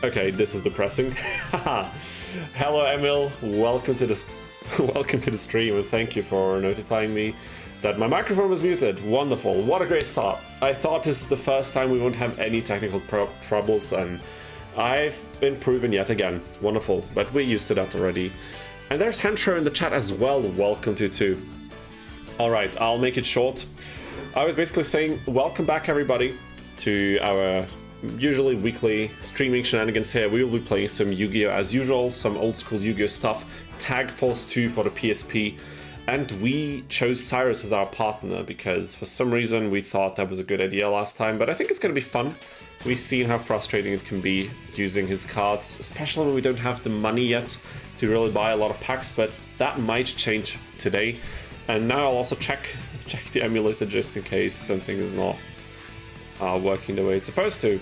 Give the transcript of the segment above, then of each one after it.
Okay, this is depressing. Hello, Emil. Welcome to the welcome to the stream, and thank you for notifying me that my microphone was muted. Wonderful. What a great start. I thought this is the first time we won't have any technical troubles, and I've been proven yet again. Wonderful. But we're used to that already. And there's Hensher in the chat as well. Welcome to too. All right, I'll make it short. I was basically saying welcome back, everybody, to our usually weekly streaming shenanigans here. We will be playing some Yu-Gi-Oh! As usual, some old school Yu-Gi-Oh! Stuff, Tag Force 2 for the PSP, and we chose Syrus as our partner because for some reason we thought that was a good idea last time, but I think it's going to be fun. We've seen how frustrating it can be using his cards, especially when we don't have the money yet to really buy a lot of packs, but that might change today. And now I'll also check the emulator just in case something is not working the way it's supposed to,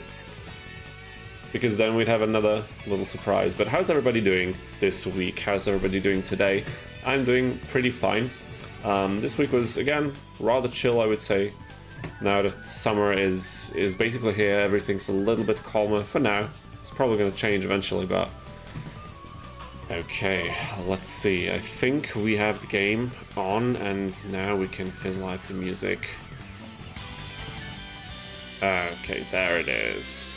because then we'd have another little surprise. But how's everybody doing this week? How's everybody doing today? I'm doing pretty fine. This week was, again, rather chill, I would say. Now that summer is basically here, everything's a little bit calmer for now. It's probably going to change eventually, but... Okay, let's see. I think we have the game on, and now we can fizzle out the music. Okay, there it is.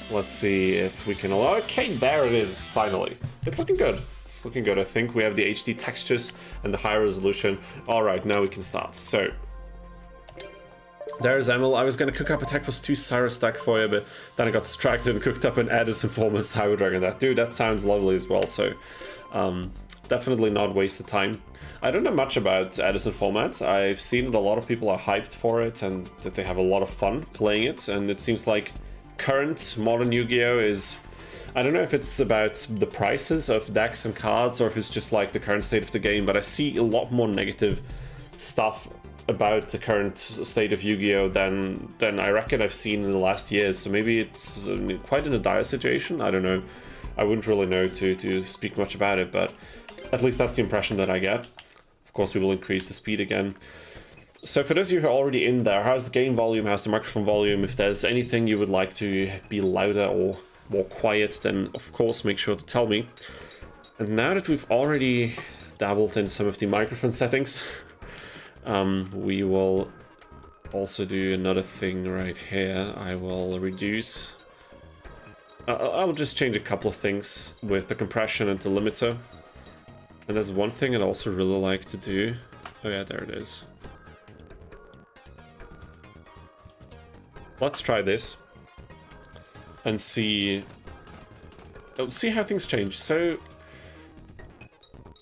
Let's see if we can... Okay, there it is, finally. It's looking good. It's looking good. I think we have the HD textures and the high resolution. Alright, now we can start. So, there's Emil. I was going to cook up a Tech Force 2 Syrus deck for you, but then I got distracted and cooked up an Edison Former Cyber Dragon deck. Dude, that sounds lovely as well, so... definitely not waste of time. I don't know much about Edison formats. I've seen that a lot of people are hyped for it and that they have a lot of fun playing it, and it seems like current modern Yu-Gi-Oh! Is... I don't know if it's about the prices of decks and cards or if it's just like the current state of the game, but I see a lot more negative stuff about the current state of Yu-Gi-Oh! than I reckon I've seen in the last years, so maybe it's quite in a dire situation. I don't know. I wouldn't really know to speak much about it, but at least that's the impression that I get. Of course, we will increase the speed again. So for those of you who are already in there, how's the game volume, how's the microphone volume? If there's anything you would like to be louder or more quiet, then of course make sure to tell me. And now that we've already dabbled in some of the microphone settings, we will also do another thing right here. I will reduce... I'll just change a couple of things with the compression and the limiter. And there's one thing I'd also really like to do. Oh yeah, there it is. Let's try this and see how things change. So,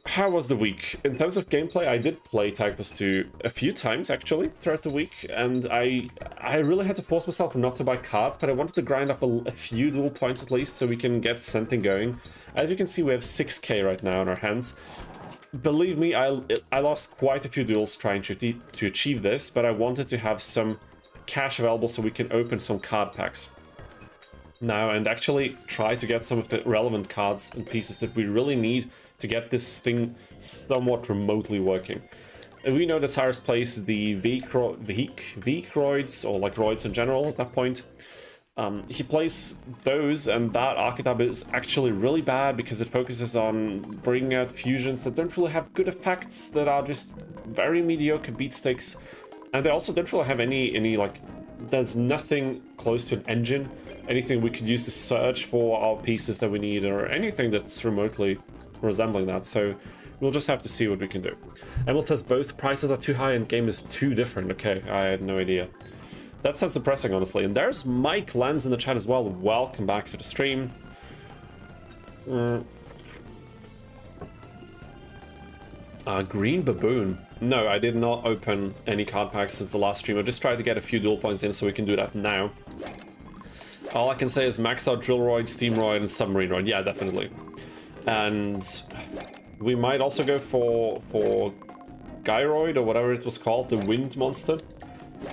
how was the week? In terms of gameplay, I did play Tag Force 2 a few times actually throughout the week, and I really had to force myself not to buy cards, but I wanted to grind up a few duel points at least so we can get something going. As you can see, we have 6k right now in our hands. Believe me, I lost quite a few duels trying to achieve this, but I wanted to have some cash available so we can open some card packs now and actually try to get some of the relevant cards and pieces that we really need to get this thing somewhat remotely working. And we know that Syrus plays the V-Croids, or like Roids in general at that point. He plays those, and that archetype is actually really bad because it focuses on bringing out fusions that don't really have good effects, that are just very mediocre beat sticks, and they also don't really have any like, there's nothing close to an engine, anything we could use to search for our pieces that we need, or anything that's remotely resembling that, so we'll just have to see what we can do. Emil says both prices are too high and game is too different. Okay, I had no idea. That sounds depressing, honestly. And there's Mike Lenz in the chat as well. Welcome back to the stream. Green Baboon. No, I did not open any card packs since the last stream. I just tried to get a few duel points in so we can do that now. All I can say is max out Drillroid, Steamroid, and Submarineroid. Yeah, definitely. And we might also go for Gyroid, or whatever it was called, the Wind Monster.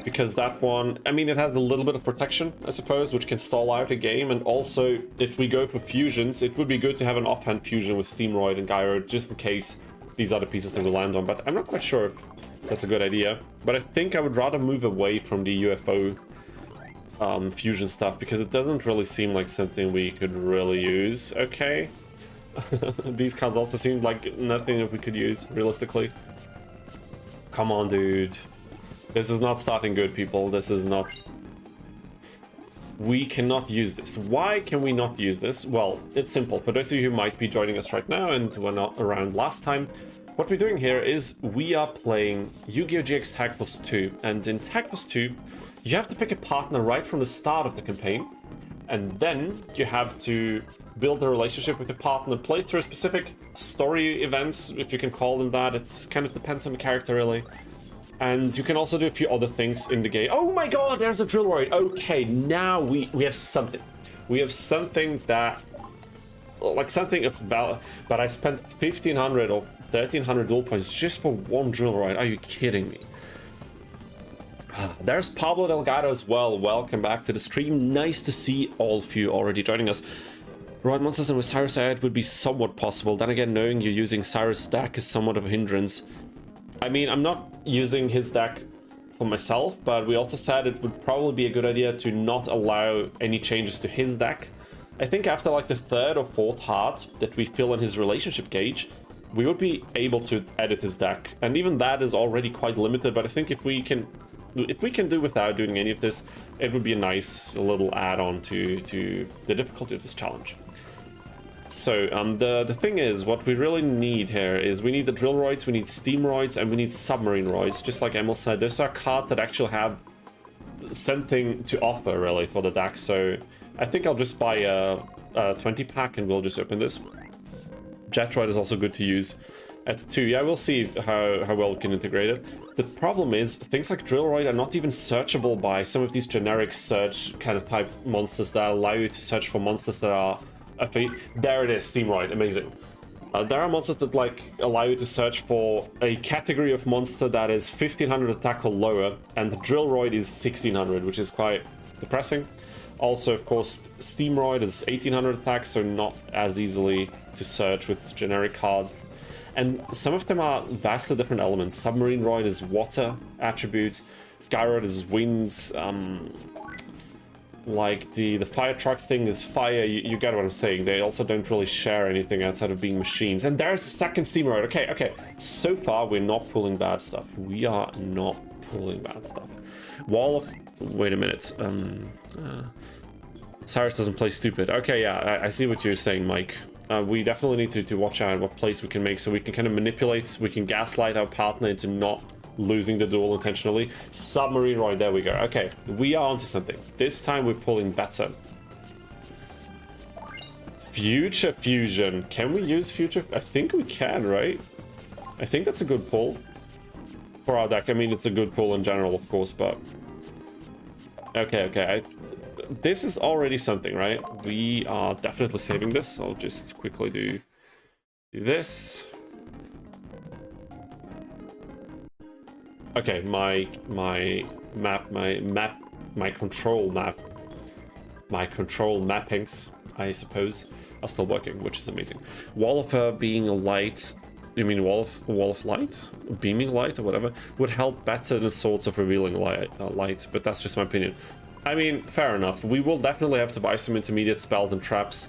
Because that one, I mean, it has a little bit of protection, I suppose, which can stall out a game. And also, if we go for fusions, it would be good to have an offhand fusion with Steamroid and Gyroid, just in case these are the pieces that we land on. But I'm not quite sure if that's a good idea. But I think I would rather move away from the UFO fusion stuff, because it doesn't really seem like something we could really use. Okay. These cards also seem like nothing that we could use, realistically. Come on, dude. This is not starting good, people. This is not... We cannot use this. Why can we not use this? Well, it's simple. For those of you who might be joining us right now and were not around last time, what we're doing here is we are playing Yu-Gi-Oh! GX Tag Plus 2. And in Tag Plus 2, you have to pick a partner right from the start of the campaign. And then you have to build a relationship with your partner, play through specific story events, if you can call them that. It kind of depends on the character, really. And you can also do a few other things in the game. Oh my god, there's a drill roid. Okay, now we have something. We have something that... Like something of value. But I spent 1,500 or 1,300 duel points just for one drill roid. Are you kidding me? There's Pablo Delgado as well. Welcome back to the stream. Nice to see all of you already joining us. Roid monsters and with Syrus it would be somewhat possible. Then again, knowing you're using Syrus' deck is somewhat of a hindrance. I mean, I'm not using his deck for myself, but we also said it would probably be a good idea to not allow any changes to his deck. I think after like the third or fourth heart that we fill in his relationship gauge, we would be able to edit his deck. And even that is already quite limited, but I think if we can do without doing any of this, it would be a nice little add-on to the difficulty of this challenge. So the thing is, what we really need here is we need the drill roids, we need steam roids, and we need submarine roids. Just like Emil said, those are cards that actually have something to offer really for the deck. So I think I'll just buy a 20 pack and we'll just open this. Jet roid is also good to use at 2. Yeah, we'll see how well we can integrate it. The problem is things like drill roid are not even searchable by some of these generic search kind of type monsters that allow you to search for monsters that are there it is, steam roid, amazing. There are monsters that like allow you to search for a category of monster that is 1,500 attack or lower, and the drill roid is 1,600, which is quite depressing. Also, of course, steam roid is 1,800 attack, so not as easily to search with generic cards. And some of them are vastly different elements. Submarine roid is water attribute, Gyroid is winds, like the fire truck thing is fire. You get what I'm saying. They also don't really share anything outside of being machines. And there's the second steam roid. Okay. So far, we're not pulling bad stuff. We are not pulling bad stuff. Wall of... Wait a minute. Syrus doesn't play stupid. Okay, yeah, I see what you're saying, Mike. We definitely need to watch out what plays we can make so we can kind of manipulate, we can gaslight our partner into not losing the duel intentionally. Submarine roid, there we go. Okay, we are onto something. This time we're pulling better. Future fusion. Can we use future? I think we can, right? I think that's a good pull for our deck. I mean, it's a good pull in general, of course, but... Okay. This is already something, right? We are definitely saving this. I'll just quickly do this. Okay, my control mappings, I suppose, are still working, which is amazing. Wall of her being a light, you mean wall of light, beaming light or whatever, would help better than sorts of revealing light, but that's just my opinion. I mean, fair enough. We will definitely have to buy some intermediate spells and traps.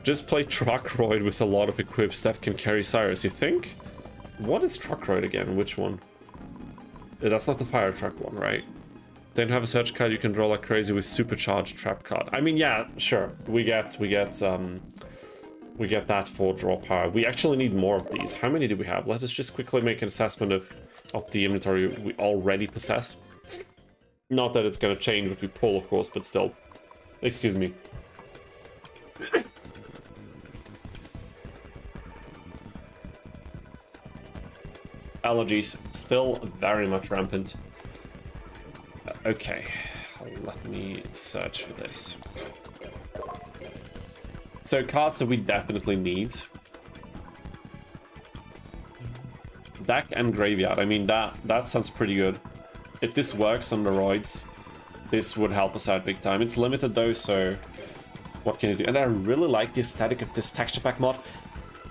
Just play Truckroid with a lot of equips that can carry Syrus, you think? What is Truckroid again? Which one? That's not the fire truck one, right? Then have a search card you can draw like crazy with supercharged trap card. I mean, yeah, sure. We get that for draw power. We actually need more of these. How many do we have? Let us just quickly make an assessment of the inventory we already possess. Not that it's going to change what we pull, of course, but still. Excuse me. Allergies still very much rampant. Okay, let me search for this. So cards that we definitely need. Deck and graveyard. I mean, that sounds pretty good. If this works on the roids, this would help us out big time. It's limited though, so what can you do? And I really like the aesthetic of this texture pack mod.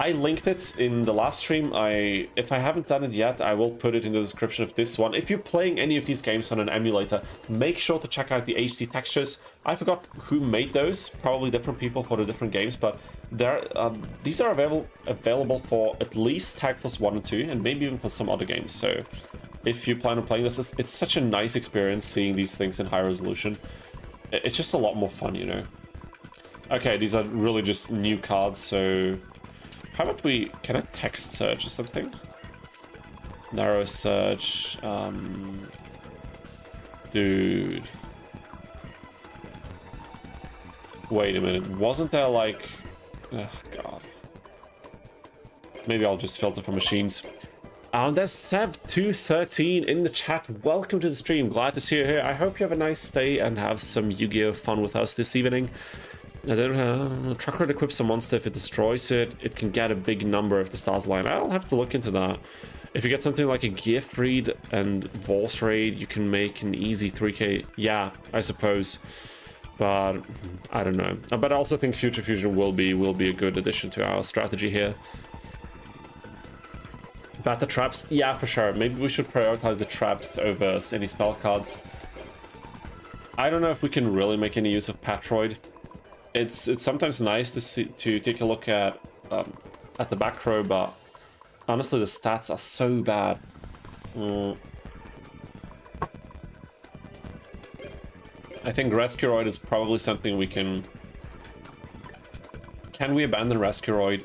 I linked it in the last stream. If I haven't done it yet, I will put it in the description of this one. If you're playing any of these games on an emulator, make sure to check out the HD textures. I forgot who made those. Probably different people for the different games, but these are available for at least Tag Plus 1 and 2, and maybe even for some other games. So if you plan on playing this, it's such a nice experience seeing these things in high resolution. It's just a lot more fun, you know. Okay, these are really just new cards, so... How about can I text search or something? Narrow search, dude. Wait a minute, wasn't there like... Oh, God. Maybe I'll just filter for machines. There's Sev213 in the chat. Welcome to the stream, glad to see you here. I hope you have a nice day and have some Yu-Gi-Oh fun with us this evening. I don't know. Trucker equips a monster. If it destroys it, it can get a big number if the stars line. I'll have to look into that. If you get something like a gift read and Vorse raid, you can make an easy 3k. Yeah, I suppose. But I don't know. But I also think Future Fusion will be a good addition to our strategy here. Bat the traps? Yeah, for sure. Maybe we should prioritize the traps over any spell cards. I don't know if we can really make any use of Patroid. It's sometimes nice to take a look at the back row, but honestly the stats are so bad. I think Rescuroid is probably something we can... Can we abandon Rescuroid?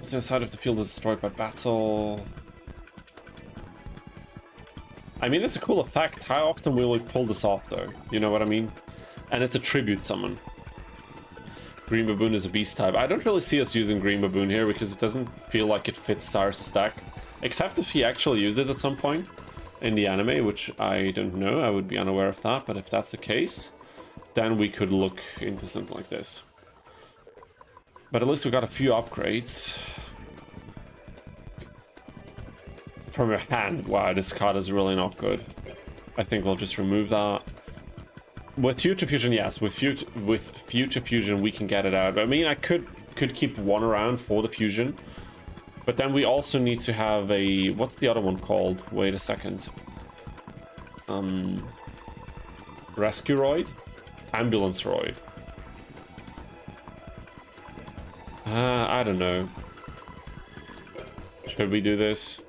Is there a side of the field that's destroyed by battle? I mean, it's a cool effect. How often will we pull this off, though? You know what I mean? And it's a tribute summon. Green Baboon is a beast type. I don't really see us using Green Baboon here because it doesn't feel like it fits Syrus' deck. Except if he actually used it at some point in the anime, which I don't know. I would be unaware of that. But if that's the case, then we could look into something like this. But at least we got a few upgrades. From your hand. Wow, this card is really not good. I think we'll just remove that. With Future Fusion, yes. With Future Fusion, we can get it out. I mean, I could keep one around for the fusion, but then we also need to have a... What's the other one called? Wait a second. Rescuroid? Ambulance-roid. I don't know. Should we do this?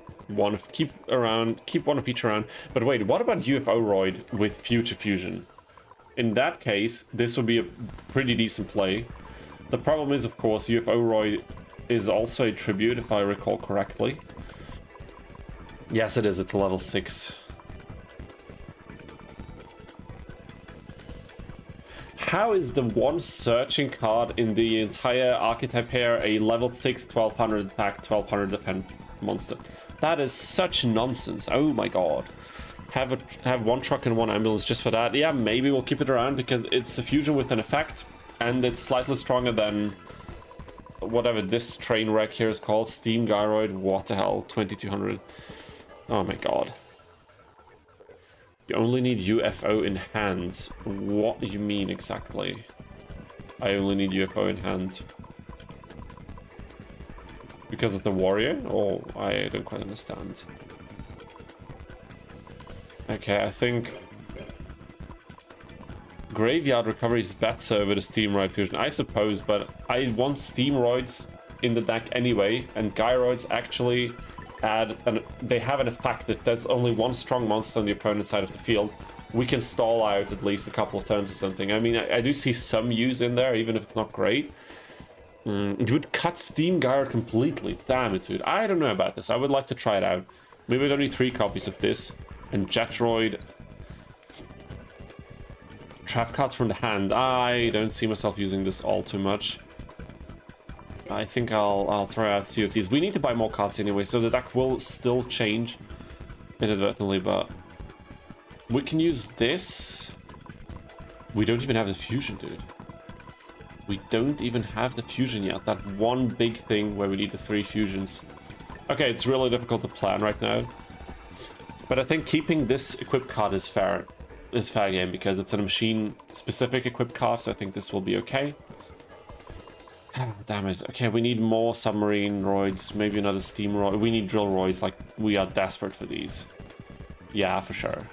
Keep one of each around. But wait, what about UFO-roid with Future Fusion? In that case, this would be a pretty decent play. The problem is, of course, UFO-roid is also a tribute, if I recall correctly. Yes, it is. It's a level 6. How is the one searching card in the entire archetype here a level 6, 1200 attack, 1200 defense monster? That is such nonsense. Oh my god. Have one truck and one ambulance just for that. Yeah, maybe we'll keep it around because it's a fusion with an effect, and it's slightly stronger than whatever this train wreck here is called. Steam Gyroid. What the hell? 2200. Oh my god. You only need UFO in hand. What do you mean exactly? I only need UFO in hand. Because of the warrior? Or I don't quite understand. Okay, I think Graveyard Recovery is better over the Steamroid Fusion, I suppose, but I want Steamroids in the deck anyway, and Gyroids actually they have an effect that there's only one strong monster on the opponent's side of the field. We can stall out at least a couple of turns or something. I mean, I do see some use in there, even if it's not great. You would cut Steam Gyro completely. Damn it, dude. I don't know about this. I would like to try it out. Maybe we don't need 3 copies of this. And Jetroid. Trap cards from the hand. I don't see myself using this all too much. I think I'll throw out a few of these. We need to buy more cards anyway, so the deck will still change inadvertently, but we can use this. We don't even have the fusion, dude. We don't even have the fusion yet. That one big thing where we need the 3 fusions. Okay, it's really difficult to plan right now. But I think keeping this equipped card is fair game because it's a machine-specific equipped card, so I think this will be okay. Damn it. Okay, we need more submarine roids, maybe another steam roid. We need drill roids, like, we are desperate for these. Yeah, for sure.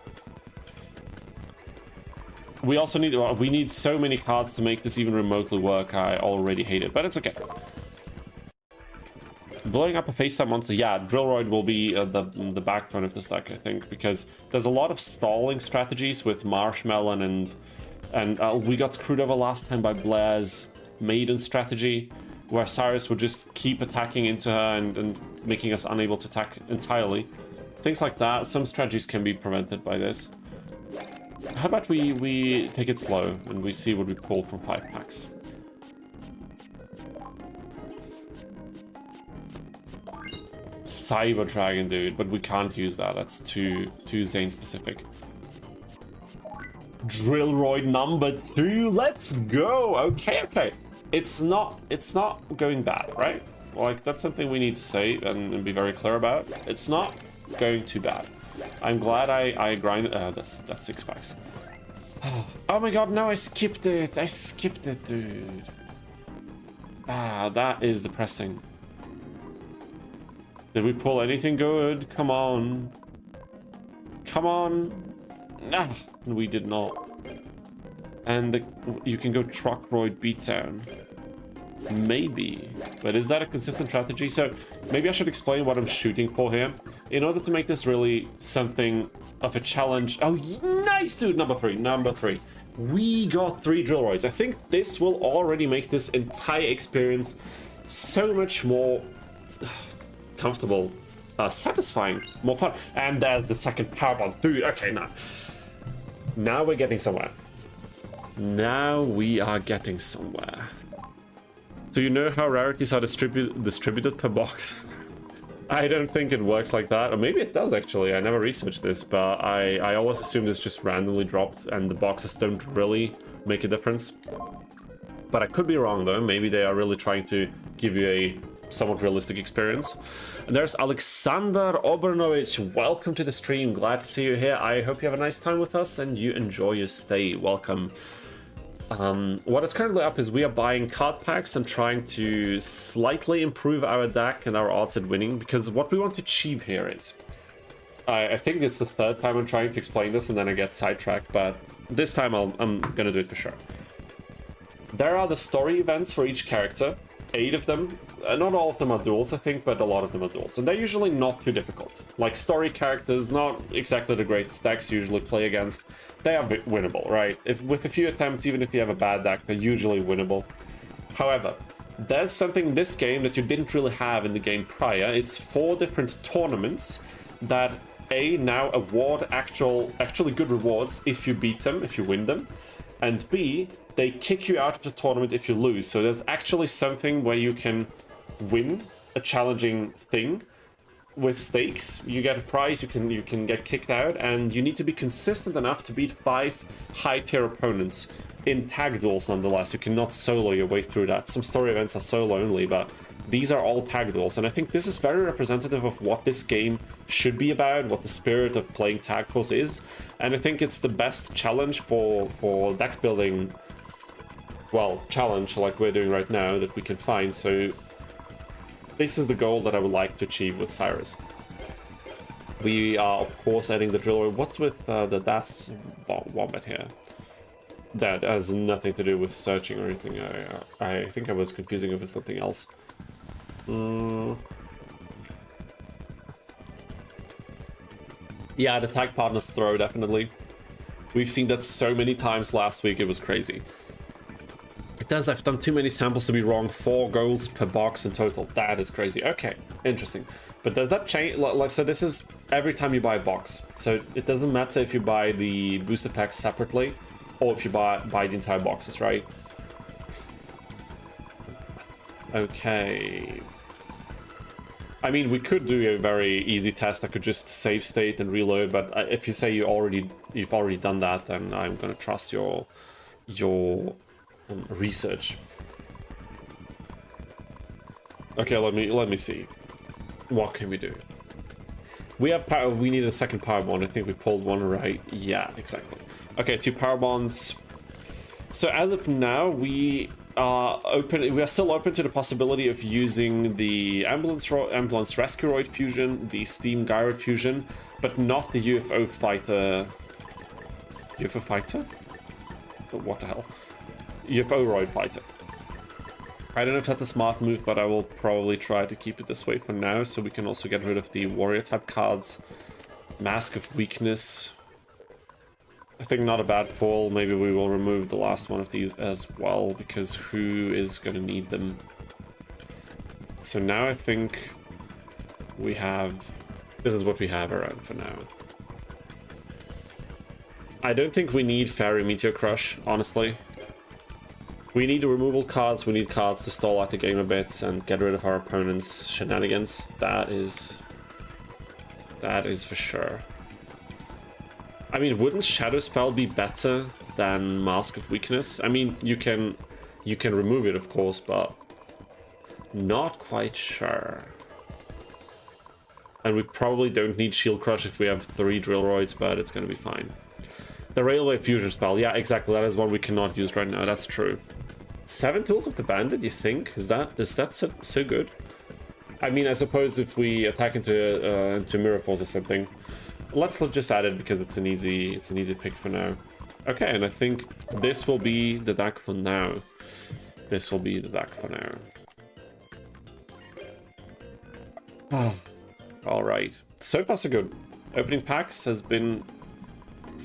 We also need, we need so many cards to make this even remotely work. I already hate it, but it's okay. Blowing up a FaceTime monster, yeah, Drillroid will be the backbone of this deck, I think, because there's a lot of stalling strategies with Marshmallow and we got screwed over last time by Blair's Maiden strategy, where Syrus would just keep attacking into her and making us unable to attack entirely. Things like that. Some strategies can be prevented by this. How about we take it slow and we see what we pull from 5 packs. Cyber Dragon, dude, but we can't use that. That's too Zane specific. Drillroid number 2. Let's go. Okay. It's not going bad, right? Like, that's something we need to say and be very clear about. It's not going too bad. I'm glad I grinded. That's 6 packs. Oh my god, no, I skipped it. I skipped it, dude. That is depressing. Did we pull anything good? Come on. Come on. Nah, we did not. And you can go Truckroid Beatdown. Maybe. But is that a consistent strategy? So maybe I should explain what I'm shooting for here. In order to make this really something of a challenge. Oh, nice, dude. Number 3. We got 3 Drillroids. I think this will already make this entire experience so much more comfortable, satisfying, more fun. And there's the second power bomb, dude. Okay, now we're getting somewhere. Now we are getting somewhere. Do you know how rarities are distributed per box? I don't think it works like that, or maybe it does actually. I never researched this, but I always assumed it's just randomly dropped and the boxes don't really make a difference. But I could be wrong though. Maybe they are really trying to give you a somewhat realistic experience. And there's Alexander Obernovich. Welcome to the stream. Glad to see you here. I hope you have a nice time with us and you enjoy your stay. Welcome. What is currently up is we are buying card packs and trying to slightly improve our deck and our odds at winning, because what we want to achieve here is... I think it's the 3rd time I'm trying to explain this and then I get sidetracked, but this time I'm gonna do it for sure. There are the story events for each character, 8 of them. Not all of them are duels, I think, but a lot of them are duels. And they're usually not too difficult. Like, story characters, not exactly the greatest decks you usually play against. They are winnable, right? With a few attempts, even if you have a bad deck, they're usually winnable. However, there's something in this game that you didn't really have in the game prior. It's 4 different tournaments that, A, now award actually good rewards if you beat them, if you win them. And B, they kick you out of the tournament if you lose. So there's actually something where you can win a challenging thing with stakes. You get a prize, you can get kicked out, and you need to be consistent enough to beat 5 high-tier opponents in tag duels nonetheless. You cannot solo your way through that. Some story events are solo only, but these are all tag duels, and I think this is very representative of what this game should be about, what the spirit of playing tag duels is, and I think it's the best challenge for deck building, well, challenge like we're doing right now that we can find. So this is the goal that I would like to achieve with Syrus. We are, of course, adding the driller. What's with the Das Wombat here? That has nothing to do with searching or anything. I think I was confusing it with something else. Yeah, the tag partners throw, definitely. We've seen that so many times last week, it was crazy. It does, I've done too many samples to be wrong. 4 golds per box in total. That is crazy. Okay, interesting. But does that change? Like, so this is every time you buy a box. So it doesn't matter if you buy the booster packs separately or if you buy the entire boxes, right? Okay. I mean, we could do a very easy test. I could just save state and reload, but if you say you've already done that, then I'm gonna trust your research. Okay, let me see. What can we do? We have power. We need a second power bond. I think we pulled one, right? Yeah, exactly. Okay, 2 power bonds. So as of now, we We are still open to the possibility of using the ambulance rescueroid fusion, the steam gyroid fusion, but not the UFO fighter. UFO fighter? What the hell? UFO roid fighter. I don't know if that's a smart move, but I will probably try to keep it this way for now, so we can also get rid of the warrior type cards. Mask of Weakness. I think not a bad pull. Maybe we will remove the last one of these as well, because who is going to need them? So now I think we have... This is what we have around for now. I don't think we need Fairy Meteor Crush, honestly. We need removal cards, we need cards to stall out the game a bit and get rid of our opponent's shenanigans. That is for sure. I mean, wouldn't Shadow Spell be better than Mask of Weakness? I mean, you can remove it, of course, but not quite sure. And we probably don't need Shield Crush if we have 3 Drillroids, but it's going to be fine. The Railway Fusion Spell, yeah, exactly. That is one we cannot use right now. That's true. 7 Tools of the Bandit, you think? Is that so good? I mean, I suppose if we attack into Mirror Force or something. Let's just add it because it's an easy pick for now. Okay, and I think this will be the deck for now. This will be the deck for now. Oh, all right. So far so good. Opening packs has been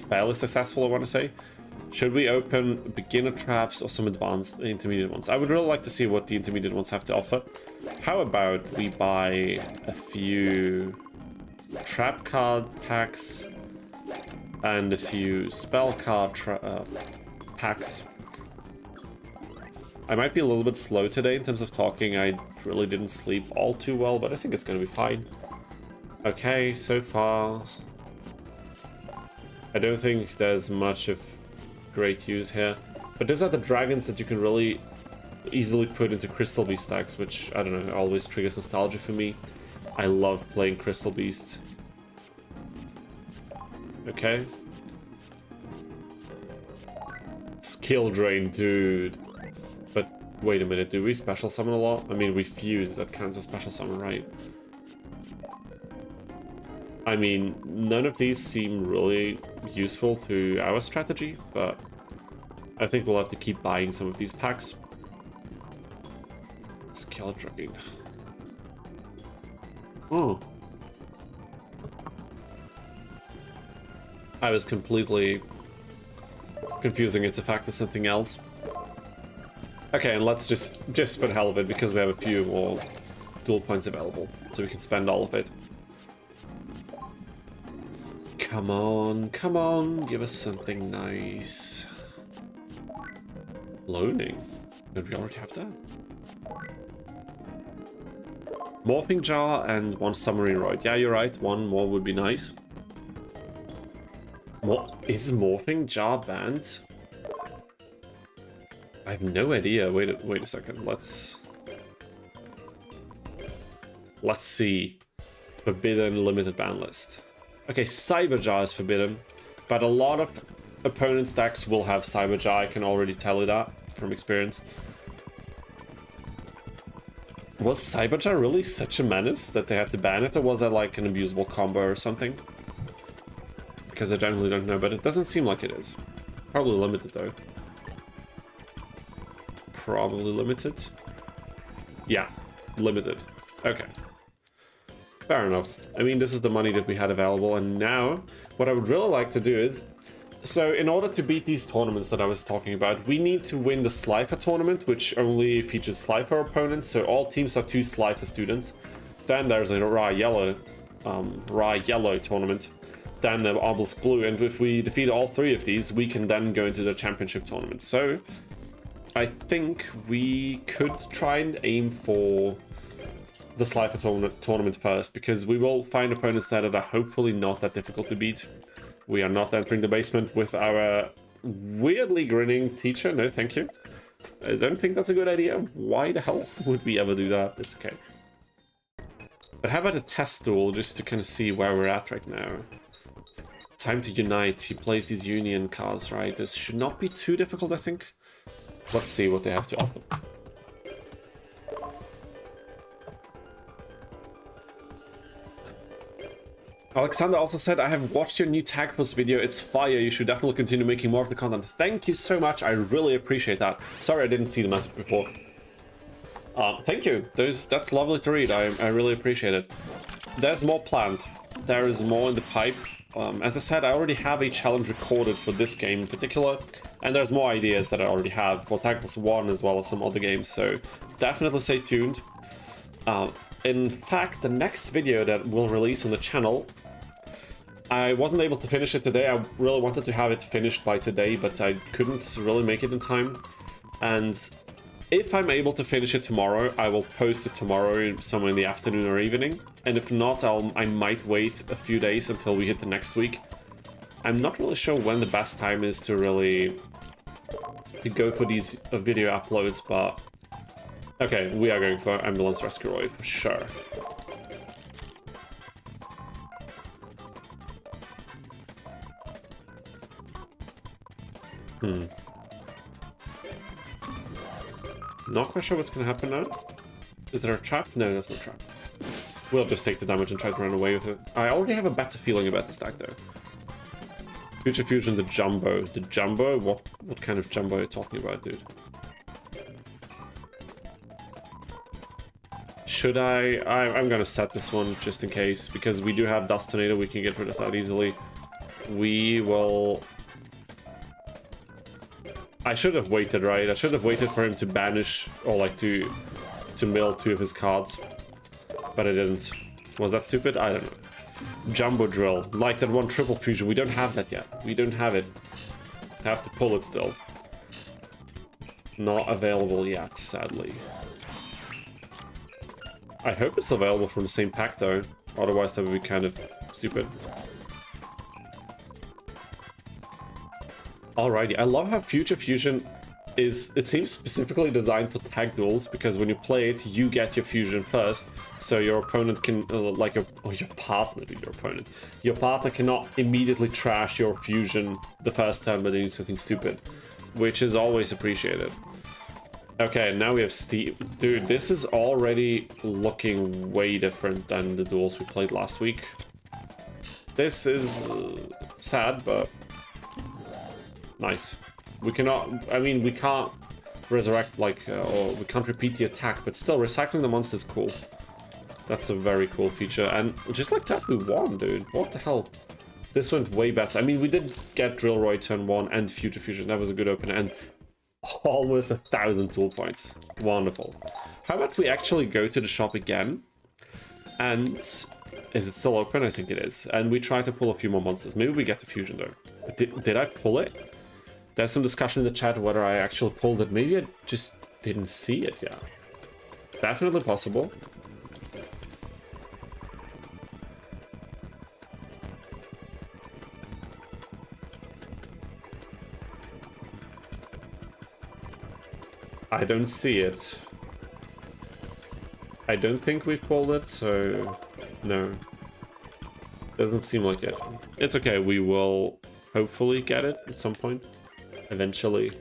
fairly successful, I want to say. Should we open beginner traps or some advanced intermediate ones? I would really like to see what the intermediate ones have to offer. How about we buy a few trap card packs and a few spell card packs. I might be a little bit slow today in terms of talking. I really didn't sleep all too well, but I think it's going to be fine. Okay, so far I don't think there's much of great use here, but those are the dragons that you can really easily put into Crystal Beast stacks, which, I don't know, always triggers nostalgia for me. I love playing Crystal Beast. Okay. Skill drain, dude. But wait a minute, do we special summon a lot? I mean, we fuse, that counts as special summon, right? I mean, none of these seem really useful to our strategy, but I think we'll have to keep buying some of these packs. Skill drain. Oh. I was completely confusing its effect with something else. Okay, and let's just for the hell of it, because we have a few more dual points available, so we can spend all of it. Come on, give us something nice. Loaning? Did we already have that? Morphing Jar and 1 Submarine Roid. Yeah, you're right, 1 more would be nice. Is Morphing Jar banned? I have no idea. Wait a second. Let's see. Forbidden limited ban list. Okay, Cyber Jar is forbidden, but a lot of opponent stacks will have Cyber Jar. I can already tell you that from experience. Was Cyber Jar really such a menace that they had to ban it, or was that like an abusable combo or something? Because I generally don't know, but it doesn't seem like it is. Probably limited though. Probably limited. Yeah, limited. Okay. Fair enough. I mean, this is the money that we had available, and now what I would really like to do is... So in order to beat these tournaments that I was talking about, we need to win the Slifer tournament, which only features Slifer opponents, so all teams have 2 Slifer students. Then there's a Ra Yellow tournament. Then the Obelisk Blue, and if we defeat all 3 of these, we can then go into the championship tournament. So I think we could try and aim for the Slifer tournament first, because we will find opponents that are hopefully not that difficult to beat. We are not entering the basement with our weirdly grinning teacher. No, thank you. I don't think that's a good idea. Why the hell would we ever do that? It's okay. But how about a test duel, just to kind of see where we're at right now? Time to unite. He plays these union cards, right? This should not be too difficult, I think. Let's see what they have to offer. Alexander also said, I have watched your new Tag Force video. It's fire. You should definitely continue making more of the content. Thank you so much. I really appreciate that. Sorry I didn't see the message before. Thank you. That's lovely to read. I really appreciate it. There's more planned. There is more in the pipe. As I said, I already have a challenge recorded for this game in particular, and there's more ideas that I already have for Tag Force 1 as well as some other games, so definitely stay tuned. In fact, the next video that we'll release on the channel, I wasn't able to finish it today. I really wanted to have it finished by today, but I couldn't really make it in time. And if I'm able to finish it tomorrow, I will post it tomorrow somewhere in the afternoon or evening. And if not, I might wait a few days until we hit the next week. I'm not really sure when the best time is to really go for these video uploads, but okay, we are going for Ambulance Rescueroid for sure. Not quite sure what's going to happen now. Is there a trap? No, there's no trap. We'll just take the damage and try to run away with it. I already have a better feeling about this stack, though. Future Fusion, the Jumbo. The Jumbo? What kind of Jumbo are you talking about, dude? Should I'm going to set this one just in case, because we do have Dust Tornado. We can get rid of that easily. We will... I should have waited, right? I should have waited for him to banish, or like to mill 2 of his cards. But I didn't. Was that stupid? I don't know. Jumbo Drill. Like that one Triple Fusion. We don't have that yet. We don't have it. Have to pull it still. Not available yet, sadly. I hope it's available from the same pack, though. Otherwise, that would be kind of stupid. Alrighty, I love how Future Fusion is, it seems specifically designed for tag duels, because when you play it, you get your fusion first, so your opponent can, or your partner, your partner cannot immediately trash your fusion the first time by doing something stupid, which is always appreciated. Okay, now we have Steve. Dude, this is already looking way different than the duels we played last week. This is sad, but nice. We cannot, I mean, we can't resurrect, like, or we can't repeat the attack, but still, recycling the monster is cool. That's a very cool feature, and just like that, we won, dude. What the hell? This went way better. I mean, we did get Drillroid turn 1 and Future Fusion. That was a good opener, and almost 1,000 tool points. Wonderful. How about we actually go to the shop again, and is it still open? I think it is. And we try to pull a few more monsters. Maybe we get the Fusion, though. Did I pull it? There's some discussion in the chat whether I actually pulled it. Maybe I just didn't see it yet. Definitely possible. I don't see it. I don't think we pulled it, so no. Doesn't seem like it. It's okay, we will hopefully get it at some point. Eventually.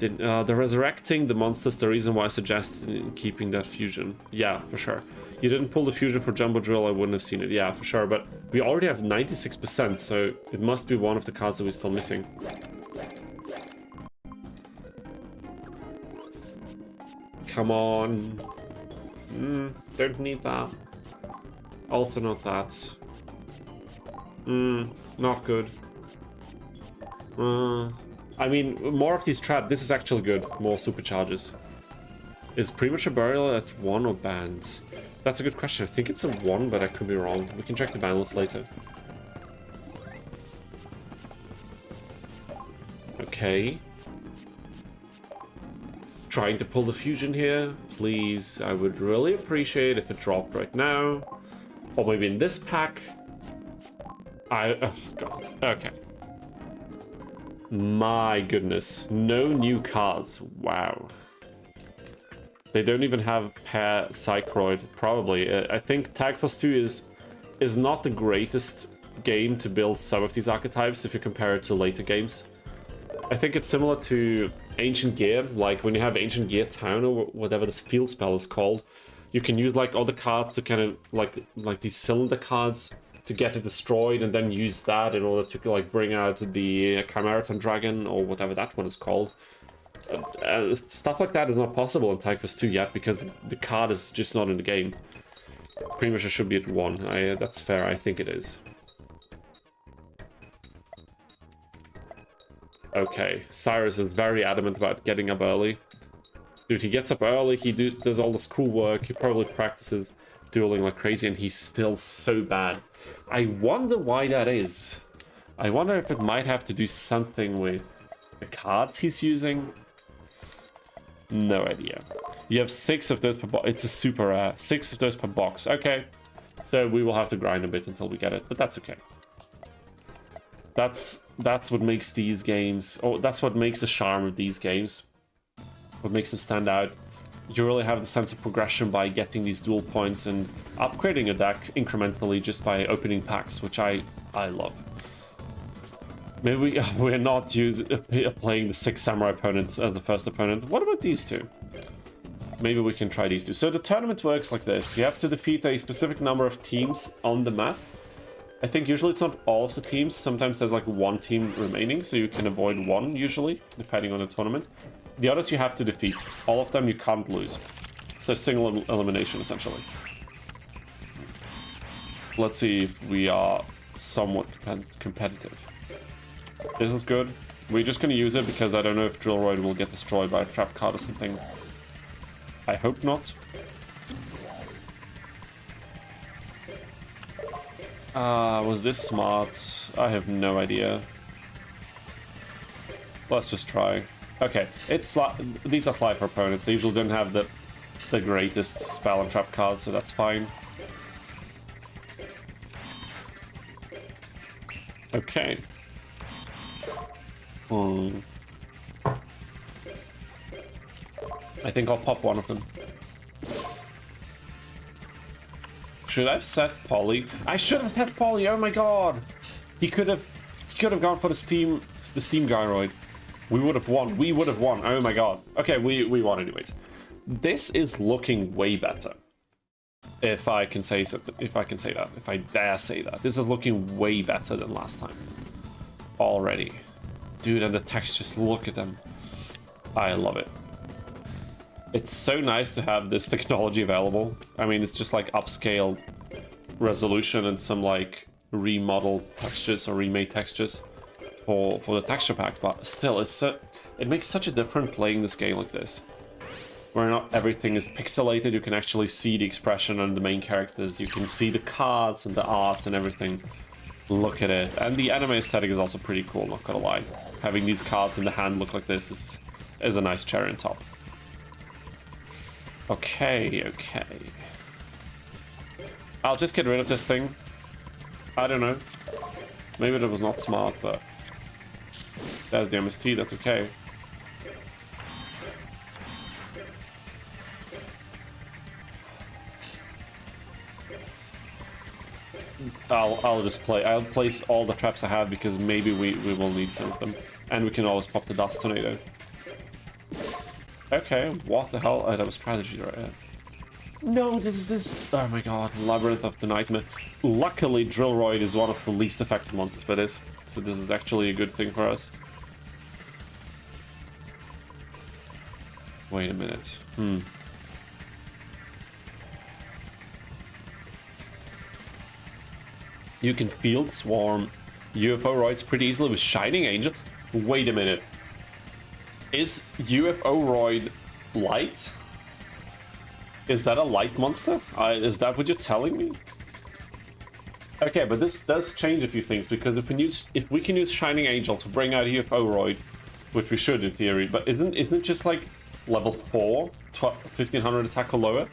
The resurrecting the monsters, the reason why I suggested keeping that fusion. Yeah, for sure. You didn't pull the fusion for Jumbo Drill, I wouldn't have seen it. Yeah, for sure. But we already have 96%, so it must be one of the cards that we're still missing. Come on. Don't need that. Also not that. Not good. I mean, more of these traps. This is actually good. More supercharges. Is Premature Burial at 1 or banned? That's a good question. I think it's a 1, but I could be wrong. We can check the ban list later. Okay. Trying to pull the fusion here. Please, I would really appreciate if it dropped right now. Or maybe in this pack. Oh, God. Okay. My goodness. No new cards. Wow. They don't even have pair Psychroid. Probably. I think Tag Force 2 is not the greatest game to build some of these archetypes if you compare it to later games. I think it's similar to Ancient Gear, like when you have Ancient Gear Town or whatever this field spell is called, you can use like other cards to kind of like these cylinder cards to get it destroyed, and then use that in order to like bring out the Chimeraton Dragon or whatever that one is called. Stuff like that is not possible in Typhus 2 yet because the card is just not in the game. Pretty much it should be at 1. That's fair, I think it is. Okay, Syrus is very adamant about getting up early. Dude, he gets up early, he does all this cool work, he probably practices dueling like crazy, and he's still so bad. I wonder why that is. I wonder if it might have to do something with the cards he's using. No idea. You have 6 of those per box. It's a super rare. 6 of those per box. Okay. So we will have to grind a bit until we get it, but that's okay. That's what makes these games, or that's what makes the charm of these games. What makes them stand out. You really have the sense of progression by getting these dual points and upgrading a deck incrementally just by opening packs, which I love. Maybe we're not playing the 6 samurai opponent as the first opponent. What about these two? Maybe we can try these two. So the tournament works like this. You have to defeat a specific number of teams on the map. I think usually it's not all of the teams. Sometimes there's like 1 team remaining, so you can avoid 1 usually, depending on the tournament. The others you have to defeat. All of them you can't lose. So single elimination, essentially. Let's see if we are somewhat competitive. This is good. We're just going to use it because I don't know if Drillroid will get destroyed by a trap card or something. I hope not. Was this smart? I have no idea. Let's just try. Okay, these are Slifer opponents. They usually don't have the greatest spell and trap cards, so that's fine. Okay. I think I'll pop one of them. Should I have set Polly? I should have set Polly. Oh my god! He could have gone for the Steam Gyroid. We would have won. We would have won. Oh my god. Okay, we won anyways. This is looking way better. If I can say so, if I dare say that. This is looking way better than last time. Already. Dude, and the textures, look at them. I love it. It's so nice to have this technology available. I mean, it's just like upscaled resolution and some like remodeled textures or remade textures for the texture pack, but still, it makes such a difference playing this game like this, where not everything is pixelated. You can actually see the expression on the main characters. You can see the cards and the art and everything. Look at it, and the anime aesthetic is also pretty cool. Not gonna lie, having these cards in the hand look like this is a nice cherry on top. Okay, okay. I'll just get rid of this thing. I don't know. Maybe that was not smart, but there's the MST, that's okay. I'll place all the traps I have because maybe we will need some of them. And we can always pop the Dust Tornado. Okay, what the hell? Oh, that was strategy, right? Yeah. No, this. Oh my god, Labyrinth of the Nightmare. Luckily, Drillroid is one of the least effective monsters for this, so this is actually a good thing for us. Wait a minute. You can Field Swarm UFO Roids pretty easily with Shining Angel. Wait a minute. Is UFO Roid light? Is that a light monster? Is that what you're telling me? Okay, but this does change a few things, because if we can use Shining Angel to bring out UFO Roid, which we should in theory, but isn't it just like level 4, 1500 attack or lower?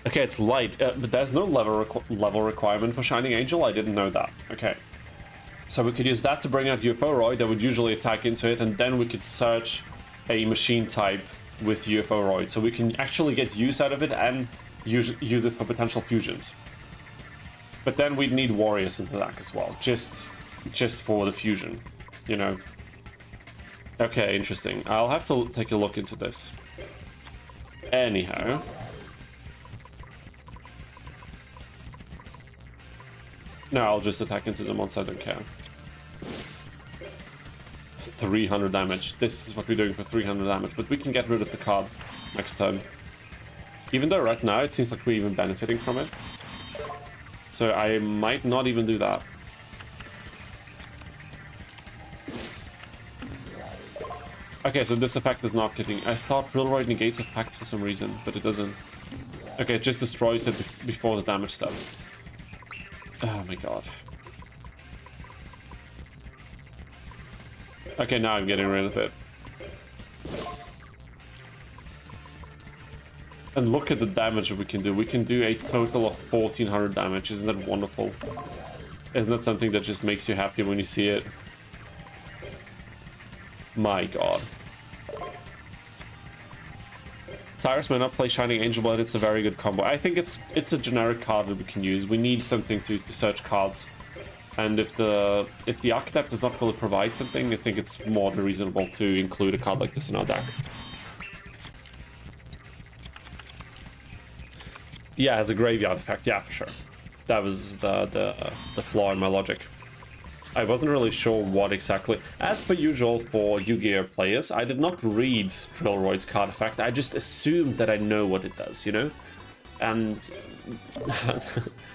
Okay, it's light, but there's no level requirement for Shining Angel. I didn't know that. Okay. So we could use that to bring out UFO Roid that would usually attack into it, and then we could search a machine type with UFO Roid. So we can actually get use out of it and use it for potential fusions. But then we'd need warriors in the deck as well, just just for the fusion, you know. Okay, interesting. I'll have to take a look into this. Anyhow. No, I'll just attack into them once I don't care. 300 damage. This is what we're doing for 300 damage, but we can get rid of the card next turn. Even though right now it seems like we're even benefiting from it. So I might not even do that. Okay, so this effect is not getting... I thought Drillroid negates effects for some reason, but it doesn't. Okay, it just destroys it before the damage step. Oh my god. Okay, now I'm getting rid of it. And look at the damage that we can do. We can do a total of 1400 damage. Isn't that wonderful? Isn't that something that just makes you happy when you see it? My god. Syrus may not play Shining Angel, but it's a very good combo. I think it's a generic card that we can use. We need something to search cards. And if the Architect does not really provide something, I think it's more than reasonable to include a card like this in our deck. Yeah, it has a graveyard effect, yeah, for sure. That was the flaw in my logic. I wasn't really sure what exactly. As per usual for Yu-Gi-Oh players, I did not read Drillroid's card effect. I just assumed that I know what it does, you know? And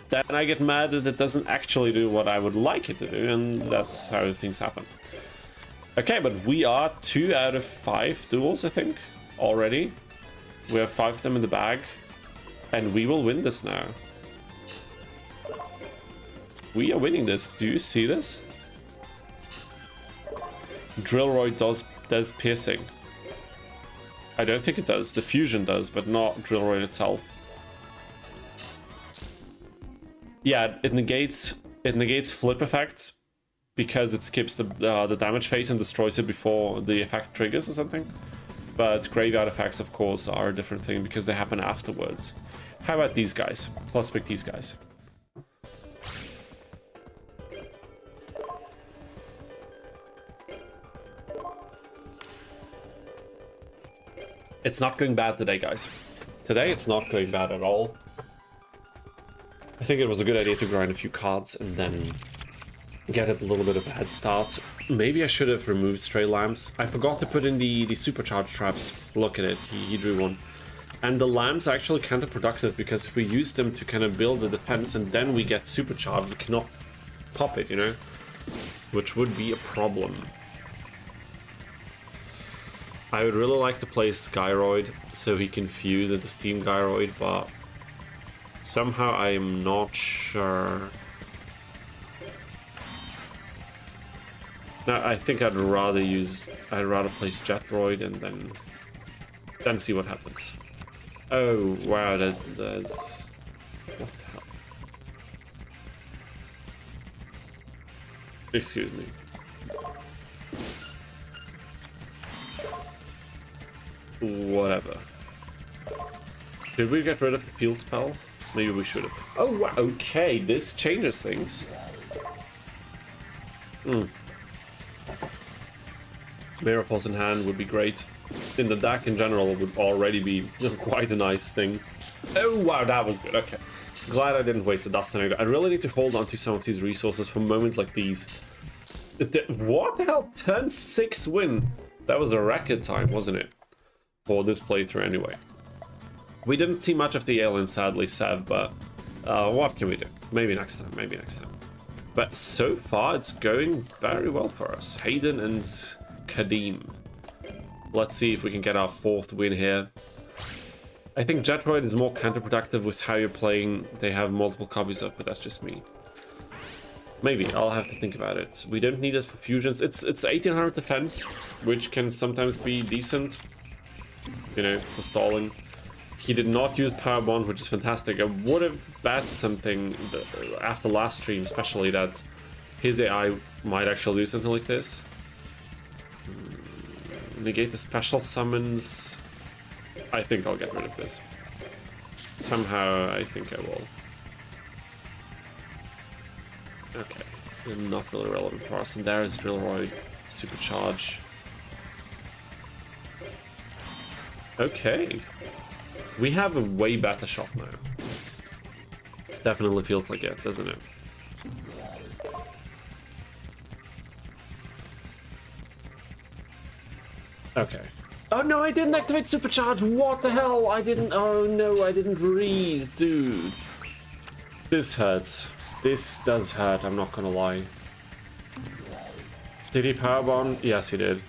then I get mad that it doesn't actually do what I would like it to do, and that's how things happen. Okay, but we are 2 out of 5 duels, I think, already. We have 5 of them in the bag, and we will win this now. We are winning this. Do you see this? Drillroid does piercing. I don't think it does. The fusion does, but not Drillroid itself. Yeah, it negates flip effects because it skips the damage phase and destroys it before the effect triggers or something. But graveyard effects, of course, are a different thing because they happen afterwards. How about these guys? Let's pick these guys. It's not going bad today, guys. Today, it's not going bad at all. I think it was a good idea to grind a few cards and then get a little bit of a head start. Maybe I should have removed Stray Lamps. I forgot to put in the supercharge traps. Look at it, he drew one. And the lamps are actually counterproductive because if we use them to kind of build the defense and then we get supercharged, we cannot pop it, you know? Which would be a problem. I would really like to play Skyroid so he can fuse into Steam Gyroid, but somehow I am not sure. No, I think I'd rather place Jetroid and then see what happens. Oh wow, there's what the hell? Excuse me. Whatever. Did we get rid of the peel spell? Maybe we should have. Oh, wow. Okay, this changes things. Mirror Pulse in hand would be great. In the deck in general, it would already be quite a nice thing. Oh, wow, that was good. Okay. Glad I didn't waste the Dust Tornado. I really need to hold on to some of these resources for moments like these. What the hell? Turn 6 win. That was a record time, wasn't it? For this playthrough anyway. We didn't see much of the alien, sadly, Sev, but what can we do? Maybe next time, maybe next time. But so far, it's going very well for us. Hayden and Kadim. Let's see if we can get our 4th win here. I think Jetroid is more counterproductive with how you're playing. They have multiple copies of, but that's just me. Maybe, I'll have to think about it. We don't need it for fusions. It's 1800 defense, which can sometimes be decent. You know, for stalling. He did not use Power Bond, which is fantastic. I would have bet something after last stream, especially that his AI might actually do something like this. Negate the special summons. I think I'll get rid of this. Somehow, I think I will. Okay. not really relevant for us. And there's Drillroid, Supercharge. Okay. We have a way better shot now. Definitely feels like it, doesn't it? Okay. Oh no, I didn't activate Supercharge! What the hell? I didn't... Oh no, I didn't read, dude. This hurts. This does hurt, I'm not gonna lie. Did he power bomb? Yes, he did.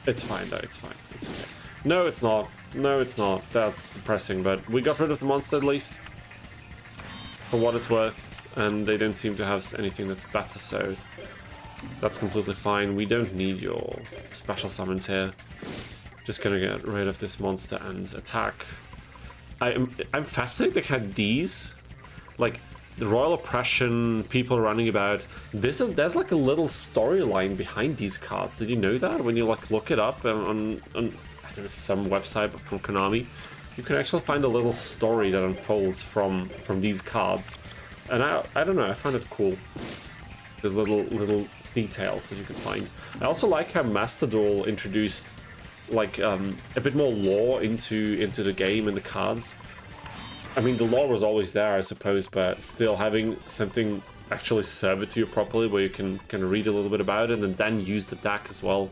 It's fine though, it's fine. It's okay. No, it's not. No, it's not. That's depressing, but we got rid of the monster at least. For what it's worth. And they don't seem to have anything that's better, so... That's completely fine. We don't need your special summons here. Just gonna get rid of this monster and attack. I'm fascinated they had these. Like, the Royal Oppression, people running about. There's like a little storyline behind these cards. Did you know that? When you like look it up on I don't know, some website from Konami, you can actually find a little story that unfolds from these cards. And I don't know, I find it cool. There's little details that you can find. I also like how Master Duel introduced like a bit more lore into the game and the cards. I mean, the lore was always there, I suppose, but still having something actually serve it to you properly, where you can read a little bit about it and then use the deck as well.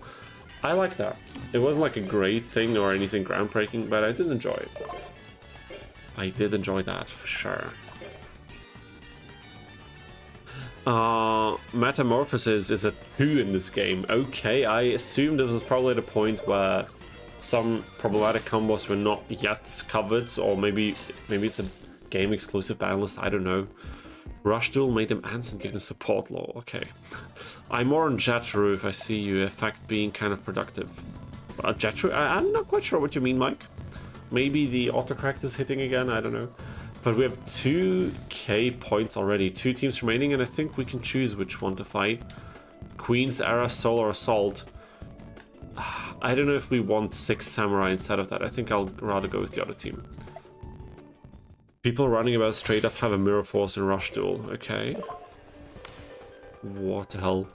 I like that. It wasn't like a great thing or anything groundbreaking, but I did enjoy it. I did enjoy that for sure. Metamorphosis is a 2 in this game. Okay, I assumed it was probably the point where some problematic combos were not yet discovered, or maybe it's a game exclusive ban list, I don't know. Rush Duel made them ants and give them support law. Okay. I'm more on Jetru if I see you effect being kind of productive. Jetru? I'm not quite sure what you mean, Mike. Maybe the autocorrect is hitting again, I don't know. But we have 2k points already, 2 teams remaining, and I think we can choose which one to fight. Queen's Era, Solar Assault. I don't know if we want 6 Samurai instead of that. I think I'll rather go with the other team. People running about straight up have a Mirror Force and Rush Duel. Okay. What the hell?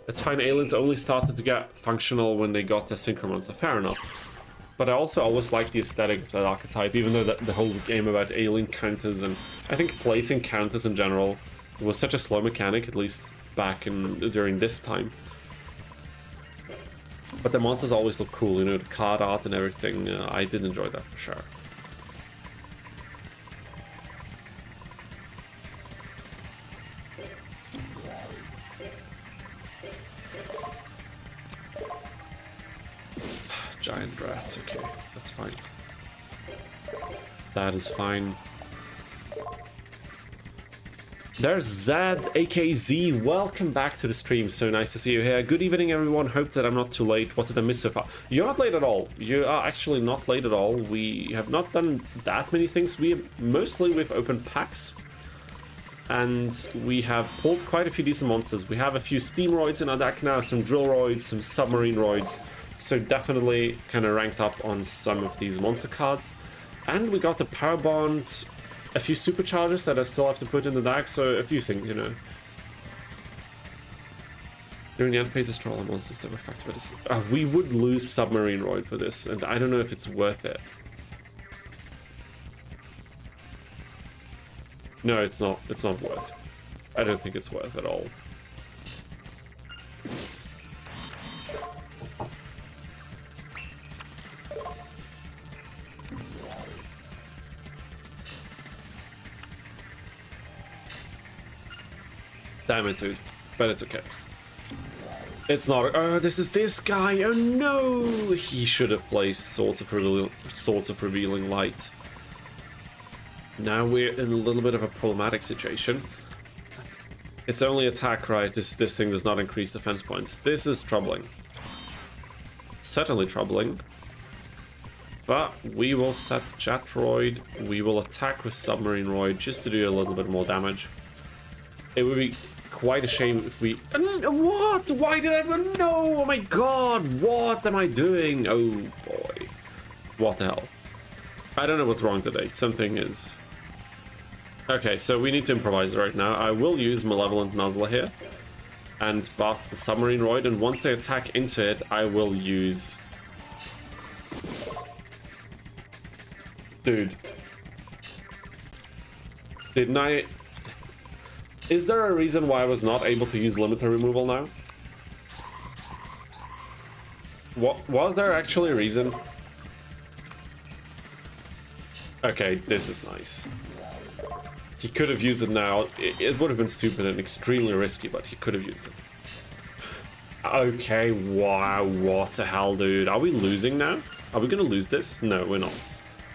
It's fine, aliens only started to get functional when they got their Synchro Monster. Fair enough. But I also always like the aesthetic of that archetype, even though the whole game about alien counters and I think placing counters in general was such a slow mechanic, at least back during this time. But the monsters always look cool, you know, the card art and everything. I did enjoy that for sure. Giant rats, okay, that's fine. That is fine. There's Zed, aka Z. Welcome back to the stream. So nice to see you here. Good evening, everyone. Hope that I'm not too late. What did I miss so far? You're not late at all. You are actually not late at all. We have not done that many things. We've opened packs. And we have pulled quite a few decent monsters. We have a few Steamroids in our deck now, some Drillroids, some Submarine Roids. So definitely kind of ranked up on some of these monster cards. And we got the Power Bond, a few Superchargers that I still have to put in the deck, so a few things, you know. During the end phases, draw all monsters that were affected by this. We would lose Submarine Roid for this, and I don't know if it's worth it. No, it's not worth. I don't think it's worth at all. Damn it, dude. But it's okay. It's not. Oh, this is this guy. Oh no! He should have placed Swords of Revealing Light. Now we're in a little bit of a problematic situation. It's only attack, right? This thing does not increase defense points. This is troubling. Certainly troubling. But we will set Jetroid. We will attack with Submarine Roid just to do a little bit more damage. It would be quite a shame if we... What? Why did I... No! Oh my god! What am I doing? Oh boy. What the hell? I don't know what's wrong today. Something is... Okay, so we need to improvise right now. I will use Malevolent Nuzzler here and buff the Submarine Roid, and once they attack into it, I will use... Dude. Didn't I... Is there a reason why I was not able to use limiter removal now? What was there actually a reason? Okay, this is nice. He could have used it now. It would have been stupid and extremely risky, but he could have used it. Okay, wow, what the hell, dude? Are we losing now? Are we gonna lose this? No, we're not.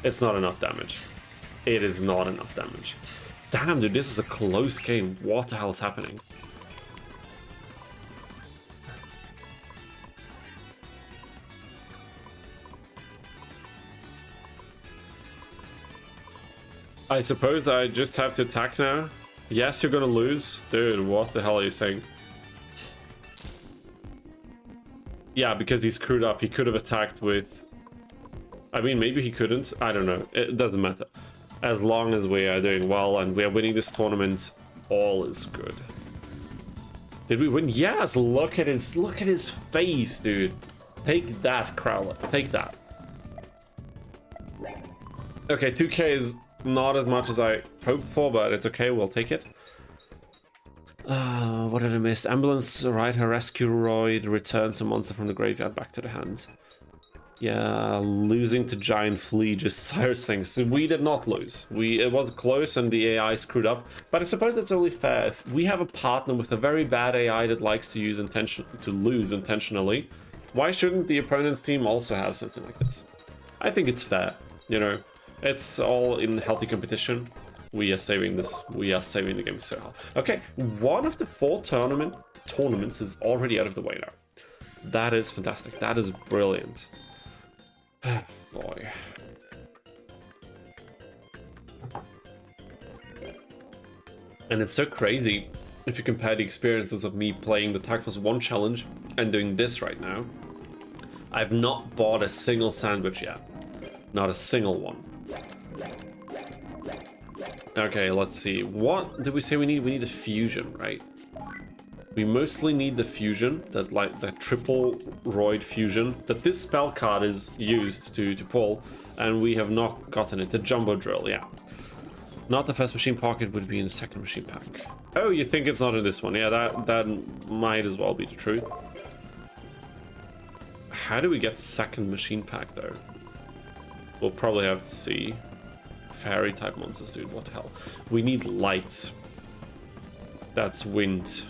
It's not enough damage. It is not enough damage. Damn, dude, this is a close game. What the hell is happening? I suppose I just have to attack now? Yes, you're gonna lose? Dude, what the hell are you saying? Yeah, because he screwed up. He could have attacked with... I mean, maybe he couldn't. I don't know. It doesn't matter. As long as we are doing well and we are winning this tournament, all is good. Did we win? Yes, look at his face, dude. Take that, Crowler. Take that. Okay, 2k is not as much as I hoped for, but it's okay, we'll take it. What did I miss? Ambulance, right, her rescue roid, returns a monster from the graveyard back to the hand. Yeah, losing to Giant Flea just Syrus things. We did not lose. It was close and the AI screwed up, but I suppose that's only fair. If we have a partner with a very bad AI that likes to lose intentionally, why shouldn't the opponent's team also have something like this? I think it's fair, you know. It's all in healthy competition. We are saving this. We are saving the game so hard. Okay, one of the 4 tournaments is already out of the way now. That is fantastic. That is brilliant. Boy. And it's so crazy if you compare the experiences of me playing the Tag Force 1 challenge and doing this right now. I've not bought a single sandwich yet. Not a single one. Okay, let's see. What did we say we need? We need a fusion, right? We mostly need the fusion, the triple roid fusion that this spell card is used to pull, and we have not gotten it. The jumbo drill, yeah. Not the first machine pocket would be in the second machine pack. Oh, you think it's not in this one? Yeah, that might as well be the truth. How do we get the second machine pack though? We'll probably have to see. Fairy type monsters, dude, what the hell? We need light. That's wind.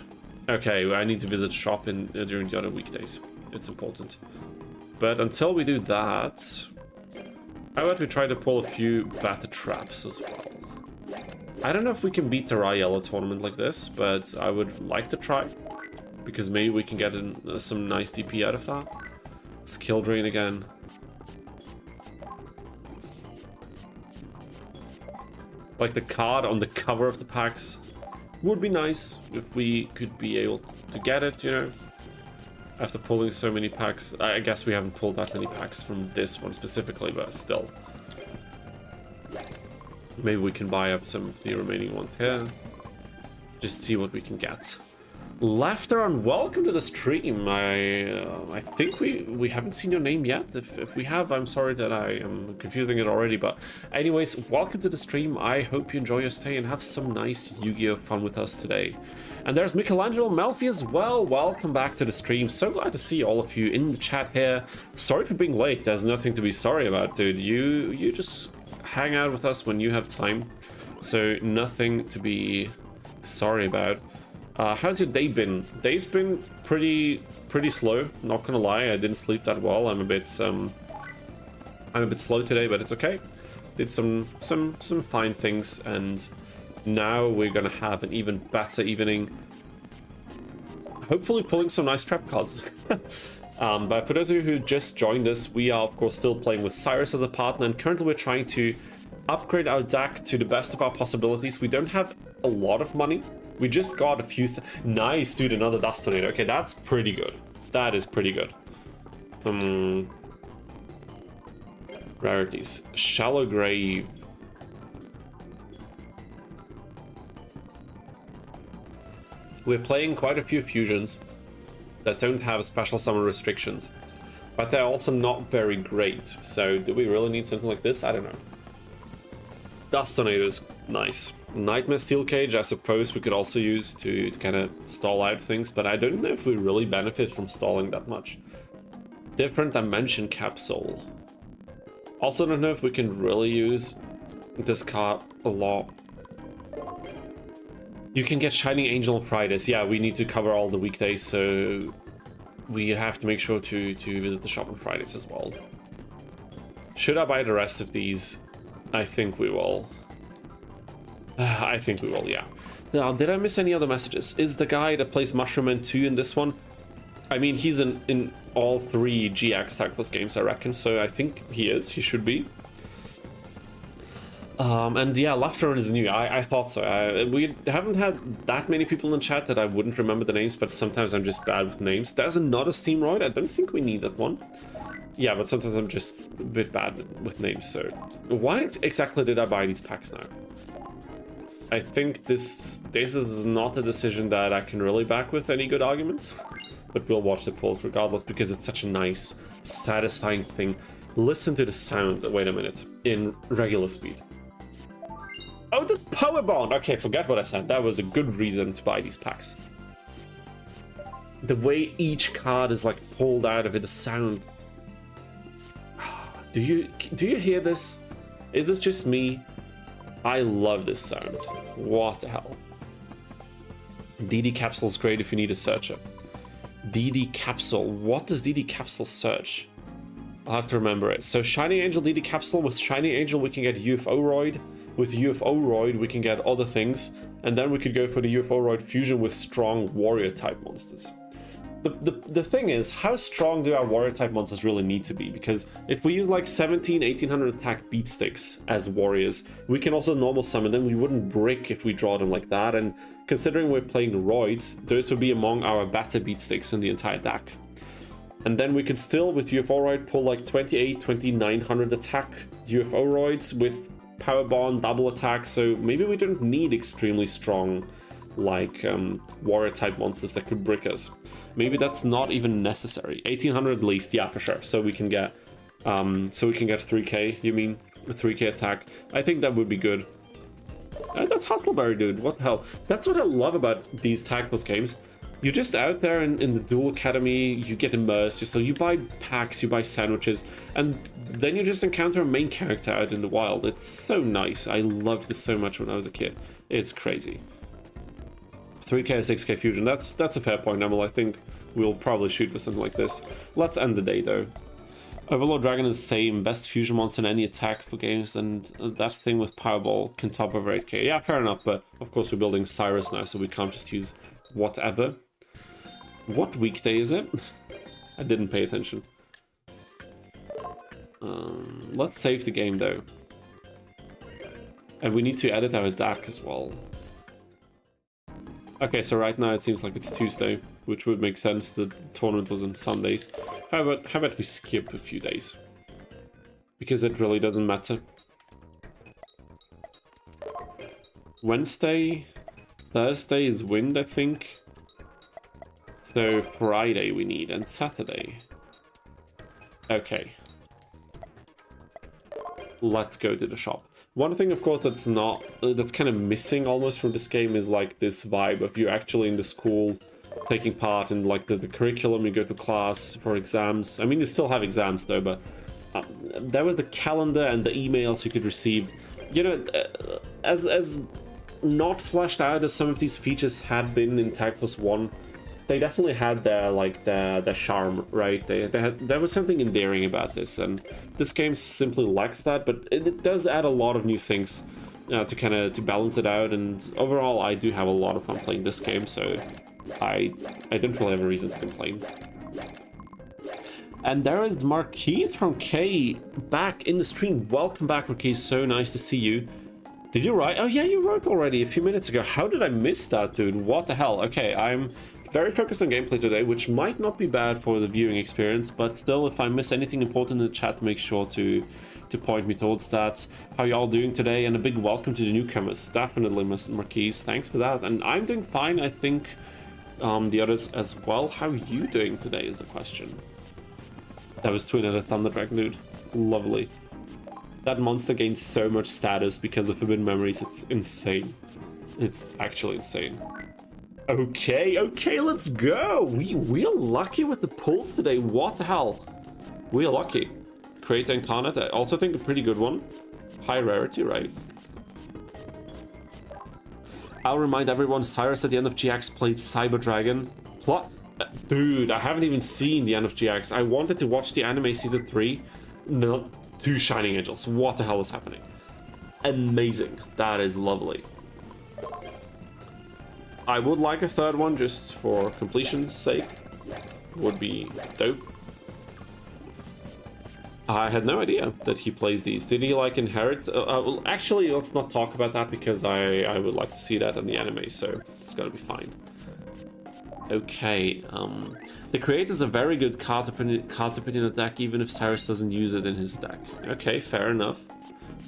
Okay, I need to visit shop during the other weekdays. It's important. But until we do that, how about we try to pull a few batter traps as well? I don't know if we can beat the Yellow tournament like this, but I would like to try. Because maybe we can get some nice DP out of that. Skill drain again. Like the card on the cover of the packs would be nice if we could be able to get it, you know. After pulling so many packs, I guess we haven't pulled that many packs from this one specifically, but still. Maybe we can buy up some of the remaining ones here. Just see what we can get. Laughter and welcome to the stream. I think we haven't seen your name yet. If we have, I'm sorry that I am confusing it already, but anyways, welcome to the stream. I hope you enjoy your stay and have some nice Yu-Gi-Oh fun with us today. And there's Michelangelo Melfi as well. Welcome back to the stream. So glad to see all of you in the chat here. Sorry for being late. There's nothing to be sorry about, dude. You just hang out with us when you have time. So nothing to be sorry about. How's your day been? Day's been pretty slow, not gonna lie. I didn't sleep that well. I'm a bit slow today, but it's okay. Did some fine things, and now we're gonna have an even better evening. Hopefully pulling some nice trap cards. But for those of you who just joined us, we are of course still playing with Syrus as a partner, and currently we're trying to upgrade our deck to the best of our possibilities. We don't have a lot of money. We just got a few... Nice, dude, another Dust Tornado. Okay, that's pretty good. That is pretty good. Rarities. Shallow Grave. We're playing quite a few fusions that don't have special summon restrictions, but they're also not very great. So do we really need something like this? I don't know. Dust Tornado is nice. Nightmare Steel Cage, I suppose we could also use to kind of stall out things, but I don't know if we really benefit from stalling that much. Different Dimension Capsule. Also don't know if we can really use this card a lot. You can get Shining Angel on Fridays. Yeah, we need to cover all the weekdays, so we have to make sure to visit the shop on Fridays as well. Should I buy the rest of these? I think we will. I think we will, yeah. Now, did I miss any other messages? Is the guy that plays Mushroom Man 2 in this one? I mean, he's in all 3 GX Tag Plus games, I reckon, so I think he is. He should be. And yeah, Laughter is new. I thought so. We haven't had that many people in chat that I wouldn't remember the names, but sometimes I'm just bad with names. There's another Steamroid. I don't think we need that one. Yeah, but sometimes I'm just a bit bad with names, so... Why exactly did I buy these packs now? I think this is not a decision that I can really back with any good arguments. But we'll watch the polls regardless, because it's such a nice, satisfying thing. Listen to the sound, wait a minute, in regular speed. Oh, this Power Bond! Okay, forget what I said. That was a good reason to buy these packs. The way each card is like pulled out of it, the sound. Do you hear this? Is this just me? I love this sound. What the hell? DD Capsule is great if you need a searcher. DD Capsule. What does DD Capsule search? I'll have to remember it. So Shining Angel DD Capsule. With Shining Angel we can get UFO-roid. With UFO-roid we can get other things. And then we could go for the UFO-roid fusion with strong warrior type monsters. The thing is, how strong do our warrior type monsters really need to be? Because if we use like 1800 attack beat sticks as warriors, we can also normal summon them. We wouldn't brick if we draw them like that. And considering we're playing roids, those would be among our better beat sticks in the entire deck. And then we could still, with UFO-roid, pull like 2900 attack UFO-roids with Power Bond, double attack. So maybe we don't need extremely strong like warrior type monsters that could brick us. Maybe that's not even necessary. 1800 at least, yeah, for sure. So we can get 3k, you mean? A 3k attack. I think that would be good. That's Hustleberry, dude. What the hell? That's what I love about these Tag Plus games. You're just out there in the Duel Academy, you get immersed, so you buy packs, you buy sandwiches, and then you just encounter a main character out in the wild. It's so nice. I loved this so much when I was a kid. It's crazy. 3k or 6k fusion, that's a fair point, Emil. I think we'll probably shoot for something like this. Let's end the day, though. Overlord Dragon is same, best fusion monster in any attack for games, and that thing with Powerball can top over 8k. Yeah, fair enough, but of course we're building Syrus now, so we can't just use whatever. What weekday is it? I didn't pay attention. Let's save the game, though. And we need to edit our deck as well. Okay, so right now it seems like it's Tuesday, which would make sense. The tournament was on Sundays. How about we skip a few days? Because it really doesn't matter. Wednesday, Thursday is wind, I think. So Friday we need, and Saturday. Okay. Let's go to the shop. One thing, of course, that's kind of missing almost from this game is like this vibe of you actually in the school taking part in like the curriculum. You go to class for exams. I mean, you still have exams though, but there was the calendar and the emails you could receive. You know, as not fleshed out as some of these features had been in Tag Plus 1, they definitely had their charm, right? There was something endearing about this, and this game simply lacks that, but it does add a lot of new things to balance it out. And overall, I do have a lot of fun playing this game, so I don't really have a reason to complain. And there is Marquise from K back in the stream. Welcome back, Marquise. So nice to see you. Did you write? Oh yeah, you wrote already a few minutes ago. How did I miss that, dude? What the hell? Okay, I'm very focused on gameplay today, which might not be bad for the viewing experience, but still, if I miss anything important in the chat, make sure to point me towards that. How y'all doing today? And a big welcome to the newcomers. Definitely, Marquise. Thanks for that. And I'm doing fine. I think the others as well. How are you doing today is the question. That was twin a Thunder Dragon, dude. Lovely. That monster gains so much status because of Forbidden Memories. It's insane. It's actually insane. Okay, let's go. We're lucky with the pull today. What the hell? We're lucky. Creator Incarnate, I also think a pretty good one. High rarity, right? I'll remind everyone, Syrus at the end of GX played Cyber Dragon. What? Dude, I haven't even seen the end of GX. I wanted to watch the anime season 3. No, 2 Shining Angels. What the hell is happening? Amazing. That is lovely. I would like a 3rd one just for completion's sake. Would be dope. I had no idea that he plays these. Did he like inherit? Well, actually, let's not talk about that because I would like to see that in the anime, so it's gonna be fine. Okay, the creator's a very good card to put in a deck, even if Syrus doesn't use it in his deck. Okay, fair enough.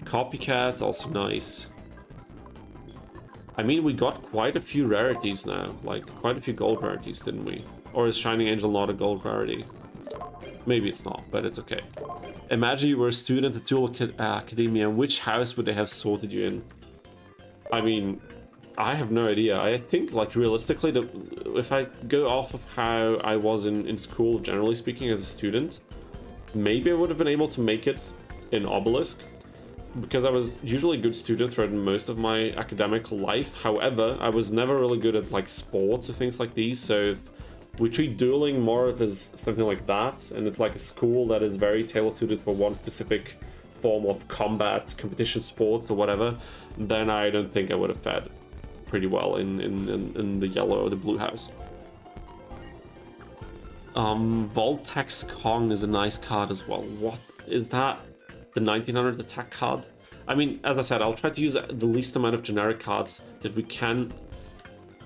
Copycat, also nice. I mean, we got quite a few rarities now, like quite a few gold rarities, didn't we? Or is Shining Angel not a gold rarity? Maybe it's not, but it's okay. Imagine you were a student at Tool Academia, which house would they have sorted you in? I mean, I have no idea. I think, like, realistically, if I go off of how I was in school, generally speaking, as a student, maybe I would have been able to make it in Obelisk, because I was usually a good student throughout most of my academic life. However, I was never really good at, like, sports or things like these, so we treat dueling more of as something like that, and it's like a school that is very tailor-suited for one specific form of combat, competition sports, or whatever, then I don't think I would have fared pretty well in the yellow or the blue house. Voltex Kong is a nice card as well. What is that? The 1900 attack card? I mean, as I said, I'll try to use the least amount of generic cards that we can,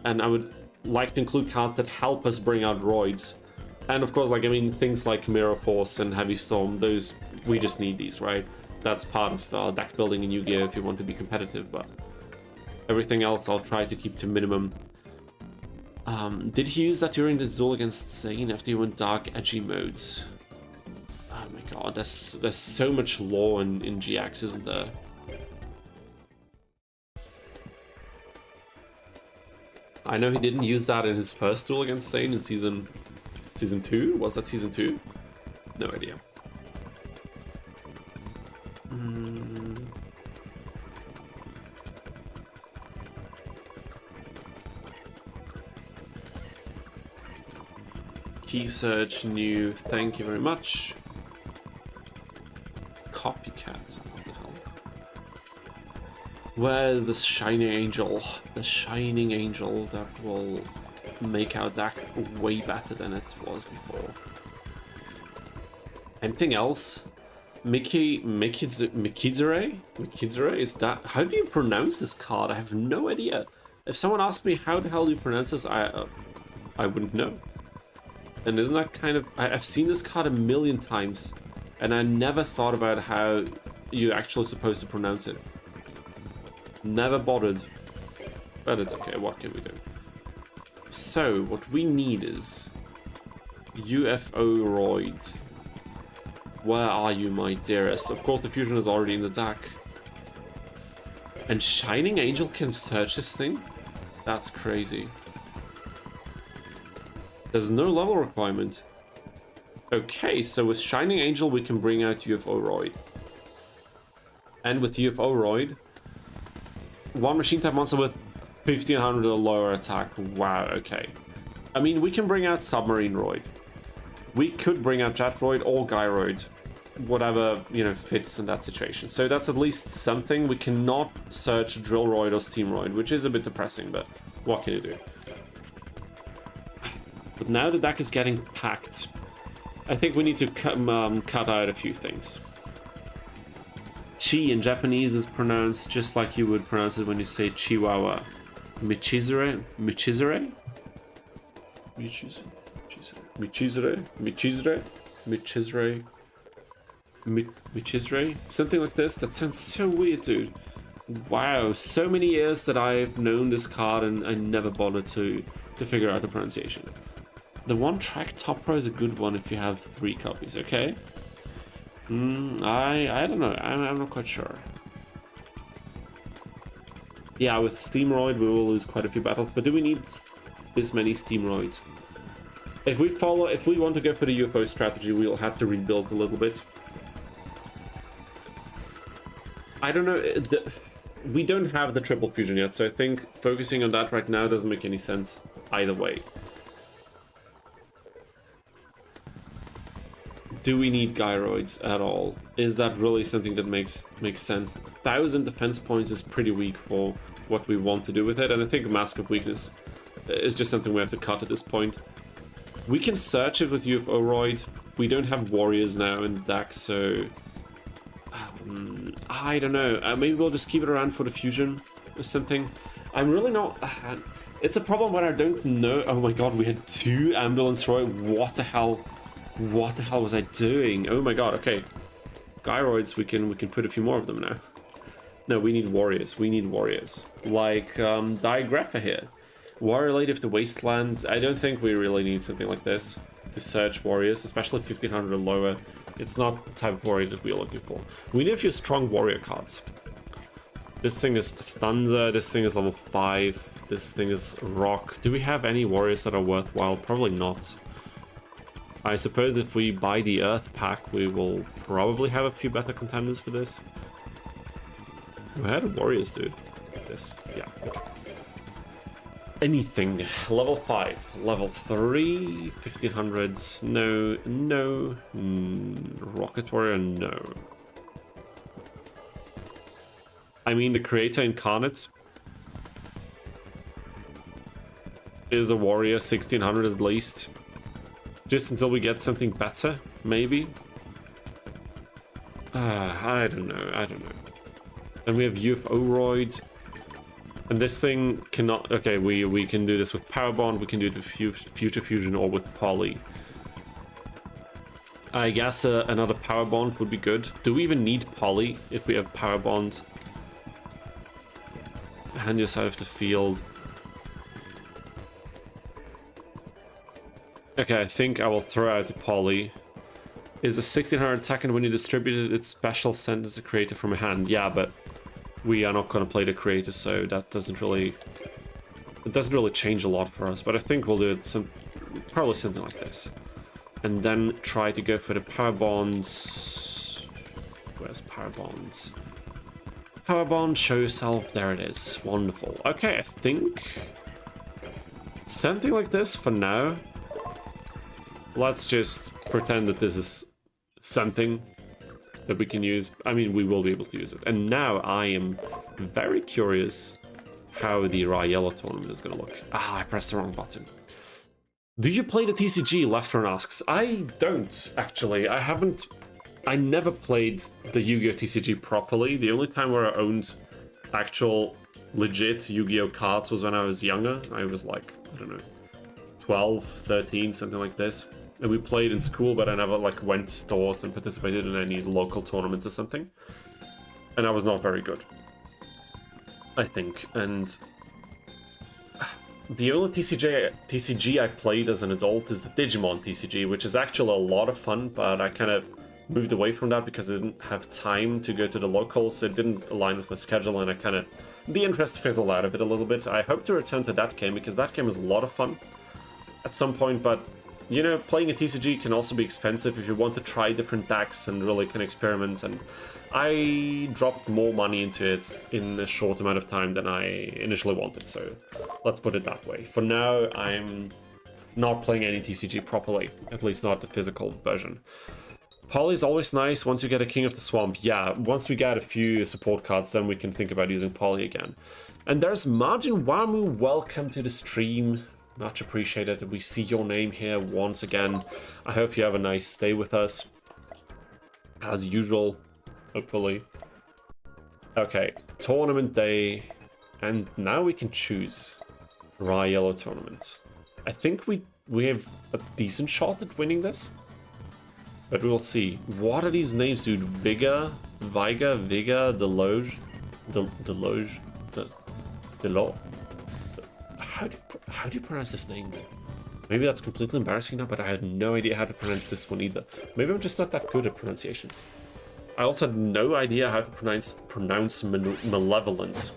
and I would like to include cards that help us bring out Roids. And of course, like, I mean, things like Mirror Force and Heavy Storm, those, we just need these, right? That's part of deck building in Yu-Gi-Oh! If you want to be competitive, but everything else I'll try to keep to minimum. Did he use that during the duel against Zane after he went dark edgy modes? Oh my god, there's so much lore in GX, isn't there? I know he didn't use that in his first duel against Zane in season 2. Was that season 2? No idea. Key search new. Thank you very much. Copycat. What the hell? Where's the Shining Angel? The Shining Angel that will make our deck way better than it was before. Anything else? Mikizure? Is that... How do you pronounce this card? I have no idea. If someone asked me how the hell do you pronounce this, I wouldn't know. And isn't that kind of... I've seen this card a million times, and I never thought about how you're actually supposed to pronounce it. Never bothered. But it's okay, what can we do? So, what we need is... UFO Roids. Where are you, my dearest? Of course, the fusion is already in the deck. And Shining Angel can search this thing? That's crazy. There's no level requirement. Okay, so with Shining Angel, we can bring out UFO Roid. And with UFO Roid, one machine type monster with 1500 or lower attack. Wow, okay. I mean, we can bring out Submarine Roid. We could bring out Jet Roid or Guy Roid. Whatever, you know, fits in that situation. So that's at least something. We cannot search Drill Roid or Steam Roid, which is a bit depressing, but what can you do? But now the deck is getting packed. I think we need to cut out a few things. Chi in Japanese is pronounced just like you would pronounce it when you say Chihuahua. Michizure? Michizure? Michizure? Michizure? Michizure? Michizure? Michizure? Something like this? That sounds so weird, dude. Wow, so many years that I've known this card and I never bothered to figure out the pronunciation. The one track top pro is a good one if you have 3 copies, okay? I don't know, I'm not quite sure. Yeah, with Steamroid we will lose quite a few battles, but do we need this many Steamroids? If we want to go for the UFO strategy, we'll have to rebuild a little bit. I don't know, we don't have the triple fusion yet, so I think focusing on that right now doesn't make any sense either way. Do we need gyroids at all? Is that really something that makes sense? 1,000 defense points is pretty weak for what we want to do with it, and I think Mask of Weakness is just something we have to cut at this point. We can search it with UFO-roid. We don't have warriors now in the deck, so I don't know. Maybe we'll just keep it around for the fusion or something. I'm really not... it's a problem when I don't know... Oh my god, we had 2 ambulance roid. What the hell? What the hell was I doing? Oh my god, okay. Gyroids, we can put a few more of them now. No, we need warriors. We need warriors. Like, Digrapha here. Warrior Lady of the Wasteland. I don't think we really need something like this to search warriors, especially 1500 or lower. It's not the type of warrior that we're looking for. We need a few strong warrior cards. This thing is Thunder, this thing is level 5, this thing is Rock. Do we have any warriors that are worthwhile? Probably not. I suppose if we buy the Earth pack, we will probably have a few better contenders for this. How do warriors do this? Yeah, okay. Anything. Level 5. Level 3. 1500s. No. No. Rocket Warrior. No. I mean, the Creator Incarnate is a warrior, 1600 at least. Just until we get something better, maybe. I don't know. I don't know. Then we have UFO-roid. And this thing cannot... Okay, we can do this with Power Bond, we can do it with Future Fusion or with Poly. I guess another Power Bond would be good. Do we even need Poly if we have Power Bond? Hand your side of the field. Okay, I think I will throw out the Poly. Is a 1600 attack, and when you distribute it, its special send as a creator from a hand. Yeah, but we are not going to play the creator, so that doesn't really... It doesn't really change a lot for us, but I think we'll do it probably something like this. And then try to go for the Power Bonds. Where's Power Bonds? Power Bond, show yourself. There it is. Wonderful. Okay, I think something like this for now. Let's just pretend that this is something that we can use. I mean, we will be able to use it. And now I am very curious how the Raw Yellow tournament is going to look. Ah, I pressed the wrong button. Do you play the TCG? Leftron asks. I don't, actually. I never played the Yu-Gi-Oh! TCG properly. The only time where I owned actual legit Yu-Gi-Oh! Cards was when I was younger. I was like, I don't know, 12, 13, something like this. And we played in school, but I never like went to stores and participated in any local tournaments or something. And I was not very good, I think. And the only TCG I played as an adult is the Digimon TCG, which is actually a lot of fun, but I kind of moved away from that because I didn't have time to go to the locals. It didn't align with my schedule, and I kind of... the interest fizzled out of it a little bit. I hope to return to that game, because that game is a lot of fun at some point, but, you know, playing a TCG can also be expensive if you want to try different decks and really can experiment, and I dropped more money into it in a short amount of time than I initially wanted, so let's put it that way. For now, I'm not playing any TCG properly, at least not the physical version. Poly is always nice once you get a King of the Swamp. Yeah, once we get a few support cards, then we can think about using Poly again. And there's Margin Wamu, welcome to the stream. Much appreciated that we see your name here once again. I hope you have a nice stay with us, as usual, hopefully. Okay, tournament day, and now we can choose Raw Yellow tournament. I think we have a decent shot at winning this, but we'll see. What are these names, dude? Viga, Viga, Deloge. the Loge, the law. How do you pronounce this name? Maybe that's completely embarrassing now, but I had no idea how to pronounce this one either. Maybe I'm just not that good at pronunciations. I also had no idea how to pronounce malevolent.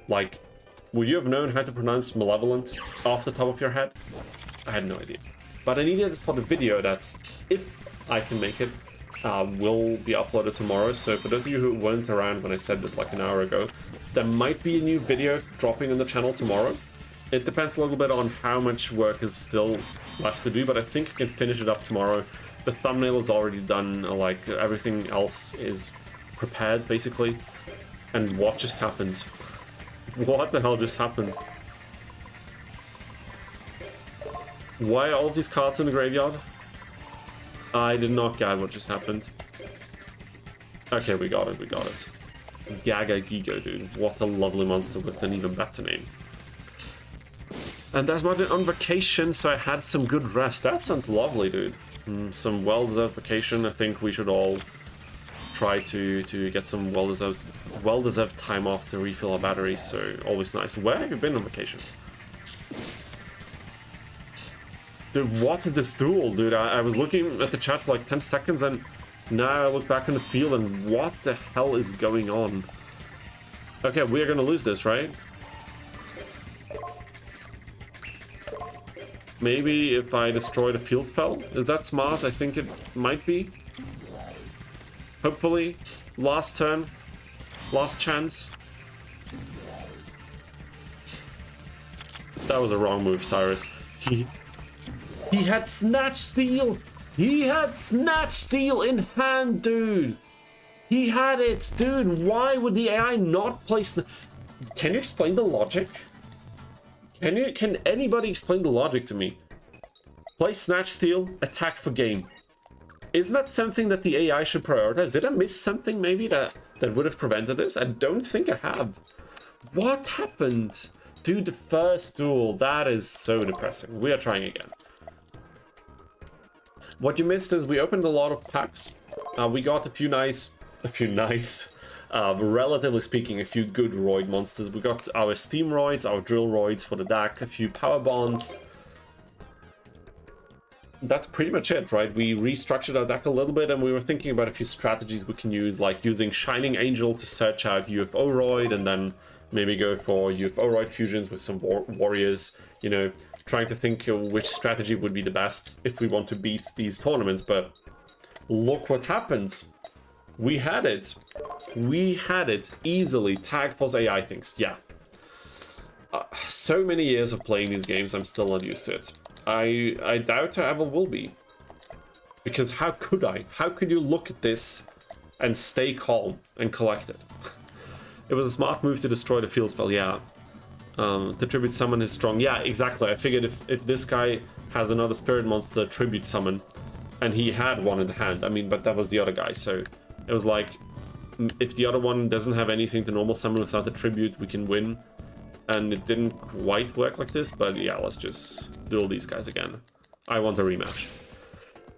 Like, would you have known how to pronounce malevolent off the top of your head? I had no idea. But I needed it for the video that, if I can make it, will be uploaded tomorrow. So for those of you who weren't around when I said this like an hour ago, there might be a new video dropping on the channel tomorrow. It depends a little bit on how much work is still left to do, but I think I can finish it up tomorrow. The thumbnail is already done, like everything else is prepared basically. And what just happened? What the hell just happened? Why are all these cards in the graveyard? I did not get what just happened. Okay, we got it, we got it. Gaga Gigo, dude. What a lovely monster with an even better name. And there's my on vacation, so I had some good rest. That sounds lovely, dude. Some well-deserved vacation. I think we should all try to get some well-deserved time off to refill our batteries, so always nice. Where have you been on vacation? Dude, what is this duel, dude? I was looking at the chat for like 10 seconds, and now I look back in the field, and what the hell is going on? Okay, we're gonna lose this, right? Maybe if I destroy the field spell? Is that smart? I think it might be. Hopefully. Last turn. Last chance. That was a wrong move, Syrus. He had Snatch Steal! He had Snatch Steal in hand, dude! He had it, dude! Why would the AI not place... Can you explain the logic? Can anybody explain the logic to me? Play Snatch Steal, attack for game. Isn't that something that the AI should prioritize? Did I miss something maybe that would have prevented this? I don't think I have. What happened? Dude, the first duel, that is so depressing. We are trying again. What you missed is we opened a lot of packs. We got a few nice, relatively speaking, a few good Roid monsters. We got our Steam Roids, our Drill Roids for the deck, a few Power Bonds. That's pretty much it, right? We restructured our deck a little bit, and we were thinking about a few strategies we can use, like using Shining Angel to search out UFO Roid, and then maybe go for UFO Roid fusions with some warriors, you know, trying to think which strategy would be the best if we want to beat these tournaments. But look what happens. We had it. We had it easily. Tag Pulse AI thinks, yeah. So many years of playing these games, I'm still not used to it. I doubt I ever will be. Because how could I? How could you look at this and stay calm and collect it? It was a smart move to destroy the field spell, yeah. The tribute summon is strong. Yeah, exactly. I figured if this guy has another spirit monster tribute summon, and he had one in the hand, I mean, but that was the other guy, so it was like, if the other one doesn't have anything to normal summon without the tribute, we can win. And it didn't quite work like this, but yeah, let's just duel these guys again. I want a rematch.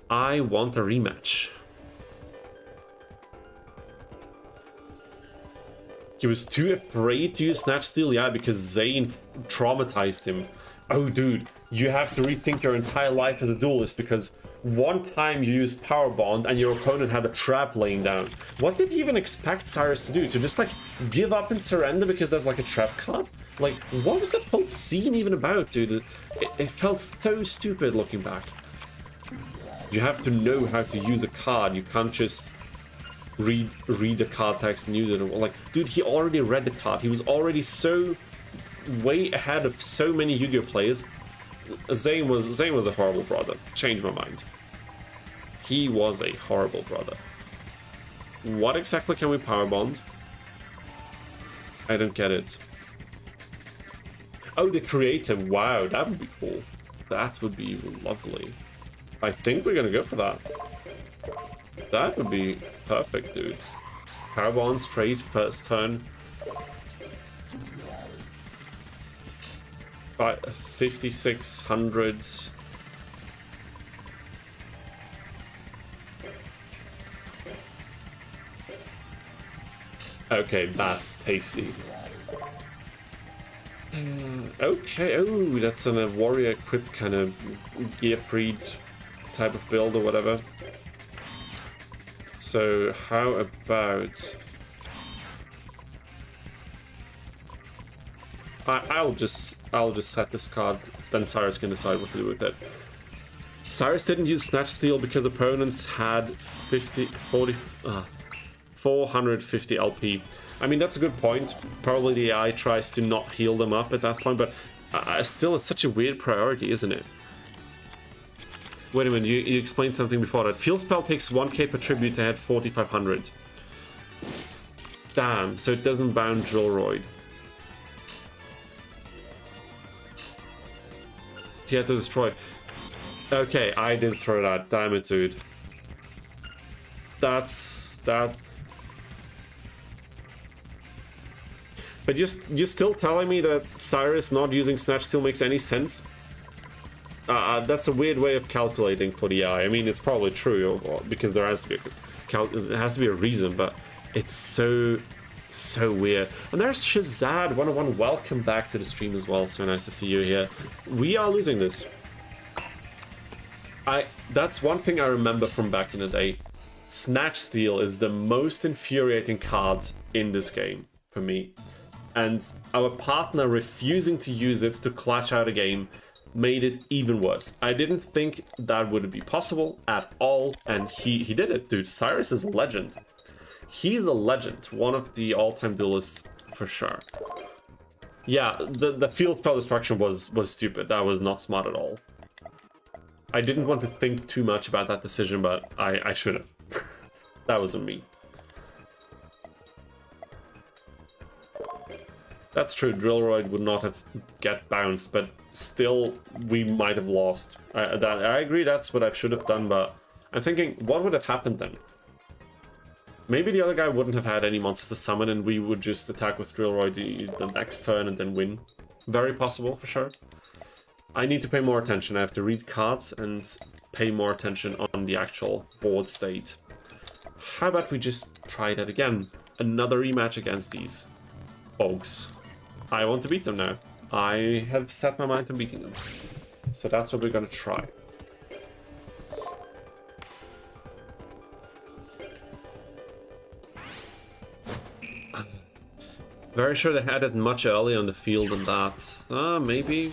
I want a rematch. He was too afraid to use Snatch Steal, yeah, because Zane traumatized him. Oh, dude, you have to rethink your entire life as a duelist, because one time you used Power Bond and your opponent had a trap laying down. What did he even expect Syrus to do? To just, like, give up and surrender because there's, like, a trap card? Like, what was that whole scene even about, dude? It felt so stupid looking back. You have to know how to use a card. You can't just read the card text and use it. Like, dude, he already read the card. He was already so way ahead of so many Yu-Gi-Oh players. Zane was a horrible brother. Changed my mind. He was a horrible brother. What exactly can we power bond? I don't get it. Oh, the creative. Wow, that would be cool. That would be lovely. I think we're gonna go for that. That would be perfect, dude. Power bond straight first turn. 5600. Okay, that's tasty. Okay, oh, that's a warrior equipped kind of Gearfried type of build or whatever. So how about... I'll just set this card, then Syrus can decide what to do with it. Syrus didn't use Snatch Steal because opponents had 450 LP. I mean, that's a good point. Probably the AI tries to not heal them up at that point, but still, it's such a weird priority, isn't it? Wait a minute, you explained something before that. Field Spell takes 1k per tribute to add 4500. Damn, so it doesn't bound Drillroid. He had to destroy. Okay, I did throw that. Damn it, dude. That's... that... But you're still telling me that Syrus not using Snatch Steal makes any sense? That's a weird way of calculating for the AI. I mean, it's probably true, because there has to be a reason, but it's so weird. And there's Shazad 101. Welcome back to the stream as well. So nice to see you here. We are losing this. That's one thing I remember from back in the day. Snatch Steal is the most infuriating card in this game for me. And our partner refusing to use it to clutch out a game made it even worse. I didn't think that would be possible at all, and he did it, dude. Syrus is a legend. He's a legend, one of the all-time duelists for sure. Yeah, the field spell destruction was stupid. That was not smart at all. I didn't want to think too much about that decision, but I should have. That was on me. That's true, Drillroid would not have get bounced, but still, we might have lost. I agree that's what I should have done, but I'm thinking, what would have happened then? Maybe the other guy wouldn't have had any monsters to summon, and we would just attack with Drillroid the next turn and then win. Very possible, for sure. I need to pay more attention. I have to read cards and pay more attention on the actual board state. How about we just try that again? Another rematch against these folks. I want to beat them now. I have set my mind on beating them. So that's what we're gonna try. Very sure they had it much earlier on the field than that. Maybe.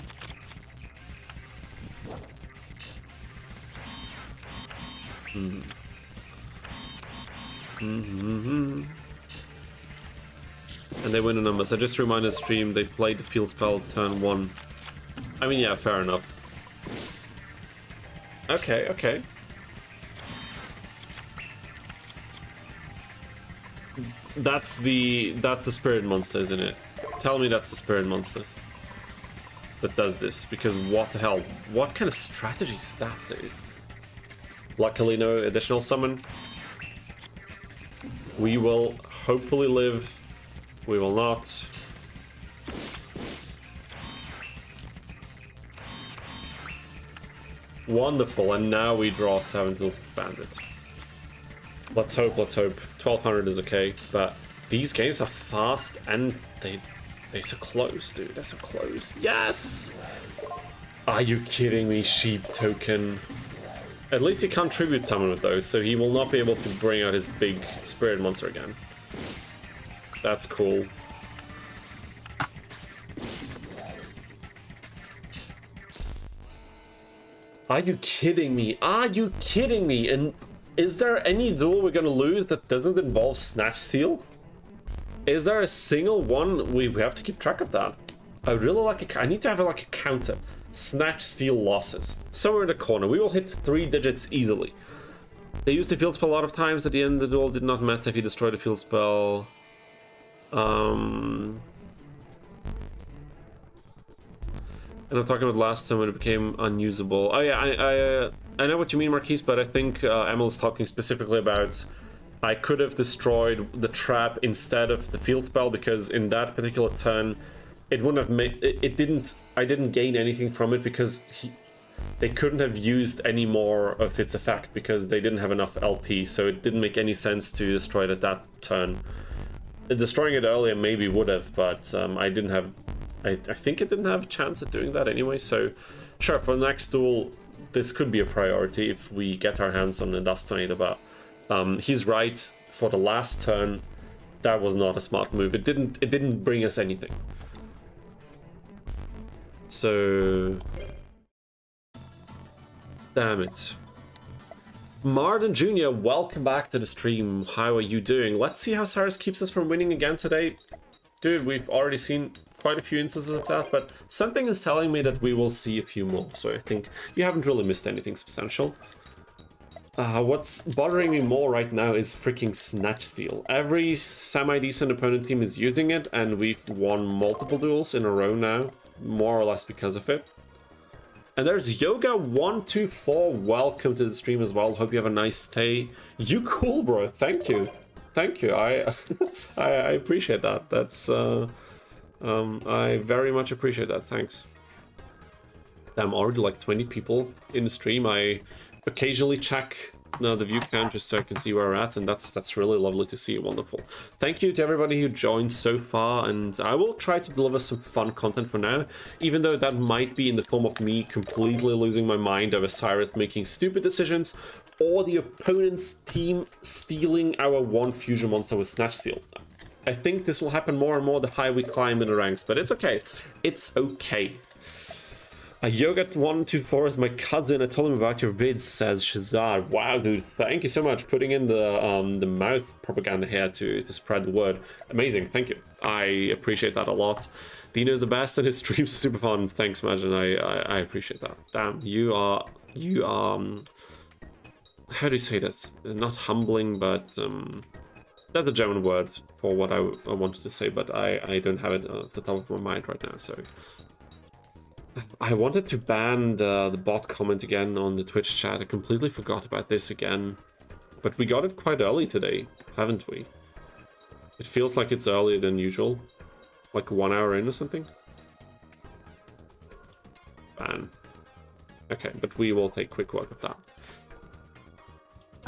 And they win the numbers. I just reminded the stream they played the field spell turn 1. I mean, yeah, fair enough. Okay, okay. That's the spirit monster, isn't it? Tell me that's the spirit monster that does this, because what the hell? What kind of strategy is that, dude? Luckily, no additional summon. We will hopefully live. We will not. Wonderful, and now we draw 7-2 Bandit. Let's hope, let's hope. 1200 is okay, but these games are fast and they're so close, dude. They're so close. Yes! Are you kidding me, Sheep Token? At least he can't tribute summon with those, so he will not be able to bring out his big spirit monster again. That's cool. Are you kidding me? Are you kidding me? And is there any duel we're gonna lose that doesn't involve Snatch Steal? Is there a single one? We have to keep track of that. I really like I need to have like a counter. Snatch Steal losses. Somewhere in the corner. We will hit 3 digits easily. They used the field spell a lot of times. At the end, the duel did not matter if you destroyed the field spell. And I'm talking about last time when it became unusable. Oh yeah, I know what you mean, Marquise, but I think Emil is talking specifically about I could have destroyed the trap instead of the field spell, because in that particular turn it wouldn't have made I didn't gain anything from it, because they couldn't have used any more of its effect because they didn't have enough LP, so it didn't make any sense to destroy it at that turn. Destroying it earlier maybe would have, but I didn't have... I think it didn't have a chance at doing that anyway, so sure, for the next duel, this could be a priority if we get our hands on the Dust Tornado, but he's right, for the last turn, that was not a smart move. It didn't bring us anything. So... damn it. Martin Jr., welcome back to the stream. How are you doing? Let's see how Syrus keeps us from winning again today. Dude, we've already seen quite a few instances of that, but something is telling me that we will see a few more, so I think you haven't really missed anything substantial. What's bothering me more right now is freaking Snatch Steal. Every semi-decent opponent team is using it, and we've won multiple duels in a row now, more or less because of it. And there's Yoga124, welcome to the stream as well, hope you have a nice stay. You cool, bro, thank you. Thank you, I appreciate that, that's... I very much appreciate that, thanks. I'm already like 20 people in the stream. I occasionally check the view count just so I can see where we're at, and that's really lovely to see. Wonderful. Thank you to everybody who joined so far, and I will try to deliver some fun content for now, even though that might be in the form of me completely losing my mind over Syrus making stupid decisions, or the opponent's team stealing our one fusion monster with Snatch Steal. I think this will happen more and more the higher we climb in the ranks, but it's okay. It's okay. Yoga124 is my cousin. I told him about your vids, says Shazad. Wow, dude, thank you so much putting in the mouth propaganda here to spread the word. Amazing, thank you. I appreciate that a lot. Dino's the best and his streams are super fun. Thanks, Majin. I appreciate that. Damn, you are how do you say this? Not humbling, but that's a German word for what I wanted to say, but I don't have it at the top of my mind right now, so... I wanted to ban the bot comment again on the Twitch chat. I completely forgot about this again. But we got it quite early today, haven't we? It feels like it's earlier than usual. Like 1 hour in or something. Ban. Okay, but we will take quick work of that.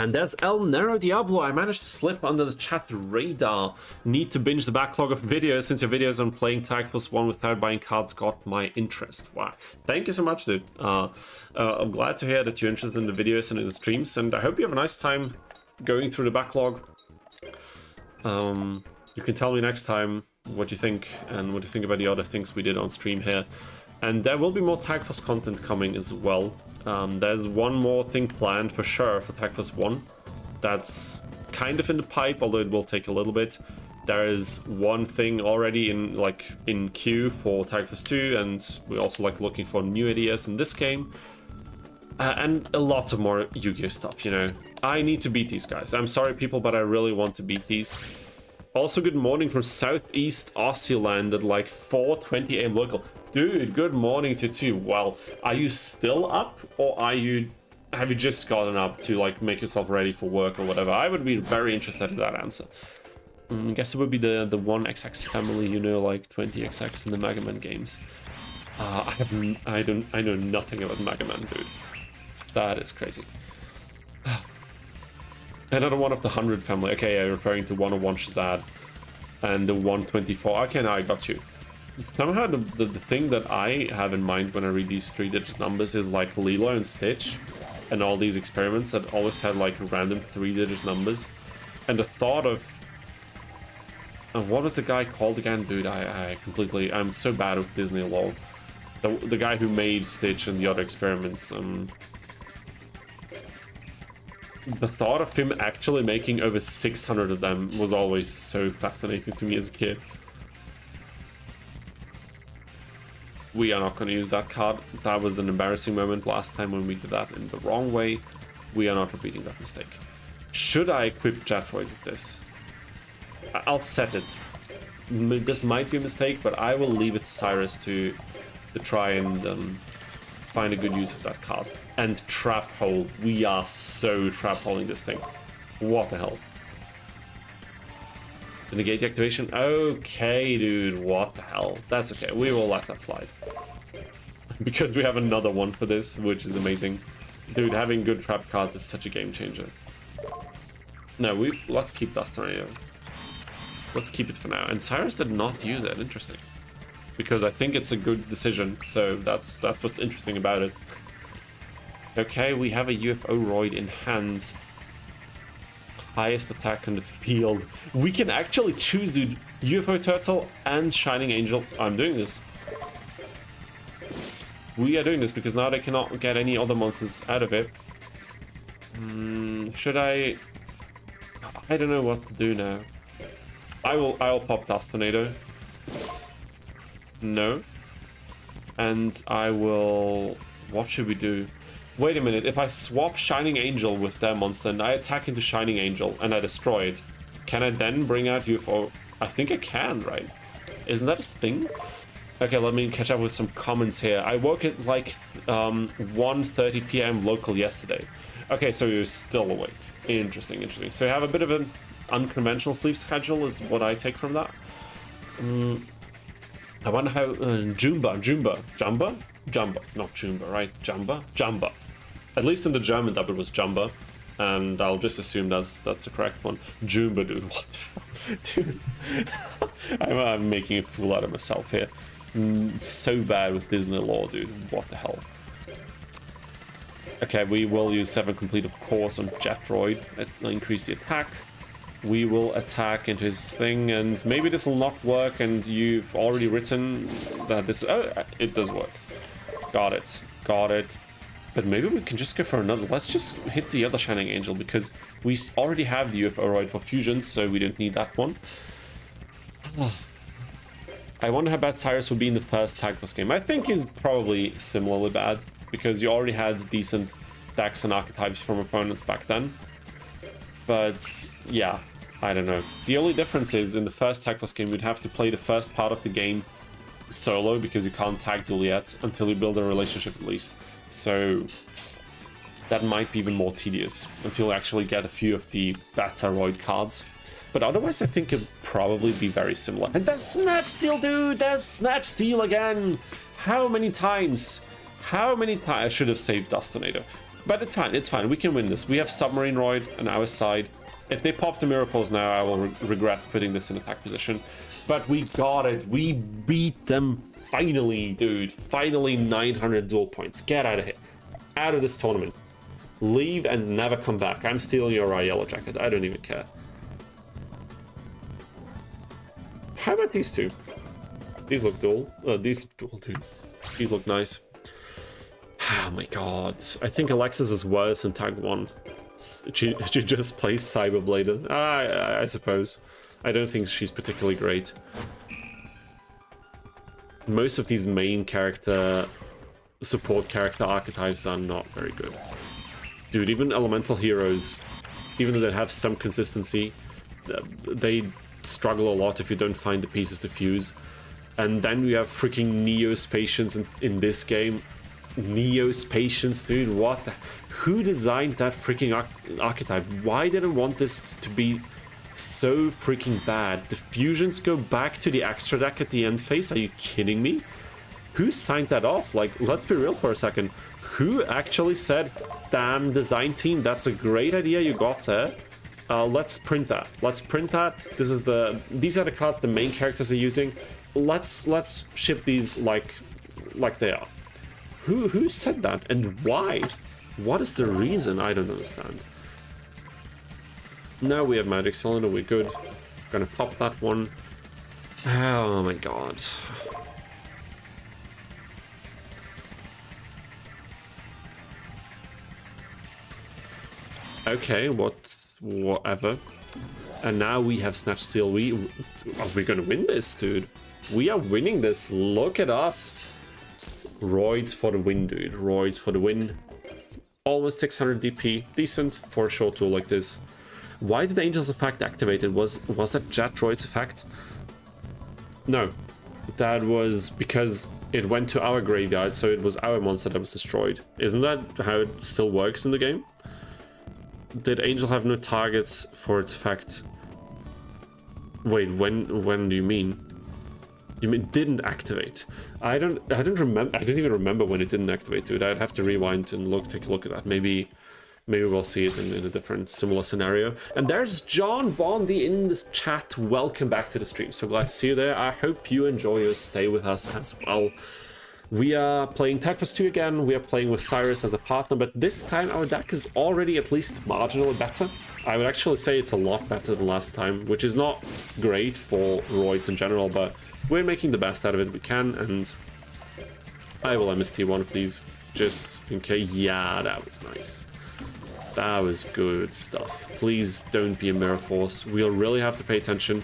And there's El Nero Diablo. I managed to slip under the chat radar. Need to binge the backlog of videos since your videos on playing Tag Force 1 without buying cards got my interest. Wow. Thank you so much, dude. I'm glad to hear that you're interested in the videos and in the streams, and I hope you have a nice time going through the backlog. You can tell me next time what you think and what you think about the other things we did on stream here. And there will be more Tag Force content coming as well. There's one more thing planned for sure for Tag Force 1. That's kind of in the pipe, although it will take a little bit. There is one thing already in queue for Tag Force 2, and we're also looking for new ideas in this game. And lots of more Yu-Gi-Oh stuff, you know. I need to beat these guys. I'm sorry, people, but I really want to beat these. Also, good morning from Southeast Aussie land at 4:20 AM local. Dude, good morning to you. Well, are you still up, or have you just gotten up to make yourself ready for work or whatever? I would be very interested in that answer. I guess it would be the 1XX family, you know, 20XX in the Mega Man games. I know nothing about Mega Man, dude. That is crazy. Another one of the 100 family. Okay, yeah, referring to 101 Shazad and the 124. Okay, now I got you. Somehow the thing that I have in mind when I read these 3-digit numbers is Lilo and Stitch and all these experiments that always had random 3-digit numbers. And the thought of... what was the guy called again? Dude, I'm so bad with Disney lore. The guy who made Stitch and the other experiments. The thought of him actually making over 600 of them was always so fascinating to me as a kid. We are not going to use that card. That was an embarrassing moment last time when we did that in the wrong way. We are not repeating that mistake. Should I equip Jetroid with this? I'll set it. This might be a mistake, but I will leave it to Syrus to try and find a good use of that card. And Trap Hole. We are so trap holing this thing. What the hell? The negate activation? Okay, dude, what the hell? That's okay, we will let that slide. Because we have another one for this, which is amazing. Dude, having good trap cards is such a game changer. No, let's keep Dust Tornado. Let's keep it for now. And Syrus did not use it. Interesting. Because I think it's a good decision. So that's what's interesting about it. Okay, we have a UFO roid in hand. Highest attack in the field. We can actually choose, dude. UFO turtle and shining angel. I'm doing this. We are doing this because now they cannot get any other monsters out of it. Should I don't know what to do now. I'll pop Dust Tornado. No. And I will... What should we do? Wait a minute, if I swap Shining Angel with their monster and I attack into Shining Angel and I destroy it, can I then bring out UFO? I think I can, right? Isn't that a thing? Okay, let me catch up with some comments here. I woke at like 1:30 p.m. local yesterday. Okay, so you're still awake. Interesting, interesting. So you have a bit of an unconventional sleep schedule is what I take from that. I wonder how... Jumba, not Jumba, right? Jamba. At least in the German dub it was Jamba. And I'll just assume that's the correct one. Jumba, dude, what the hell? Dude, I'm making a fool out of myself here. So bad with Disney lore, dude. What the hell? Okay, we will use 7 complete, of course, on Jetroid. Increase the attack. We will attack into his thing, and maybe this will not work, and you've already written that this... Oh, it does work. Got it. But maybe we can just go for another. Let's just hit the other Shining Angel, because we already have the UFO roid for fusion, so we don't need that one. I wonder how bad Syrus would be in the first Tag Force game. I think he's probably similarly bad, because you already had decent decks and archetypes from opponents back then. But yeah, I don't know. The only difference is in the first Tag Force game, you'd have to play the first part of the game solo, because you can't tag duel yet until you build a relationship at least. So that might be even more tedious until you actually get a few of the Betaroid cards. But otherwise, I think it'd probably be very similar. And there's Snatch Steal, dude! There's Snatch Steal again! How many times? I should have saved Dust Tornado. But it's fine, we can win this. We have Submarine Roid on our side. If they pop the Miracles now, I will regret putting this in attack position. But we got it. We beat them finally, dude. Finally 900 duel points. Get out of here. Out of this tournament. Leave and never come back. I'm stealing your Yellow Jacket. I don't even care. How about these two? These look dual. These look dual, dude. These look nice. Oh my god. I think Alexis is worse in Tag 1. She just plays Cyberblader. I suppose. I don't think she's particularly great. Most of these main character, support character archetypes are not very good. Dude, even elemental heroes, even though they have some consistency, they struggle a lot if you don't find the pieces to fuse. And then we have freaking Neospatians in this game. Neospatians, dude, what the... Who designed that freaking archetype? Why did I want this to be so freaking bad? The fusions go back to the extra deck at the end phase? Are you kidding me? Who signed that off? Like, let's be real for a second. Who actually said, damn, design team, that's a great idea you got there. Let's print that. Let's print that. These are the cards the main characters are using. Let's ship these like they are. Who said that and why? What is the reason? I don't understand. Now we have Magic Cylinder, we're good. Gonna pop that one. Oh my god. Okay, whatever. And now we have Snatch Steal. Are we gonna win this, dude? We are winning this. Look at us. Roids for the win, dude. Roids for the win. Almost 600 DP. Decent for a short tool like this. Why did the Angel's effect activated? Was that Jetroid's effect? No. That was because it went to our graveyard, so it was our monster that was destroyed. Isn't that how it still works in the game? Did Angel have no targets for its effect? Wait, when do you mean? You mean didn't activate? I don't remember. I don't even remember when it didn't activate, dude. I'd have to rewind and take a look at that. Maybe maybe we'll see it in a different similar scenario. And there's John Bondi in this chat. Welcome back to the stream. So glad to see you there. I hope you enjoy your stay with us as well. We are playing TechFest 2 again. We are playing with Syrus as a partner, but this time our deck is already at least marginally better. I would actually say it's a lot better than last time, which is not great for Roids in general, but we're making the best out of it we can, and I will MST one of these just in case. Yeah, that was nice. That was good stuff. Please don't be a Mirror Force. We'll really have to pay attention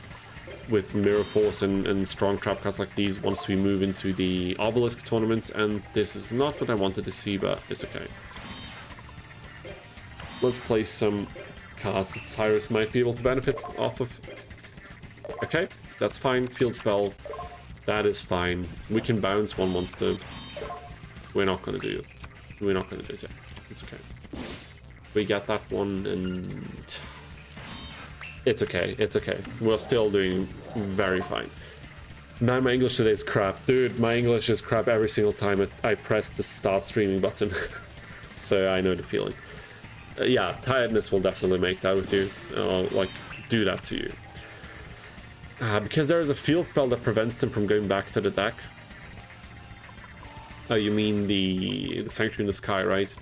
with Mirror Force and strong trap cards like these once we move into the Obelisk tournament, and this is not what I wanted to see, but it's okay. Let's play some cards that Syrus might be able to benefit off of. Okay, that's fine. Field Spell. That is fine. We can bounce one monster. We're not gonna do it. We're not gonna do it yet. It's okay. We got that one, and it's okay. It's okay. We're still doing very fine. Man, my English today is crap. Dude, my English is crap every single time I press the start streaming button. So I know the feeling. Yeah, tiredness will definitely make that with you. Like, do that to you. Because there is a field spell that prevents them from going back to the deck. Oh, you mean the Sanctuary in the Sky, right?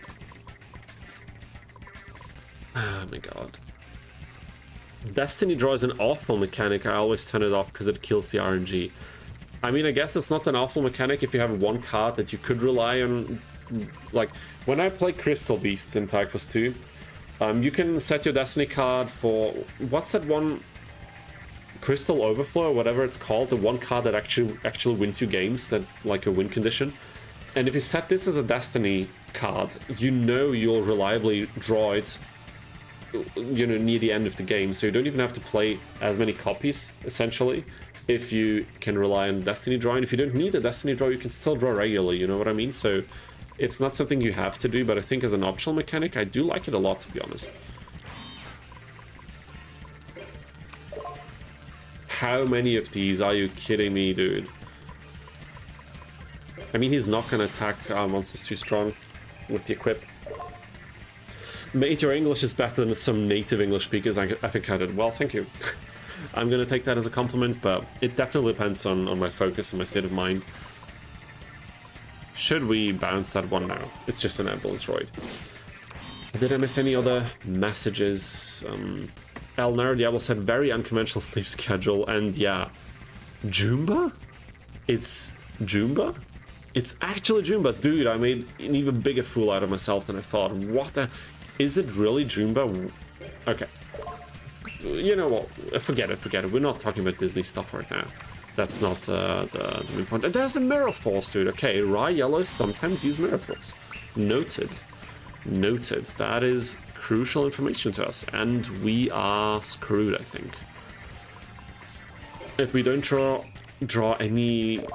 Oh my god. Destiny Draw is an awful mechanic. I always turn it off because it kills the RNG. I mean, I guess it's not an awful mechanic if you have one card that you could rely on. Like, when I play Crystal Beasts in Typhus 2, you can set your Destiny card for... What's that one? Crystal Overflow, or whatever it's called. The one card that actually wins you games, that like a win condition. And if you set this as a Destiny card, you know you'll reliably draw it, you know, near the end of the game, so you don't even have to play as many copies, essentially, if you can rely on Destiny Draw. And if you don't need a Destiny Draw, you can still draw regularly, you know what I mean? So it's not something you have to do, but I think as an optional mechanic, I do like it a lot, to be honest. How many of these? Are you kidding me, dude? I mean, he's not gonna attack monsters too strong with the equip. Mate, your English is better than some native English speakers. I think I did well, thank you. I'm gonna take that as a compliment, but it definitely depends on my focus and my state of mind. Should we bounce that one now? It's just an ambulance droid. Did I miss any other messages? El Diablo said very unconventional sleep schedule, and yeah. Jumba? It's Jumba? It's actually Jumba. Dude, I made an even bigger fool out of myself than I thought. What the... Is it really Jumba? Okay. You know what? Forget it, forget it. We're not talking about Disney stuff right now. That's not the main point. And there's the Mirror Force, dude. Okay, Rye Yellows sometimes use Mirror Force. Noted. Noted. That is crucial information to us. And we are screwed, I think. If we don't draw any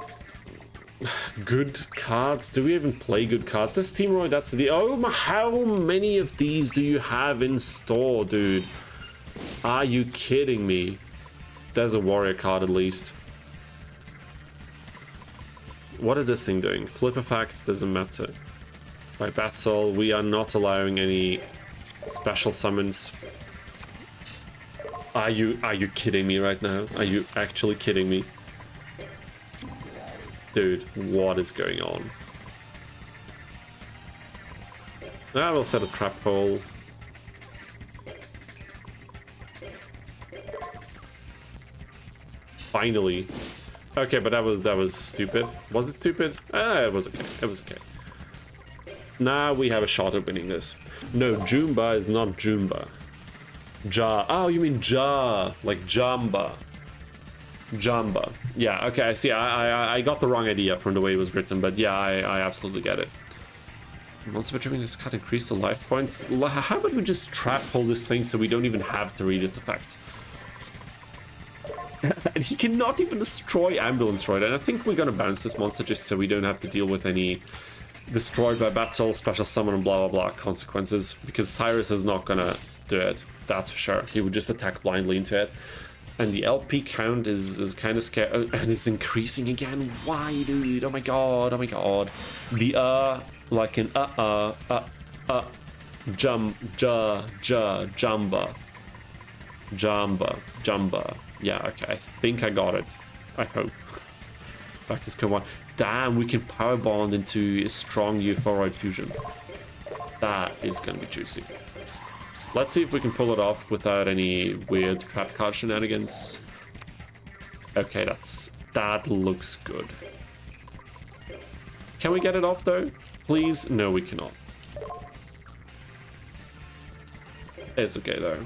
good cards. Do we even play good cards? This Team Roy, that's the... Oh, how many of these do you have in store, dude? Are you kidding me? There's a warrior card at least. What is this thing doing? Flip effect, doesn't matter. By Battle, we are not allowing any special summons. Are you kidding me right now? Are you actually kidding me? Dude, what is going on? I will set a trap hole. Finally. Okay, but that was stupid. Was it stupid? It was okay. It was okay. Now we have a shot at winning this. No, Jumba is not Jumba. Ja. Oh, you mean Ja, like Jamba. Jamba. Yeah, okay, I see. I got the wrong idea from the way it was written, but yeah, I absolutely get it. Monster Patrolling this card increase the life points. How about we just trap hole this thing so we don't even have to read its effect? And he cannot even destroy Ambulance Droid, and I think we're gonna bounce this monster just so we don't have to deal with any destroyed by battle, special summon, and blah blah blah consequences, because Syrus is not gonna do it, that's for sure. He would just attack blindly into it. And the LP count is kind of scary, and it's increasing again. Why, dude? Oh my god, oh my god. The like an Jumba. Jumba. Yeah, okay, I think I got it. I hope. Practice come on. Damn, we can power bond into a strong euphorid fusion. That is gonna be juicy. Let's see if we can pull it off without any weird trap card shenanigans. Okay, that looks good. Can we get it off though? Please? No, we cannot. It's okay though.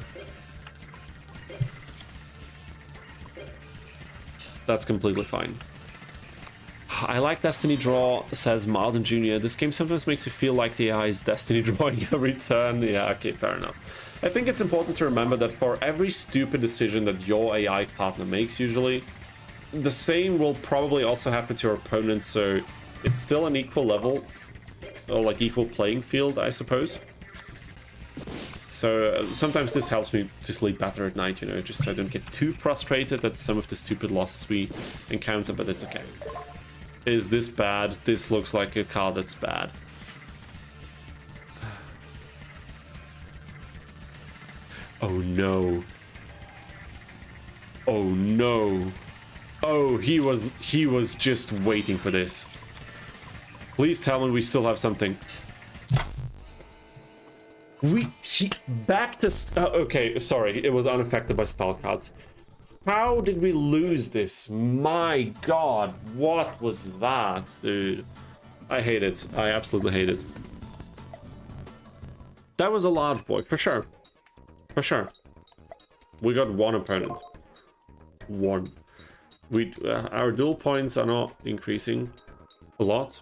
That's completely fine. I like Destiny Draw, says Marden Jr. This game sometimes makes you feel like the AI is Destiny drawing every turn. Yeah, okay, fair enough. I think it's important to remember that for every stupid decision that your AI partner makes usually, the same will probably also happen to your opponent, so it's still an equal level, or like equal playing field, I suppose. So sometimes this helps me to sleep better at night, you know, just so I don't get too frustrated at some of the stupid losses we encounter, but it's okay. Is this bad? This looks like a card that's bad. Oh no. Oh no. Oh, he was just waiting for this. Please tell me we still have something. Back to... okay, sorry, it was unaffected by spell cards. How did we lose this? My god, what was that, dude? I hate it. I absolutely hate it. That was a large boy, for sure. For sure. We got one opponent. One. Our duel points are not increasing a lot.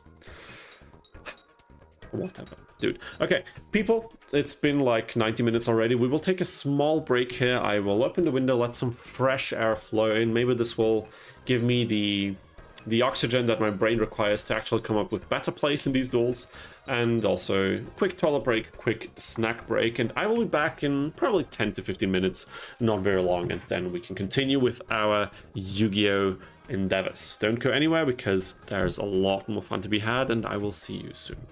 Whatever. Dude. Okay, people, it's been like 90 minutes already. We will take a small break here. I will open the window, let some fresh air flow in. Maybe this will give me the oxygen that my brain requires to actually come up with better plays in these duels. And also, quick toilet break, quick snack break. And I will be back in probably 10 to 15 minutes, not very long. And then we can continue with our Yu-Gi-Oh! Endeavors. Don't go anywhere because there's a lot more fun to be had, and I will see you soon.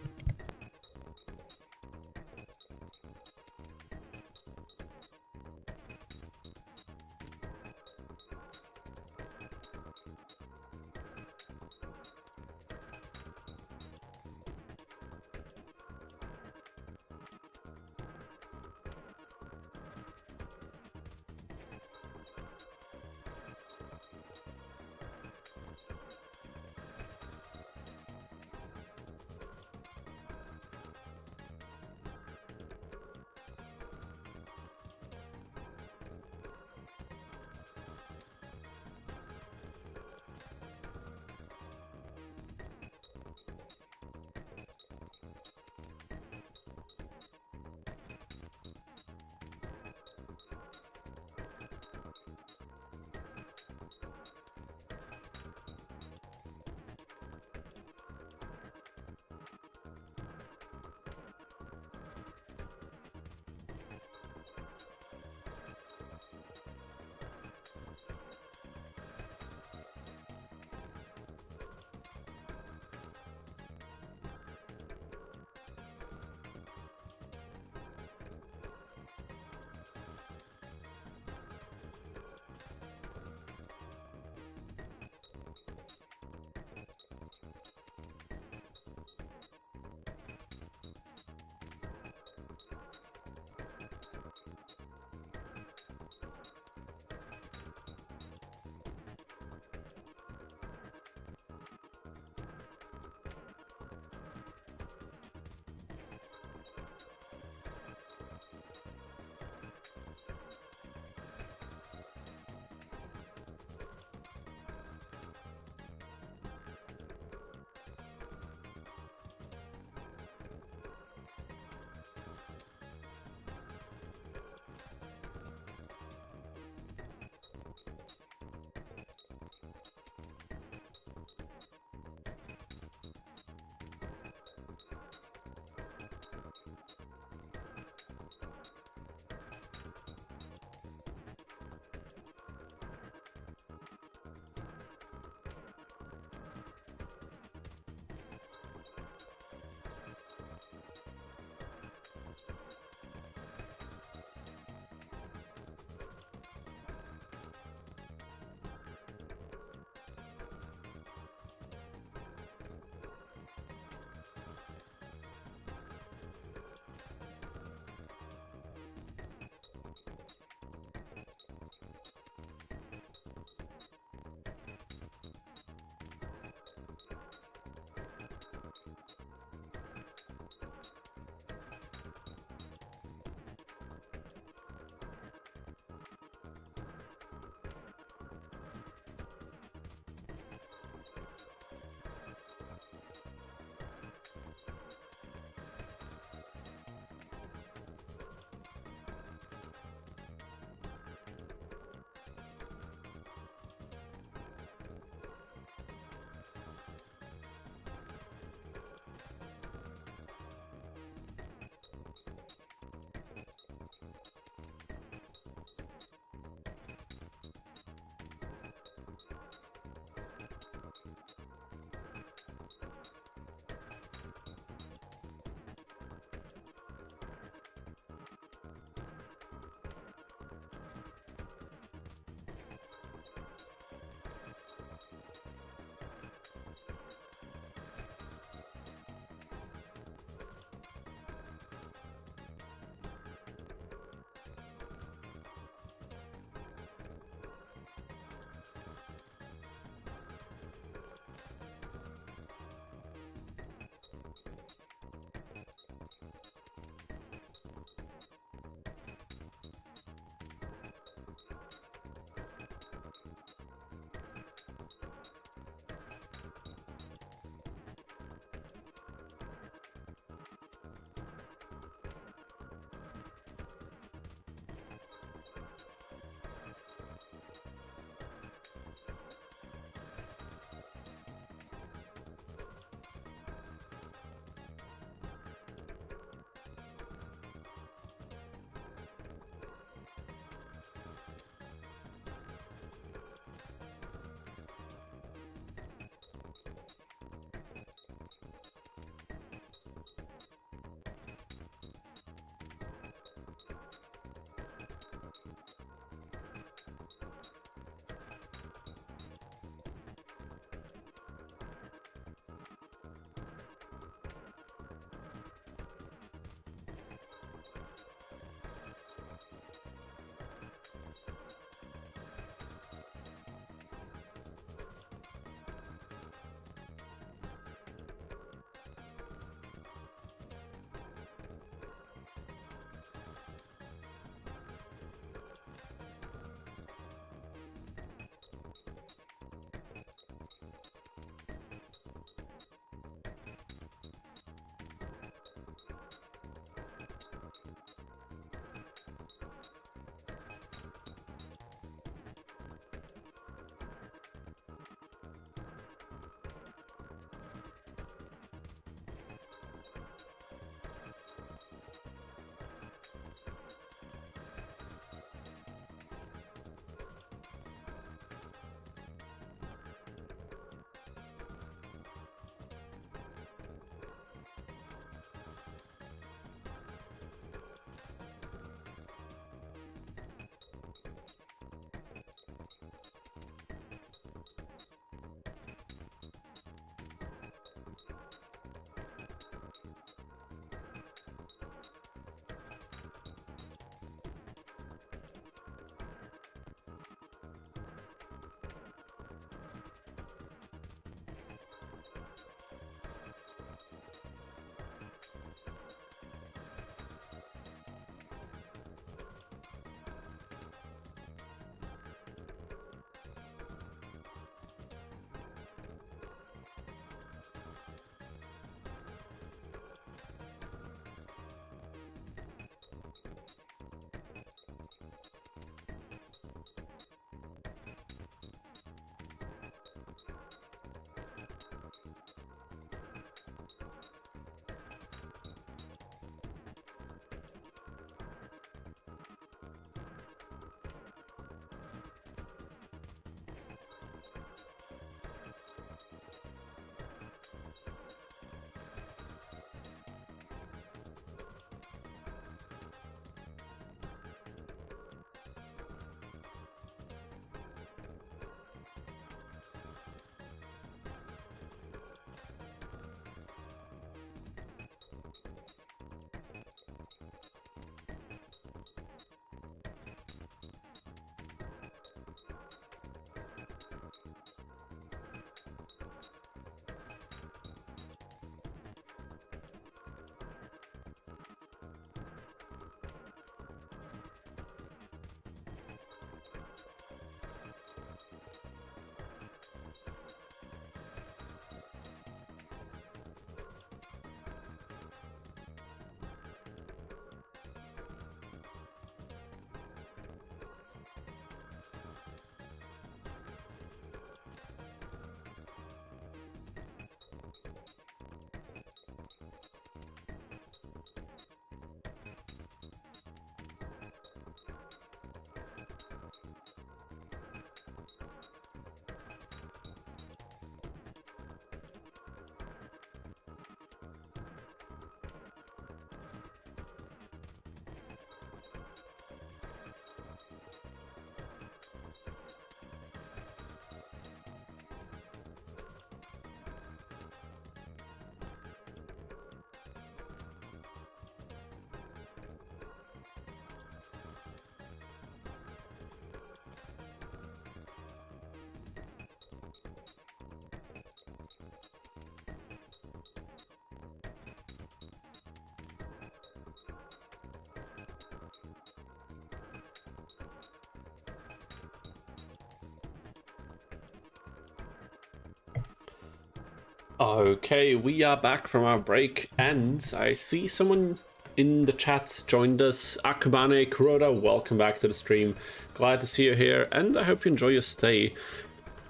Okay, we are back from our break, and I see someone in the chat joined us. Akabane Kuroda, welcome back to the stream. Glad to see you here, and I hope you enjoy your stay.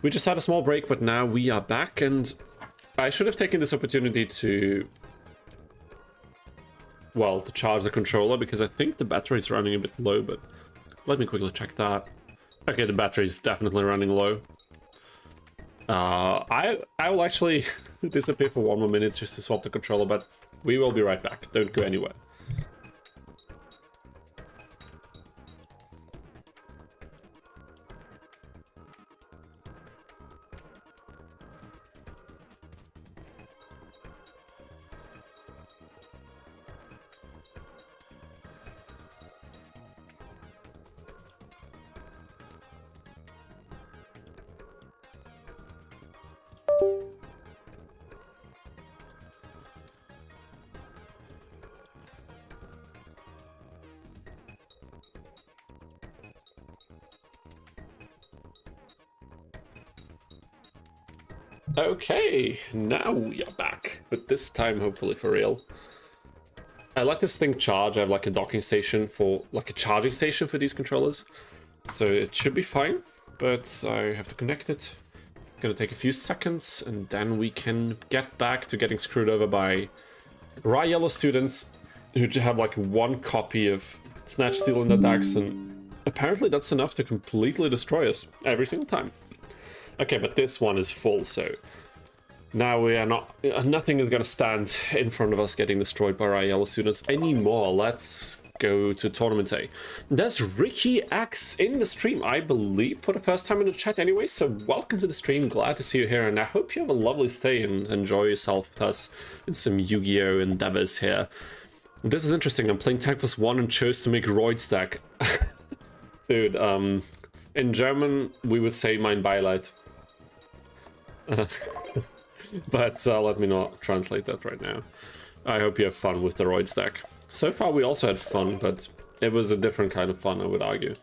We just had a small break, but now we are back, and I should have taken this opportunity to, well, to charge the controller, because I think the battery is running a bit low, but let me quickly check that. Okay, the battery is definitely running low. I will actually disappear for 1 more minute just to swap the controller, but we will be right back. Don't go anywhere. Okay, now we are back, but this time hopefully for real. I let this thing charge. I have like a docking station for, like a charging station for these controllers. So it should be fine, but I have to connect it. Gonna take a few seconds, and then we can get back to getting screwed over by raw yellow students who have like 1 copy of Snatch Steal in their decks, and apparently that's enough to completely destroy us every single time. Okay, but this one is full, so now we are not, nothing is gonna stand in front of us getting destroyed by our yellow students anymore. Let's go to Tournament A. There's Ricky X in the stream, I believe, for the first time in the chat anyway, so welcome to the stream, glad to see you here, and I hope you have a lovely stay and enjoy yourself with us in some Yu-Gi-Oh! Endeavors here. This is interesting, I'm playing Tank +1 and chose to make Roid stack. Dude, in German we would say mein Beileid. But let me not translate that right now. I hope you have fun with the Roid stack. So far we also had fun, but it was a different kind of fun, I would argue.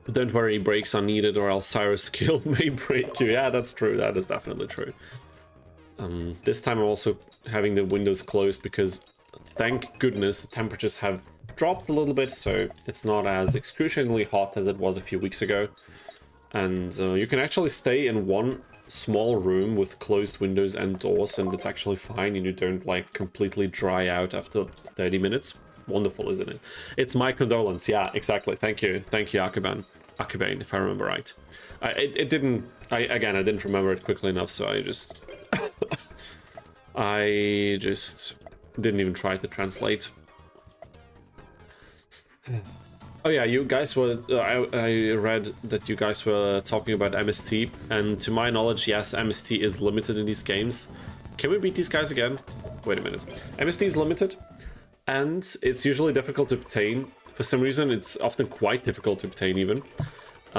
But don't worry, breaks are needed or else Syrus' skill may break you. Yeah, that's true, that is definitely true. This time I'm also having the windows closed because thank goodness the temperatures have dropped a little bit, so it's not as excruciatingly hot as it was a few weeks ago. And you can actually stay in one small room with closed windows and doors, and it's actually fine, and you don't like completely dry out after 30 minutes. Wonderful, isn't it? It's my condolence. Yeah, exactly. Thank you, Akabane, if I remember right. I didn't remember it quickly enough, so I just I just didn't even try to translate. Oh yeah, you guys were, I read that you guys were talking about MST, and to my knowledge, yes, MST is limited in these games. Can we beat these guys again? Wait a minute. MST is limited, and it's usually difficult to obtain. For some reason, it's often quite difficult to obtain even.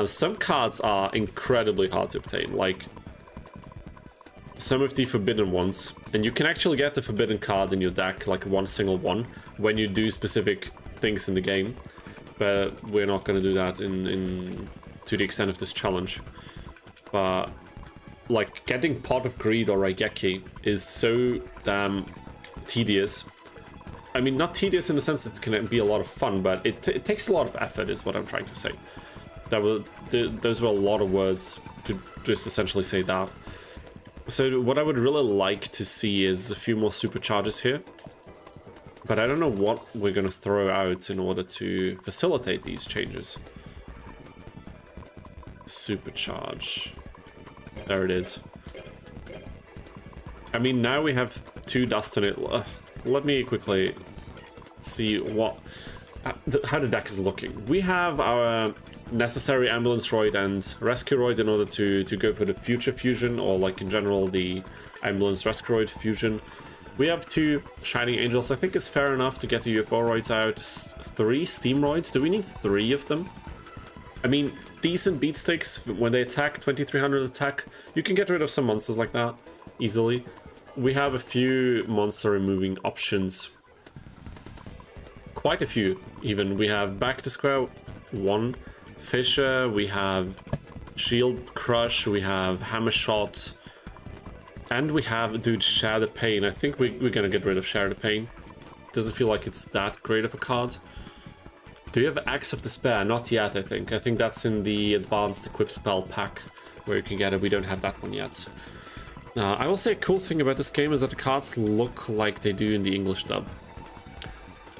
Some cards are incredibly hard to obtain, like some of the forbidden ones. And you can actually get the forbidden card in your deck, like one single one, when you do specific things in the game. But we're not going to do that to the extent of this challenge. But like getting Pot of Greed or Raigeki is so damn tedious. I mean, not tedious in the sense it's going to be a lot of fun, but it takes a lot of effort is what I'm trying to say. Those were a lot of words to just essentially say that. So what I would really like to see is a few more supercharges here. But I don't know what we're going to throw out in order to facilitate these changes. Supercharge. There it is. I mean, now we have 2 dust in it. Let me quickly see what how the deck is looking. We have our necessary Ambulance Roid and Rescue Roid in order to go for the Future Fusion, or like in general the Ambulance Rescue Roid Fusion. We have 2 Shining Angels. I think it's fair enough to get the UFO Roids out. 3 Steam Roids. Do we need 3 of them? I mean, decent beat sticks when they attack, 2300 attack. You can get rid of some monsters like that easily. We have a few monster removing options. Quite a few, even. We have Back to Square 1, Fisher, we have Shield Crush, we have Hammer Shot. And we have, dude, Share the Pain. I think we're gonna get rid of Share the Pain. Doesn't feel like it's that great of a card. Do you have Axe of Despair? Not yet, I think. I think that's in the Advanced Equip Spell pack where you can get it. We don't have that one yet. I will say a cool thing about this game is that the cards look like they do in the English dub.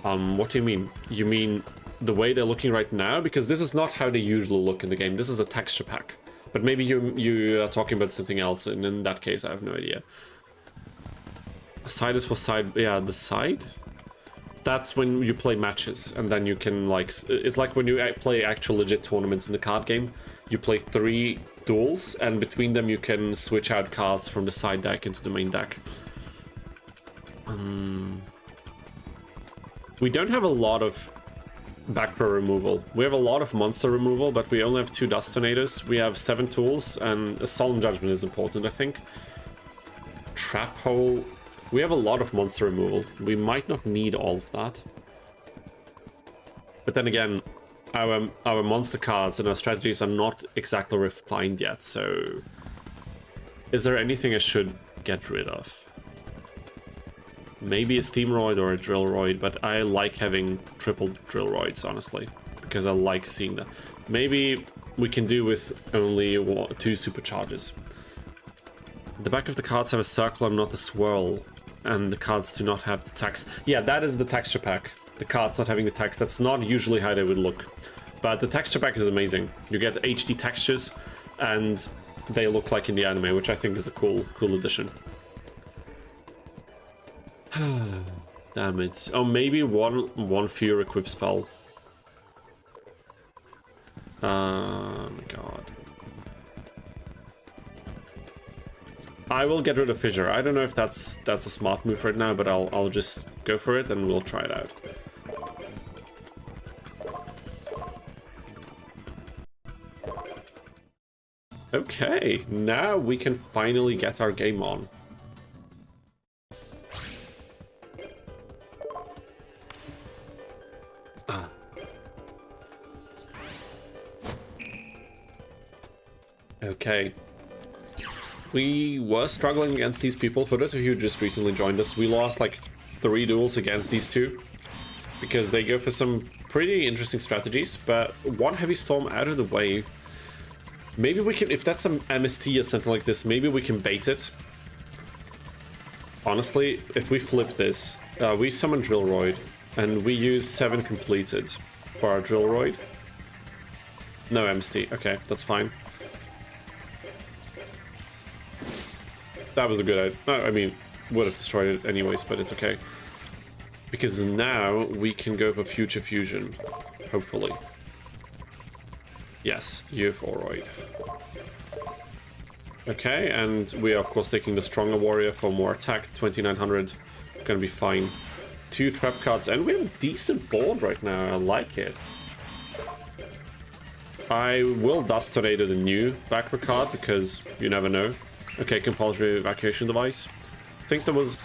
What do you mean? You mean the way they're looking right now? Because this is not how they usually look in the game. This is a texture pack. But maybe you are talking about something else, and in that case, I have no idea. Side is for side... Yeah, the side? That's when you play matches, and then you can, like... It's like when you play actual legit tournaments in the card game. You play 3 duels, and between them you can switch out cards from the side deck into the main deck. We don't have a lot of back row removal. We have a lot of monster removal, but we only have 2 Dust Tornadoes. We have 7 tools, and a Solemn Judgment is important, I think. Trap Hole... We have a lot of monster removal. We might not need all of that. But then again, our monster cards and our strategies are not exactly refined yet, so... Is there anything I should get rid of? Maybe a Steamroid or a Drillroid, but I like having triple Drillroids, honestly. Because I like seeing that. Maybe we can do with only 2 supercharges. The back of the cards have a circle and not a swirl. And the cards do not have the text. Yeah, that is the texture pack. The cards not having the text. That's not usually how they would look. But the texture pack is amazing. You get HD textures, and they look like in the anime, which I think is a cool addition. Damn it. Oh, maybe one fewer equip spell. Oh my god. I will get rid of Fissure. I don't know if that's a smart move right now, but I'll just go for it and we'll try it out. Okay, now we can finally get our game on. Okay. We were struggling against these people. For those of you who just recently joined us, we lost like 3 duels against these 2. Because they go for some pretty interesting strategies, but 1 Heavy Storm out of the way. Maybe we can, if that's some MST or something like this, maybe we can bait it. Honestly, if we flip this, we summon Drillroid, and we use 7 completed for our Drillroid. No MST, okay, that's fine. That was a good idea. I mean, would have destroyed it anyways, but it's okay. Because now we can go for Future Fusion, hopefully. Yes, UFO-roid. Okay, and we are of course taking the Stronger Warrior for more attack, 2900. Gonna be fine. 2 trap cards, and we have a decent board right now, I like it. I will Dust Tornado the new backward card, because you never know. Okay, compulsory evacuation device. I think there was...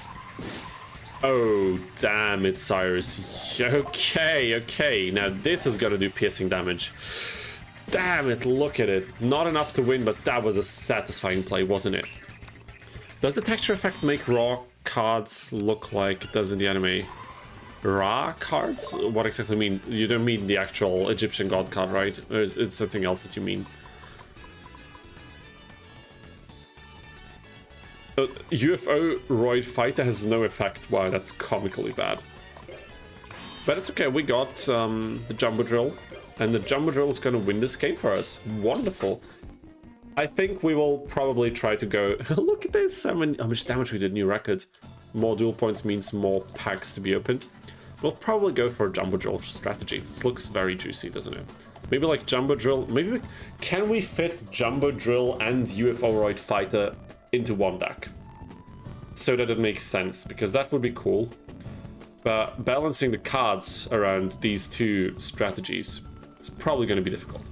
Oh, damn it, Syrus. Okay. Now this is gonna do piercing damage. Damn it, look at it. Not enough to win, but that was a satisfying play, wasn't it? Does the texture effect make raw cards look like it does in the anime? Ra cards? What exactly mean? You don't mean the actual Egyptian god card, right? Or is it something else that you mean? UFO-roid fighter has no effect. Wow, that's comically bad. But it's okay, we got the Jumbo Drill. And the Jumbo Drill is going to win this game for us. Wonderful. I think we will probably try to go... Look at this! How much damage we did, new record. More duel points means more packs to be opened. We'll probably go for a Jumbo Drill strategy. This looks very juicy, doesn't it? Maybe like Jumbo Drill... Maybe can we fit Jumbo Drill and UFO-roid fighter into one deck? So that it makes sense, because that would be cool. But balancing the cards around these 2 strategies... it's probably going to be difficult.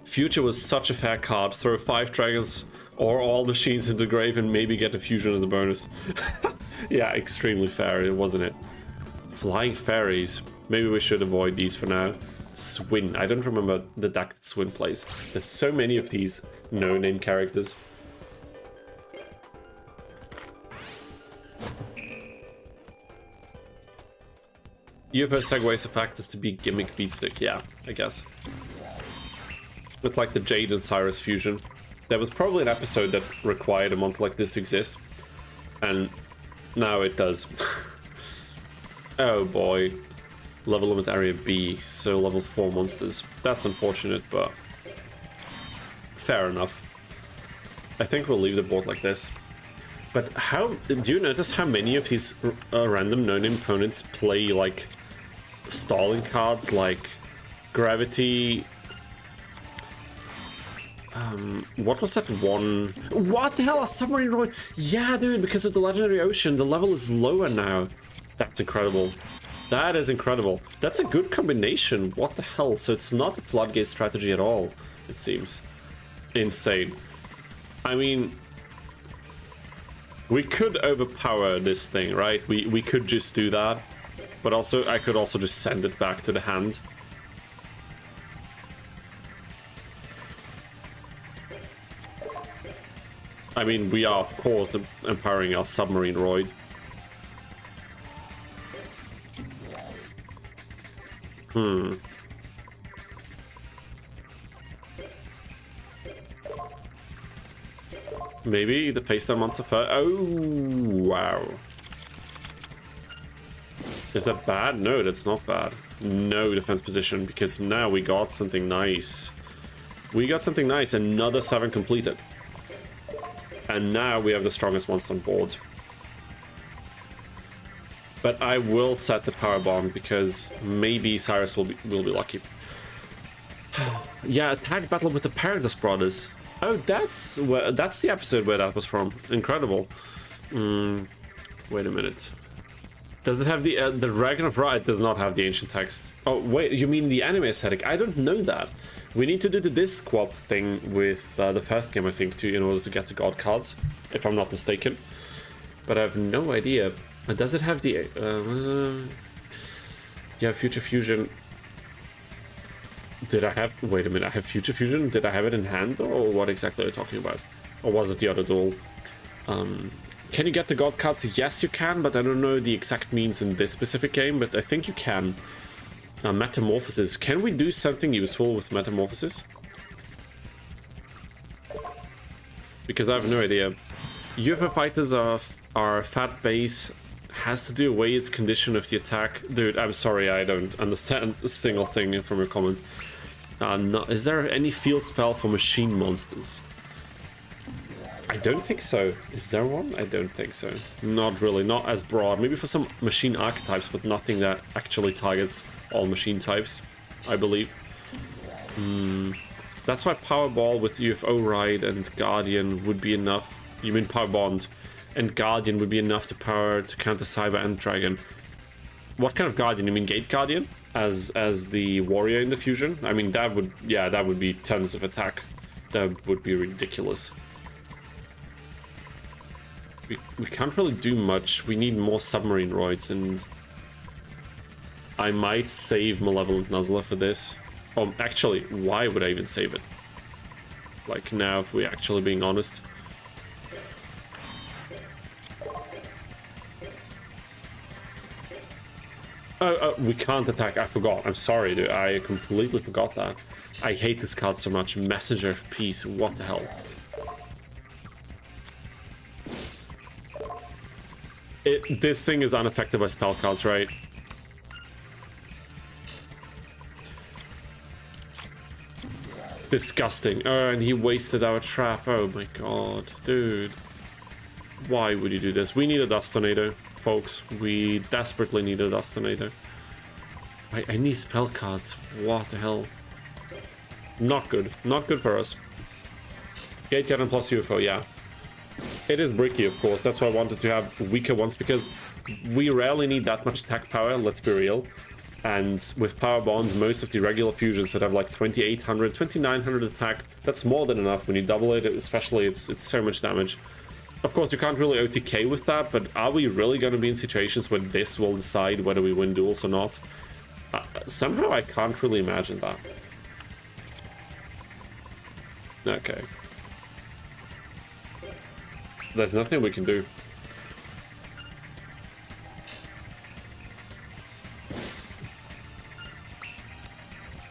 Future was such a fair card. Throw 5 dragons or all machines into the grave and maybe get a fusion as a bonus. Yeah, extremely fair, wasn't it? Flying fairies. Maybe we should avoid these for now. Swin. I don't remember the deck that Swin plays. There's so many of these no-name characters. UFO segues effect is to be gimmick beatstick, yeah, I guess. With like the Jade and Syrus fusion. There was probably an episode that required a monster like this to exist. And now it does. Oh boy. Level limit area B, so level 4 monsters. That's unfortunate, but fair enough. I think we'll leave the board like this. But how do you notice how many of these random no-name opponents play like stalling cards like Gravity? What was that one? What the hell? A submarine droid? Yeah, dude, because of the Legendary Ocean, the level is lower now. That's incredible. That is incredible. That's a good combination. What the hell? So it's not a floodgate strategy at all, it seems. Insane. I mean, we could overpower this thing, right? We could just do that. But also, I could also just send it back to the hand. I mean, we are, of course, empowering our submarine droid. Maybe the face down monster first. Oh, wow. Is that bad? No, that's not bad. No defense position, because now we got something nice. We got something nice. Another 7 completed. And now we have the strongest monster on board. But I will set the power bomb because maybe Syrus will be lucky. Yeah, attack battle with the Paradox Brothers. Oh, that's the episode where that was from. Incredible. Wait a minute. Does it have the Dragon of Ra? It does not have the ancient text. Oh wait, you mean the anime aesthetic? I don't know that. We need to do the disc swap thing with the first game, I think, in order to get the god cards, if I'm not mistaken. But I have no idea. Does it have the... yeah, Future Fusion... Did I have... Wait a minute, I have Future Fusion? Did I have it in hand, or what exactly are you talking about? Or was it the other duel? Can you get the god cards? Yes, you can, but I don't know the exact means in this specific game, but I think you can. Metamorphosis. Can we do something useful with Metamorphosis? Because I have no idea. UFO fighters are fat base. Has to do away its condition of the attack. Dude, I'm sorry, I don't understand a single thing from your comment. No, is there any field spell for machine monsters? I don't think so. Is there one? I don't think so. Not really, not as broad. Maybe for some machine archetypes, but nothing that actually targets all machine types, I believe. That's why Powerball with UFO Ride and Guardian would be enough. You mean Power Bond and Guardian would be enough to counter Cyber and Dragon. What kind of Guardian? You mean Gate Guardian as the warrior in the fusion? I mean that would be tons of attack. That would be ridiculous. We can't really do much. We need more submarine droids, and I might save Malevolent Nuzzler for this. Actually, why would I even save it? Like now, if we're actually being honest. Oh, we can't attack. I forgot. I'm sorry, dude. I completely forgot that. I hate this card so much. Messenger of Peace. What the hell? This thing is unaffected by spell cards, right? Disgusting. Oh, and he wasted our trap. Oh my god, dude. Why would you do this? We need a Dust Tornado, folks. We desperately need a Dust Tornado. I need spell cards. What the hell? Not good. Not good for us. Gate Cannon plus UFO, yeah. It is bricky, of course. That's why I wanted to have weaker ones, because we rarely need that much attack power, let's be real. And with Power Bond, most of the regular fusions that have like 2800, 2900 attack, that's more than enough when you double it, especially it's so much damage. Of course, you can't really OTK with that, but are we really going to be in situations where this will decide whether we win duels or not? Somehow I can't really imagine that. Okay. There's nothing we can do.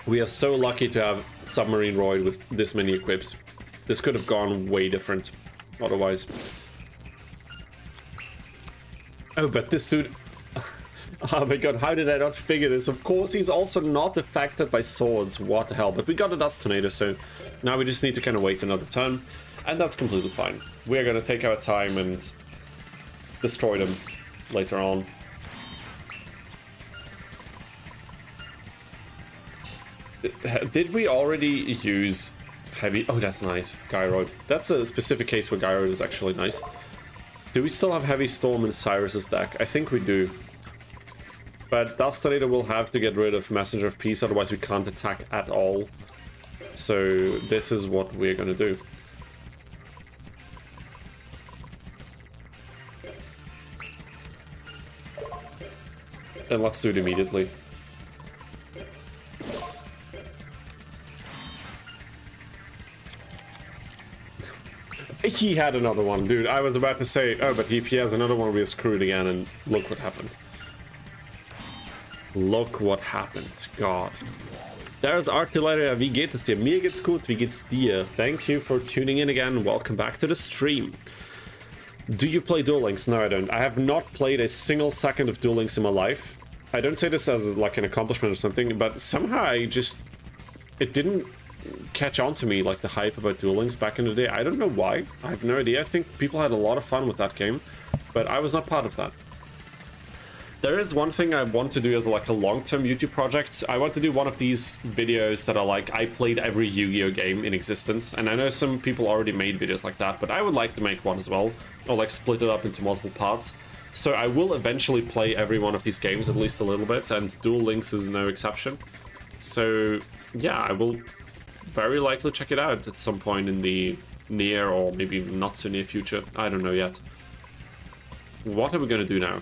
We are so lucky to have Submarine Royd with this many equips. This could have gone way different otherwise. Oh, but this dude... Oh my god, how did I not figure this? Of course, he's also not affected by swords. What the hell? But we got a Dust Tornado, so now we just need to kind of wait another turn. And that's completely fine. We're going to take our time and destroy them later on. Did we already use heavy? Oh, that's nice. Gyroid. That's a specific case where Gyroid is actually nice. Do we still have Heavy Storm in Syrus's deck? I think we do. But Dust Tornado will have to get rid of Messenger of Peace, otherwise we can't attack at all. So this is what we're gonna do. And let's do it immediately. He had another one, dude. I was about to say, oh, but if he has another one, we're screwed again, and look what happened. Look what happened. God. There's Artilleria. Wie geht es dir? Mir geht's gut. Wie geht's dir? Thank you for tuning in again. Welcome back to the stream. Do you play Duel Links? No, I don't. I have not played a single second of Duel Links in my life. I don't say this as like an accomplishment or something, but somehow I just... It didn't catch on to me, like the hype about Duel Links back in the day. I don't know why. I have no idea. I think people had a lot of fun with that game, but I was not part of that. There is one thing I want to do as like a long-term YouTube project. I want to do one of these videos that are like, I played every Yu-Gi-Oh game in existence. And I know some people already made videos like that, but I would like to make one as well. Or like split it up into multiple parts. So I will eventually play every one of these games at least a little bit, and Duel Links is no exception. So yeah, I will very likely check it out at some point in the near or maybe not so near future. I don't know yet. What are we going to do now?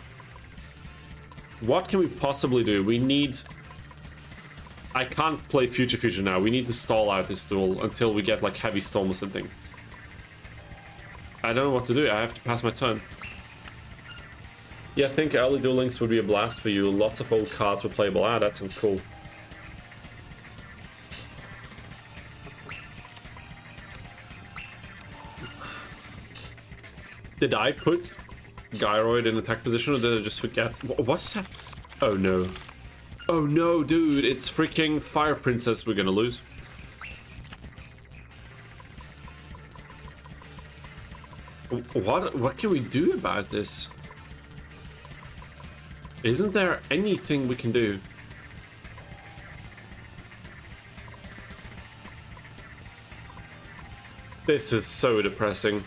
What can we possibly do? We need... I can't play Future now. We need to stall out this duel until we get like Heavy Storm or something. I don't know what to do. I have to pass my turn. Yeah, I think early Duel Links would be a blast for you. Lots of old cards were playable. Ah, that sounds cool. Did I put Gyroid in attack position, or did I just forget? What's that? Oh no. Oh no, dude, it's freaking Fire Princess we're gonna lose. What can we do about this? Isn't there anything we can do? This is so depressing.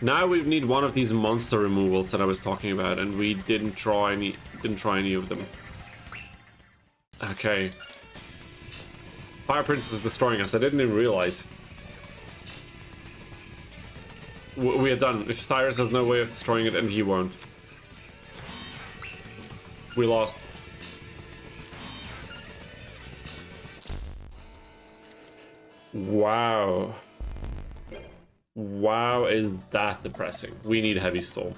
Now we need one of these monster removals that I was talking about, and we didn't try any of them. Okay. Fire Princess is destroying us. I didn't even realize. We are done. If Syrus has no way of destroying it, and he won't. We lost. Wow. Wow, is that depressing. We need Heavy Storm.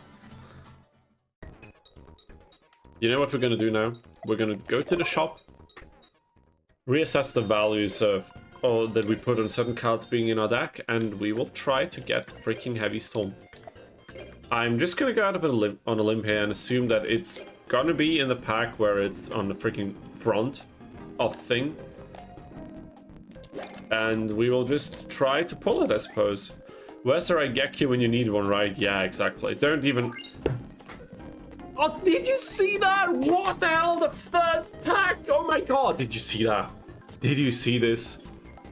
You know what we're gonna do now? We're gonna go to the shop, reassess the values of that we put on certain cards being in our deck, and we will try to get freaking Heavy Storm. I'm just gonna go out of on a limb here and assume that it's gonna be in the pack where it's on the freaking front of the thing. And we will just try to pull it, I suppose. Where's the Raigeki when you need one, right? Yeah, exactly. Don't even... Oh, did you see that? What the hell? The first pack? Oh my god, did you see that? Did you see this?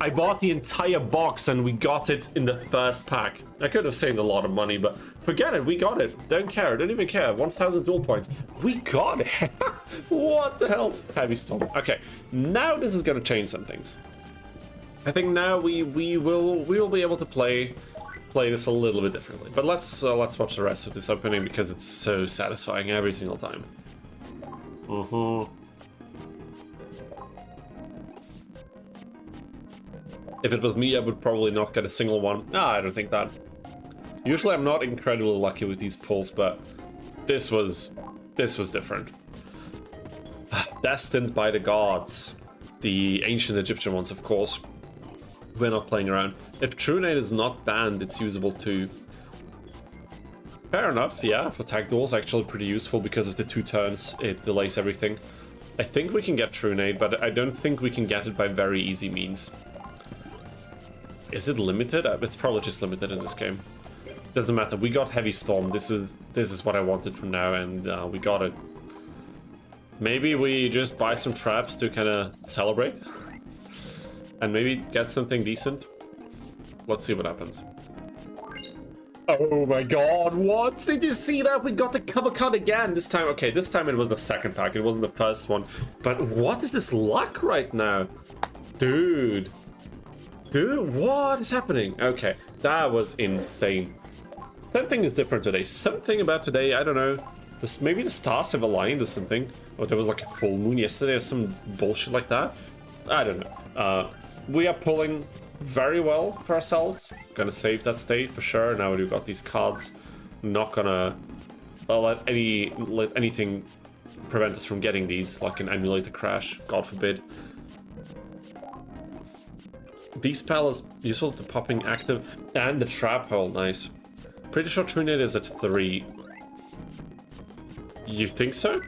I bought the entire box and we got it in the first pack. I could have saved a lot of money, but forget it, we got it. Don't care, don't even care. 1,000 duel points. We got it. What the hell? Heavy Storm. Okay, now this is gonna change some things. I think now we will be able to play this a little bit differently. But let's watch the rest of this opening because it's so satisfying every single time. If it was me, I would probably not get a single one. No, I don't think that. Usually I'm not incredibly lucky with these pulls, but this was different. Destined by the gods. The ancient Egyptian ones, of course. We're not playing around. If True Nade is not banned, it's usable too. Fair enough, yeah. For tag duels, actually pretty useful because of the 2 turns. It delays everything. I think we can get True Nade, but I don't think we can get it by very easy means. Is it limited? It's probably just limited in this game. Doesn't matter. We got Heavy Storm. This is what I wanted from now, and we got it. Maybe we just buy some traps to kind of celebrate, and maybe get something decent. Let's see what happens. Oh my god, what? Did you see that? We got the cover card again. This time, okay, this time it was the second pack. It wasn't the first one. But what is this luck right now? Dude. Dude, what is happening? Okay, that was insane. Something is different today. Something about today, I don't know. Maybe the stars have aligned or something. Or there was like a full moon yesterday or some bullshit like that. I don't know. We are pulling very well for ourselves. Gonna save that state for sure. Now we've got these cards. Not gonna let anything prevent us from getting these, like an emulator crash, God forbid. These spell is useful to popping active and the trap hole. Nice. Pretty sure True Nade is at 3. You think so?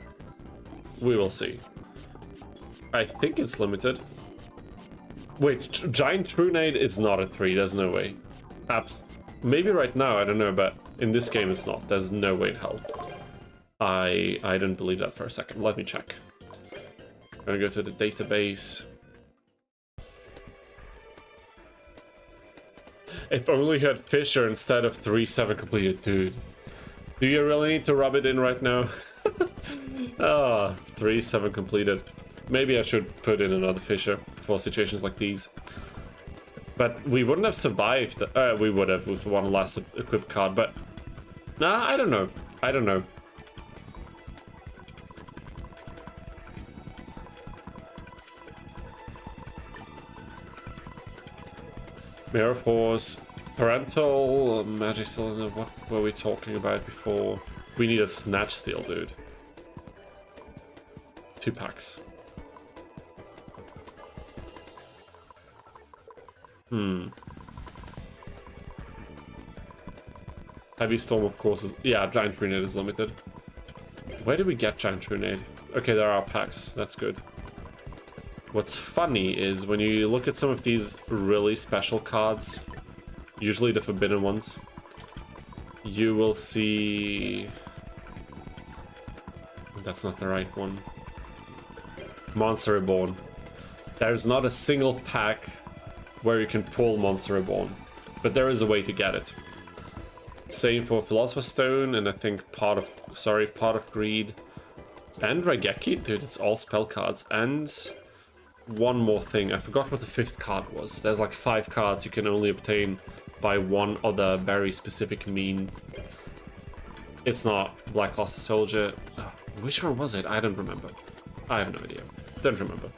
We will see. I think it's limited. Wait, Giant True Nade is not at 3, there's no way. Maybe right now, I don't know, but in this game it's not. There's no way in hell. I didn't believe that for a second. Let me check. I'm gonna go to the database. If only you had Fisher instead of 3-7 completed, dude. Do you really need to rub it in right now? Ah, 3-7 completed. Maybe I should put in another Fisher for situations like these. But we wouldn't have survived. We would have with one last equipped card, but... Nah, I don't know. I don't know. Mirror Force, Parental, Magic Cylinder, what were we talking about before? We need a Snatch Steal, dude. 2 packs. Heavy Storm, of course, is... Yeah, Giant True Nade is limited. Where did we get Giant True Nade? Okay, there are packs. That's good. What's funny is when you look at some of these really special cards, usually the forbidden ones, you will see... That's not the right one. Monster Reborn. There's not a single pack where you can pull Monster Reborn, but there is a way to get it. Same for Philosopher's Stone, and I think Pot of Greed, and Raigeki. Dude, it's all spell cards. And one more thing, I forgot what the 5th card was. There's like 5 cards you can only obtain by one other very specific mean. It's not Black Luster Soldier. Which one was it? I don't remember. I have no idea. Don't remember.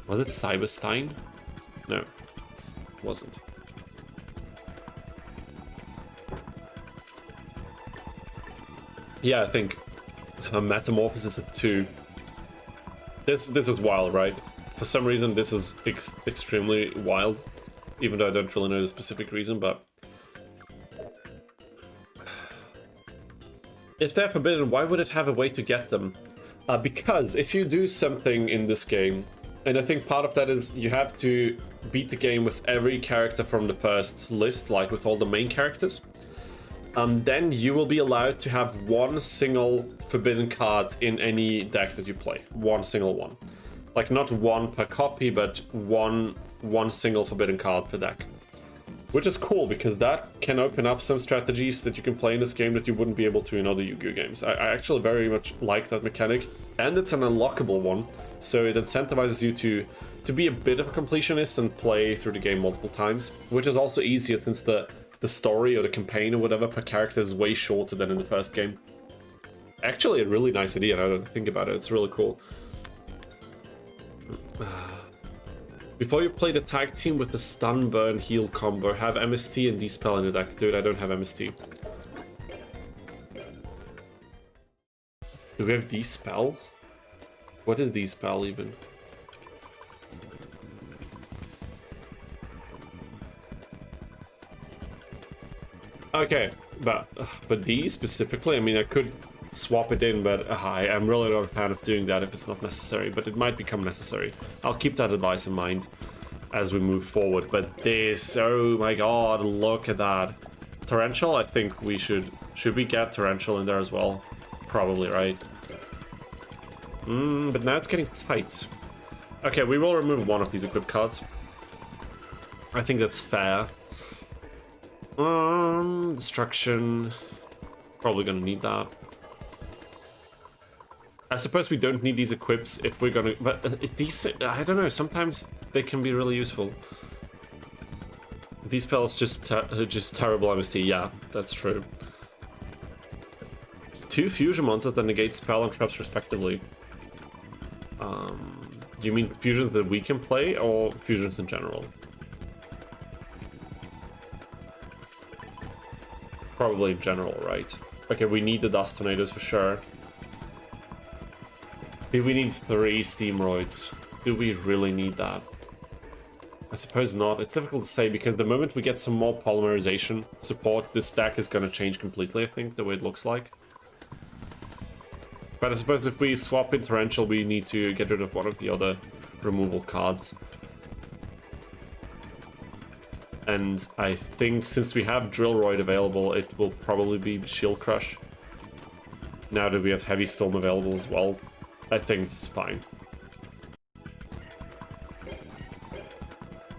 Was it Cyberstein? No, wasn't. Yeah, I think Metamorphosis at 2. This is wild, right? For some reason, this is extremely wild, even though I don't really know the specific reason, but... If they're forbidden, why would it have a way to get them? Because if you do something in this game, and I think part of that is you have to beat the game with every character from the first list, like with all the main characters, then you will be allowed to have one single forbidden card in any deck that you play. One single one. Like not one per copy, but one single forbidden card per deck. Which is cool, because that can open up some strategies that you can play in this game that you wouldn't be able to in other Yu-Gi-Oh games. I actually very much like that mechanic, and it's an unlockable one, so it incentivizes you to be a bit of a completionist and play through the game multiple times, which is also easier since the story or the campaign or whatever per character is way shorter than in the first game. Actually a really nice idea now that I think about it, it's really cool. Before you play the tag team with the stun, burn, heal combo, have MST and Dispel in the deck. Dude, I don't have MST. Do we have Dispel? What is Dispel even? Okay, but these specifically, I mean, I could swap it in, but I am really not a fan of doing that if it's not necessary, but it might become necessary. I'll keep that advice in mind as we move forward. But this, oh my god, look at that. Torrential, I think we should we get Torrential in there as well? Probably, right? But now it's getting tight. Okay, we will remove one of these equip cards. I think that's fair. Destruction. Probably gonna need that. I suppose we don't need these equips if we're gonna... But these... I don't know, sometimes they can be really useful. These spells just terrible MST. Yeah, that's true. 2 fusion monsters that negate spell and traps respectively. Do you mean fusions that we can play or fusions in general? Probably in general, right? Okay, we need the dust tornadoes for sure. Do we need 3 steamroids? Do we really need that? I suppose not. It's difficult to say because the moment we get some more polymerization support, this deck is going to change completely, I think, the way it looks like. But I suppose if we swap in Torrential, we need to get rid of one of the other removal cards. And I think since we have Drillroid available, it will probably be Shield Crush. Now that we have Heavy Storm available as well, I think it's fine.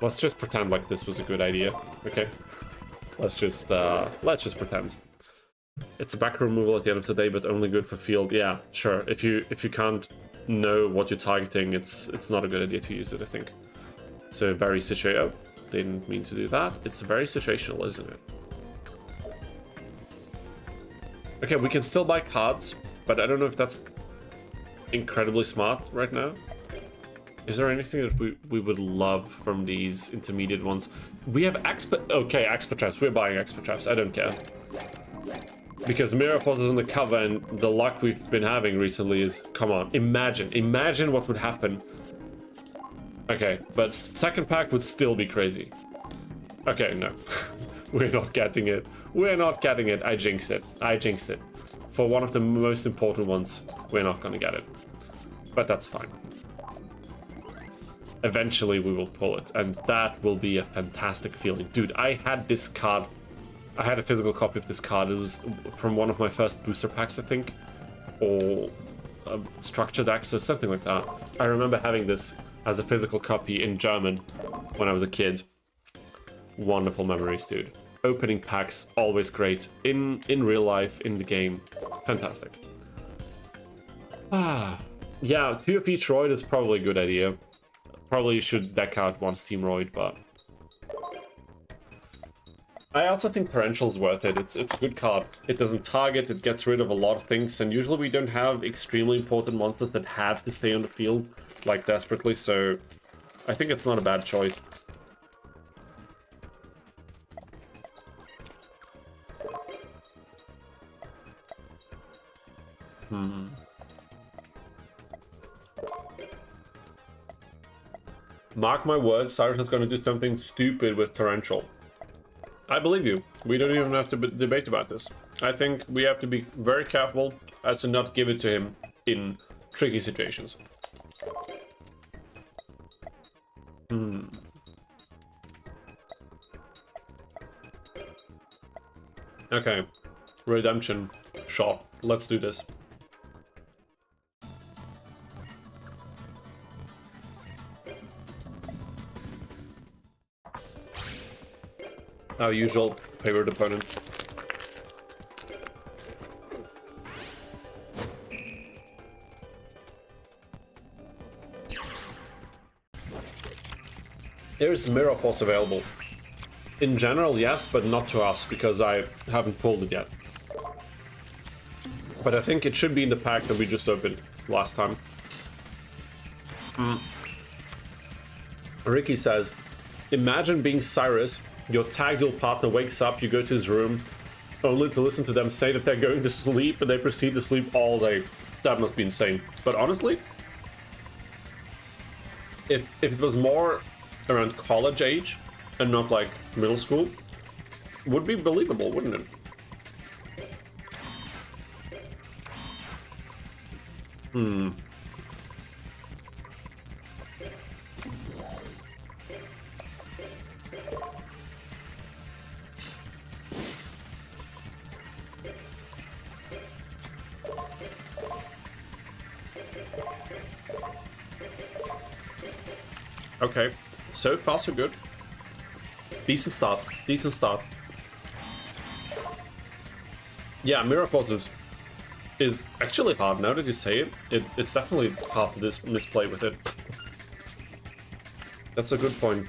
Let's just pretend like this was a good idea, okay? Let's just pretend. It's a back removal at the end of the day, but only good for field. Yeah, sure. If you can't know what you're targeting, it's not a good idea to use it, I think. So very situational. Oh, didn't mean to do that. It's very situational, isn't it? Okay, we can still buy cards, but I don't know if that's incredibly smart right now. Is there anything that we would love from these intermediate ones? We have Expert... Okay, Expert Traps. We're buying Expert Traps. I don't care. Because Mirror Pulse is on the cover, and the luck we've been having recently is... Come on, imagine what would happen. Okay, but second pack would still be crazy. Okay, no. We're not getting it. We're not getting it. I jinxed it. I jinxed it. For one of the most important ones, we're not gonna get it. But that's fine. Eventually we will pull it, and that will be a fantastic feeling. Dude, I had this card. I had a physical copy of this card. It was from one of my first booster packs, I think. Or a structured deck, so something like that. I remember having this as a physical copy in German when I was a kid. Wonderful memories, dude. Opening packs, always great. In real life, in the game. Fantastic. Yeah, 2 of each Roid is probably a good idea. Probably should deck out 1 Steamroid, but... I also think Torrential's worth it. It's a good card. It doesn't target, it gets rid of a lot of things, and usually we don't have extremely important monsters that have to stay on the field, like desperately, so I think it's not a bad choice. Mark my words, Syrus is going to do something stupid with Torrential. I believe you. We don't even have to debate about this. I think we have to be very careful as to not give it to him in tricky situations. Okay. Redemption. Sure. Let's do this. Our usual favorite opponent. There's Mirror Pulse available. In general, yes, but not to us, because I haven't pulled it yet. But I think it should be in the pack that we just opened last time. Ricky says, imagine being Syrus. Your tag duel partner wakes up, you go to his room, only to listen to them say that they're going to sleep, and they proceed to sleep all day. That must be insane. But honestly, if it was more around college age, and not like middle school, would be believable, wouldn't it? Hmm. Okay, so far so good. Decent start, decent start. Yeah, mirror poses is actually hard now that you say it. It's definitely hard to misplay with it. That's a good point.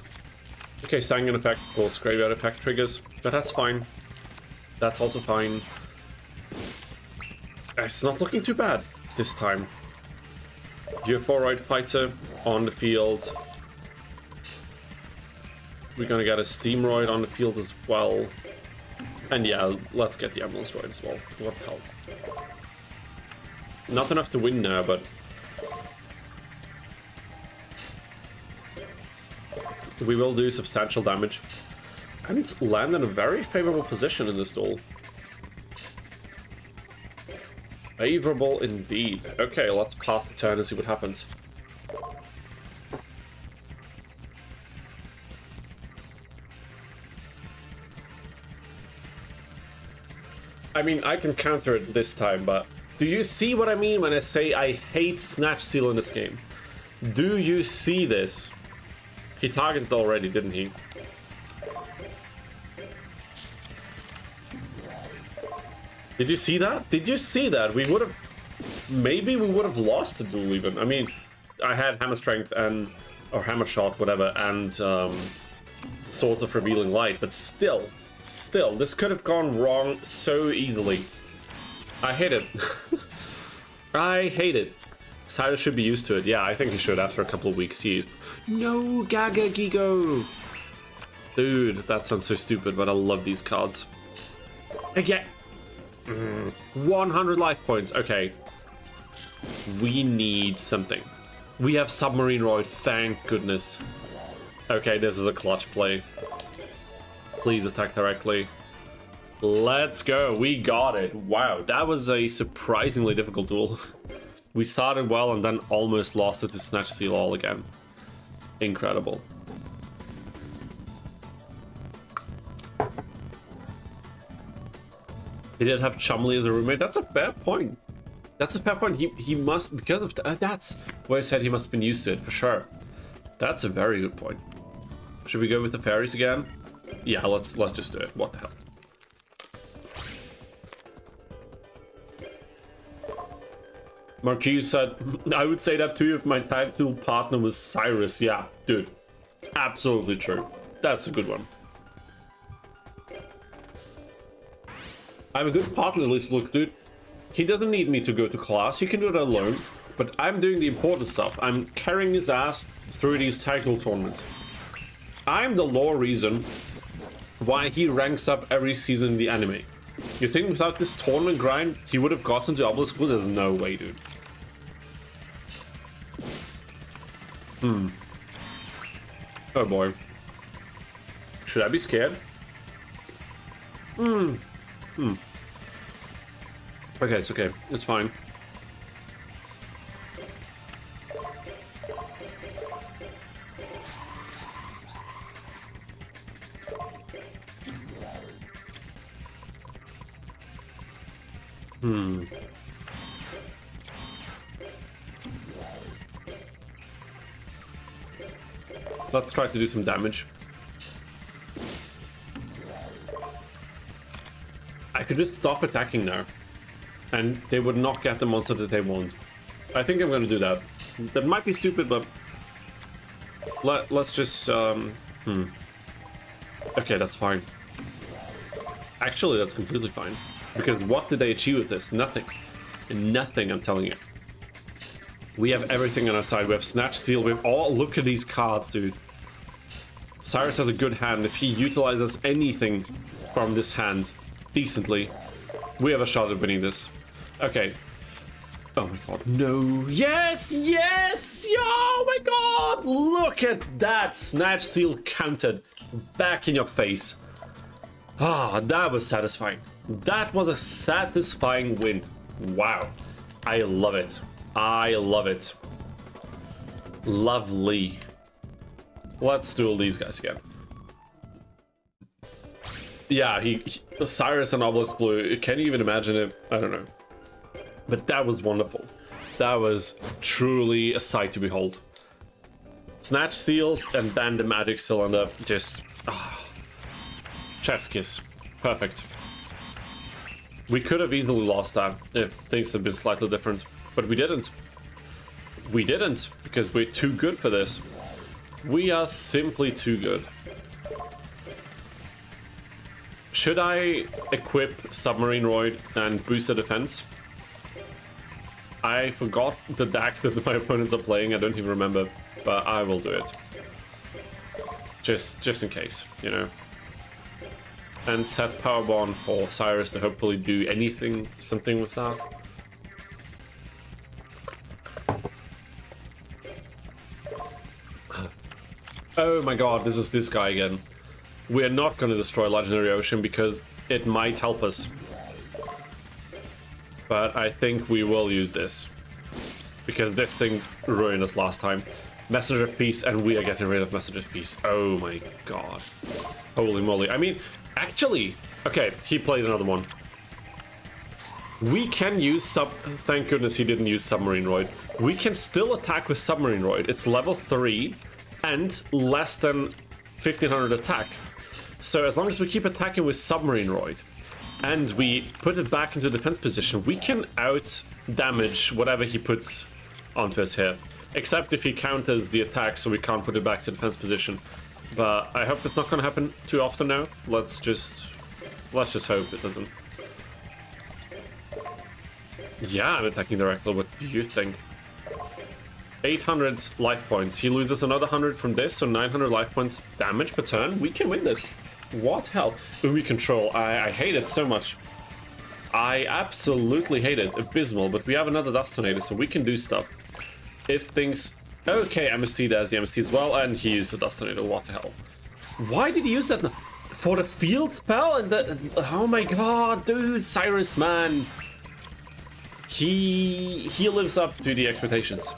Okay, Sanguine effect, of course, Graveyard effect triggers, but that's fine. That's also fine. It's not looking too bad this time. Your 4-right fighter on the field. We're gonna get a Steamroid on the field as well. And yeah, let's get the Ambulance Droid as well. What the hell? Not enough to win now, but... we will do substantial damage. And land in a very favorable position in this duel. Favorable indeed. Okay, let's pass the turn and see what happens. I mean, I can counter it this time, but do you see what I mean when I say I hate Snatch Seal in this game? Do you see this? He targeted already, didn't he? Did you see that? Did you see that? We would have... maybe we would have lost the duel even. I mean, I had Hammer Strength and... or Hammer Shot, whatever, and Swords of Revealing Light, but still, this could have gone wrong so easily. I hate it. I hate it. Syrus should be used to it. Yeah, I think he should after a couple of weeks. No, Gaga Gigo! Dude, that sounds so stupid, but I love these cards. Again. 100 life points. Okay. We need something. We have Submarine Roid, thank goodness. Okay, this is a clutch play. Please attack directly. Let's go. We got it. Wow, that was a surprisingly difficult duel. We started well and then almost lost it to Snatch Seal all again. Incredible. He did have Chumley as a roommate. That's a fair point. That's a fair point. He must, because of that's why I said he must have been used to it for sure. That's a very good point. Should we go with the fairies again? Yeah, let's just do it. What the hell? Marquis said, I would say that too if my tag tool partner was Syrus. Yeah, dude. Absolutely true. That's a good one. I'm a good partner, at least. Look, dude. He doesn't need me to go to class. He can do it alone. But I'm doing the important stuff. I'm carrying his ass through these tag tool tournaments. I'm the lore reason why he ranks up every season in the anime. You think without this tournament grind, he would have gotten to Obelisk School? There's no way, dude. Oh boy. Should I be scared? Okay, it's okay. It's fine. Let's try to do some damage. I could just stop attacking now, and they would not get the monster that they want. I think I'm going to do that. That might be stupid, but let's just... Okay, that's fine. Actually, that's completely fine. Because what did they achieve with this? Nothing. Nothing, I'm telling you. We have everything on our side. We have Snatch Seal. We have all... Look at these cards, dude. Syrus has a good hand. If he utilizes anything from this hand decently, we have a shot at winning this. Okay. Oh my god. No. Yes! Yes! Oh my god! Look at that! Snatch Seal counted. Back in your face. Ah, that was satisfying. That was a satisfying win. Wow. I love it. I love it. Lovely. Let's duel these guys again. Yeah, Syrus and Obelisk Blue, can you even imagine it? I don't know. But that was wonderful. That was truly a sight to behold. Snatch Seal and then the Magic Cylinder, just... chef's kiss. Perfect. We could have easily lost that if things had been slightly different, but we didn't. We didn't, because we're too good for this. We are simply too good. Should I equip Submarine Roid and boost the defense? I forgot the deck that my opponents are playing, I don't even remember, but I will do it. Just in case, you know. And set Power Bond for Syrus to hopefully do something with that. Oh my god, this is this guy again. We're not going to destroy Legendary Ocean because it might help us. But I think we will use this. Because this thing ruined us last time. Messenger of Peace, and we are getting rid of Messenger of Peace. Oh my god. Holy moly. I mean, actually... Okay, he played another one. We can use Thank goodness he didn't use Submarine Roid. We can still attack with Submarine Roid. It's level 3 and less than 1500 attack. So as long as we keep attacking with Submarine Roid and we put it back into defense position, we can out damage whatever he puts onto us here. Except if he counters the attack, so we can't put it back to defense position. But I hope that's not going to happen too often now. Let's just hope it doesn't. Yeah, I'm attacking directly. What do you think? 800 life points. He loses another 100 from this, so 900 life points damage per turn. We can win this. What hell? Umi control. I hate it so much. I absolutely hate it. Abysmal, but we have another Dust Tornado, so we can do stuff. If things... Okay, MST does the MST as well, and he used the Dust Tornado. What the hell? Why did he use that? For the field spell? And the... Oh my god, dude, Syrus, man. He lives up to the expectations.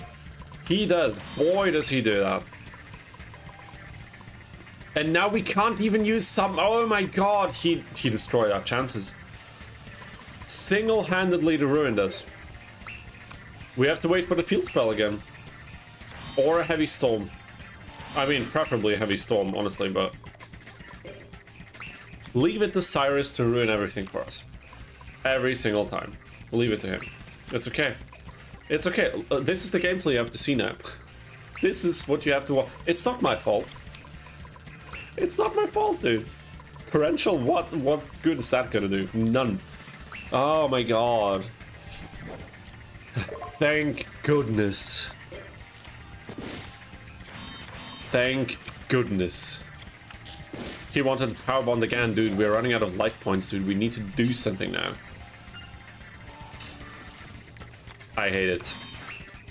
He does. Boy, does he do that. And now we can't even use some... Oh my god, he destroyed our chances. Single-handedly ruined us. We have to wait for the field spell again. Or a heavy storm. I mean, preferably a heavy storm, honestly, but... Leave it to Syrus to ruin everything for us. Every single time. Leave it to him. It's okay. It's okay. This is the gameplay you have to see now. This is what you have to watch. It's not my fault. It's not my fault, dude. Torrential, what good is that gonna do? None. Oh my god. Thank goodness. Thank goodness. He wanted Power Bond again, dude. We're running out of life points, dude. We need to do something now. I hate it.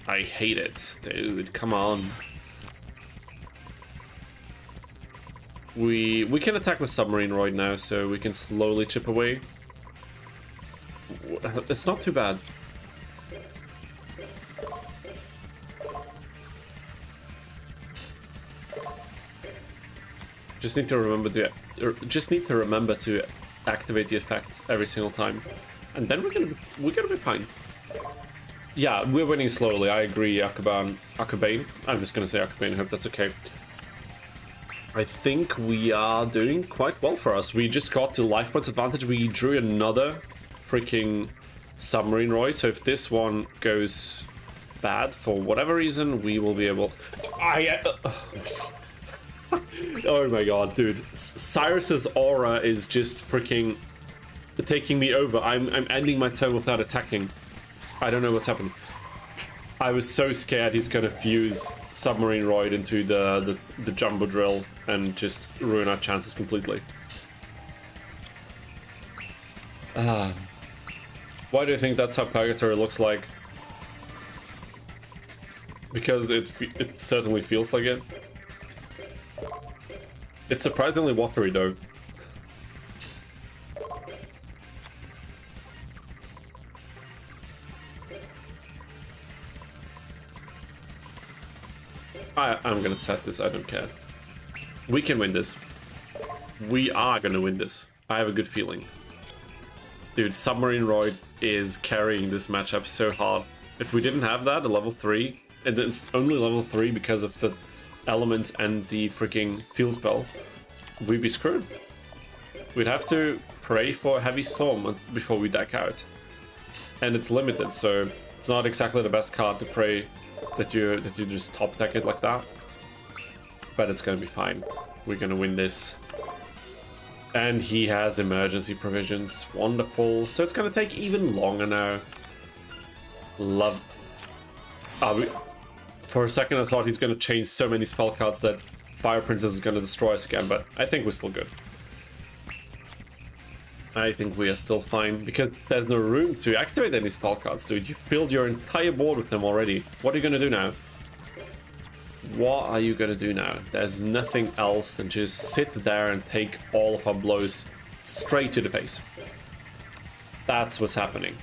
I hate it, dude. Come on. We can attack with Submarine Roid now, so we can slowly chip away. It's not too bad. Just need to remember to activate the effect every single time, and then we're gonna be fine. Yeah, we're winning slowly. I agree, Akabane. I'm just gonna say Akabane. I hope that's okay. I think we are doing quite well for us. We just got to life points advantage. We drew another freaking Submarine Roid. So if this one goes bad for whatever reason, we will be able. Oh my god, dude. Syrus's aura is just freaking taking me over. I'm ending my turn without attacking. I don't know what's happened. I was so scared he's gonna fuse Submarine Roid into the Jumbo Drill and just ruin our chances completely. Why do you think that's how Purgatory looks like? Because it certainly feels like it. It's surprisingly watery though. I'm gonna set this, I don't care. We can win this. We are gonna win this. I have a good feeling. Dude, Submarine Royd is carrying this matchup so hard. If we didn't have that, a level 3, and it's only level 3 because of the element and the freaking field spell, we'd be screwed. We'd have to pray for Heavy Storm before we deck out. And it's limited, so it's not exactly the best card to pray that you just top deck it like that. But it's gonna be fine. We're gonna win this. And he has emergency provisions. Wonderful. So it's gonna take even longer now. Love. For a second I thought he's gonna change so many spell cards that Fire Princess is gonna destroy us again, but I think we're still good. I think we are still fine, because there's no room to activate any spell cards, dude. You filled your entire board with them already. What are you gonna do now? What are you gonna do now? There's nothing else than just sit there and take all of our blows straight to the face. That's what's happening.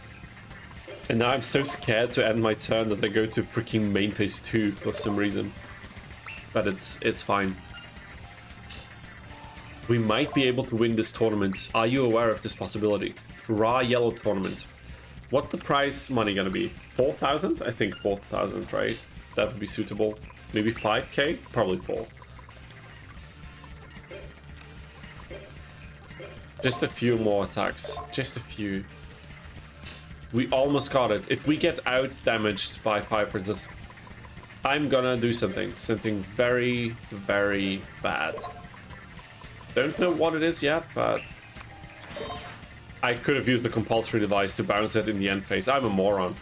And now I'm so scared to end my turn that I go to freaking main phase 2 for some reason. But it's fine. We might be able to win this tournament. Are you aware of this possibility? Raw Yellow Tournament. What's the prize money gonna be? 4,000? I think 4,000, right? That would be suitable. Maybe 5k? Probably 4. Just a few more attacks. Just a few. We almost got it. If we get out damaged by Fire Princess, I'm gonna do something. Something very, very bad. Don't know what it is yet, but I could have used the compulsory device to bounce it in the end phase. I'm a moron.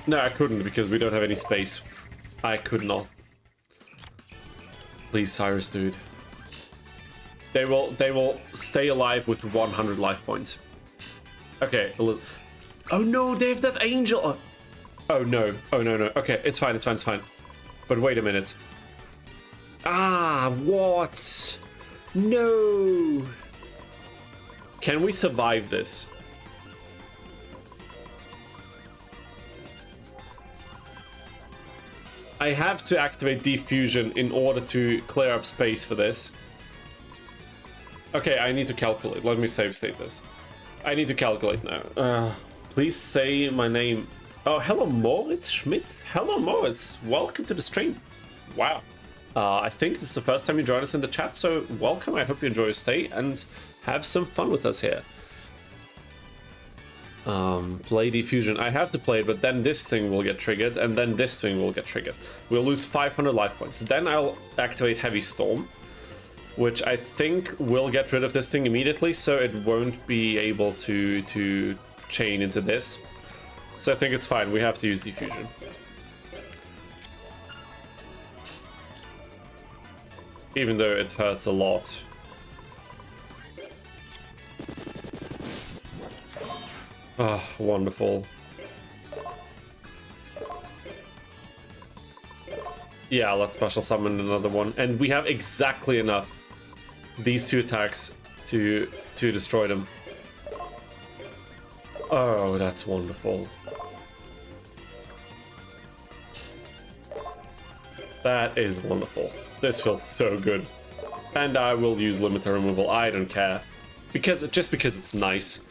No, I couldn't because we don't have any space. I could not. Please, Syrus, dude. They will stay alive with 100 life points. Okay, a little. Oh no, they have that angel. Oh no. Oh no. Okay, it's fine. It's fine. But wait a minute. Ah, what? No. Can we survive this? I have to activate Diffusion in order to clear up space for this. Okay, I need to calculate. Let me save state this. I need to calculate now. Please say my name. Oh, hello Moritz Schmidt. Hello Moritz. Welcome to the stream. Wow. I think this is the first time you join us in the chat, so welcome. I hope you enjoy your stay and have some fun with us here. Play Diffusion. I have to play it, but then this thing will get triggered, and then this thing will get triggered. We'll lose 500 life points. Then I'll activate Heavy Storm, which I think will get rid of this thing immediately, so it won't be able to chain into this. So I think it's fine. We have to use Diffusion. Even though it hurts a lot. Ah, oh, wonderful. Yeah, let's special summon another one. And we have exactly enough. These two attacks to destroy them. Oh, that's wonderful. That is wonderful. This feels so good. And I will use limiter removal. I don't care. Just because it's nice.